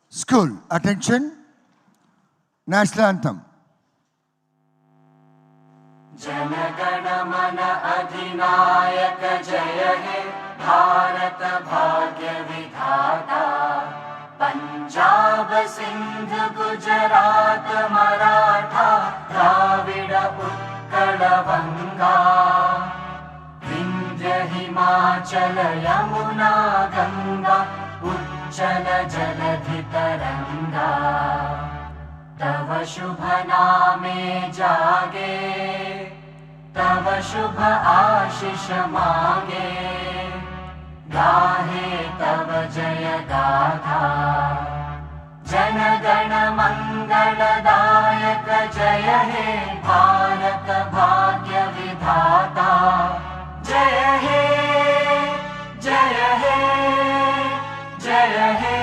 School, attention. National anthem. जनगण मन अधिनायक जय हे भारत भाग्य विधाता पंजाब सिंध गुजरात मराठा द्राविड उत्कल बंगा विंध्य हिमाचल यमुना गंगा उच्चल जलधि तरंगा तव शुभ नामे जागे तव शुभ आशीष मांगे गाहे तव जय गाथा जन गण मंगलदायक जय हे भारत भाग्य विधाता जय हे जय हे जय हे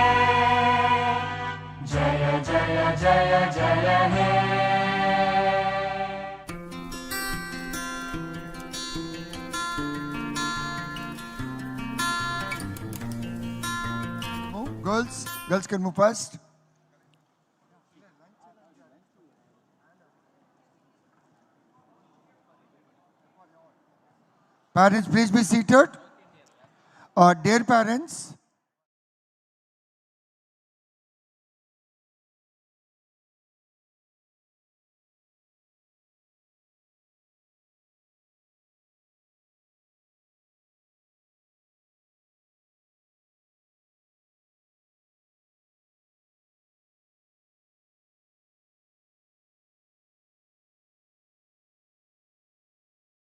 जय जय जय जय हे Girls can move first. Parents, please be seated. Dear parents,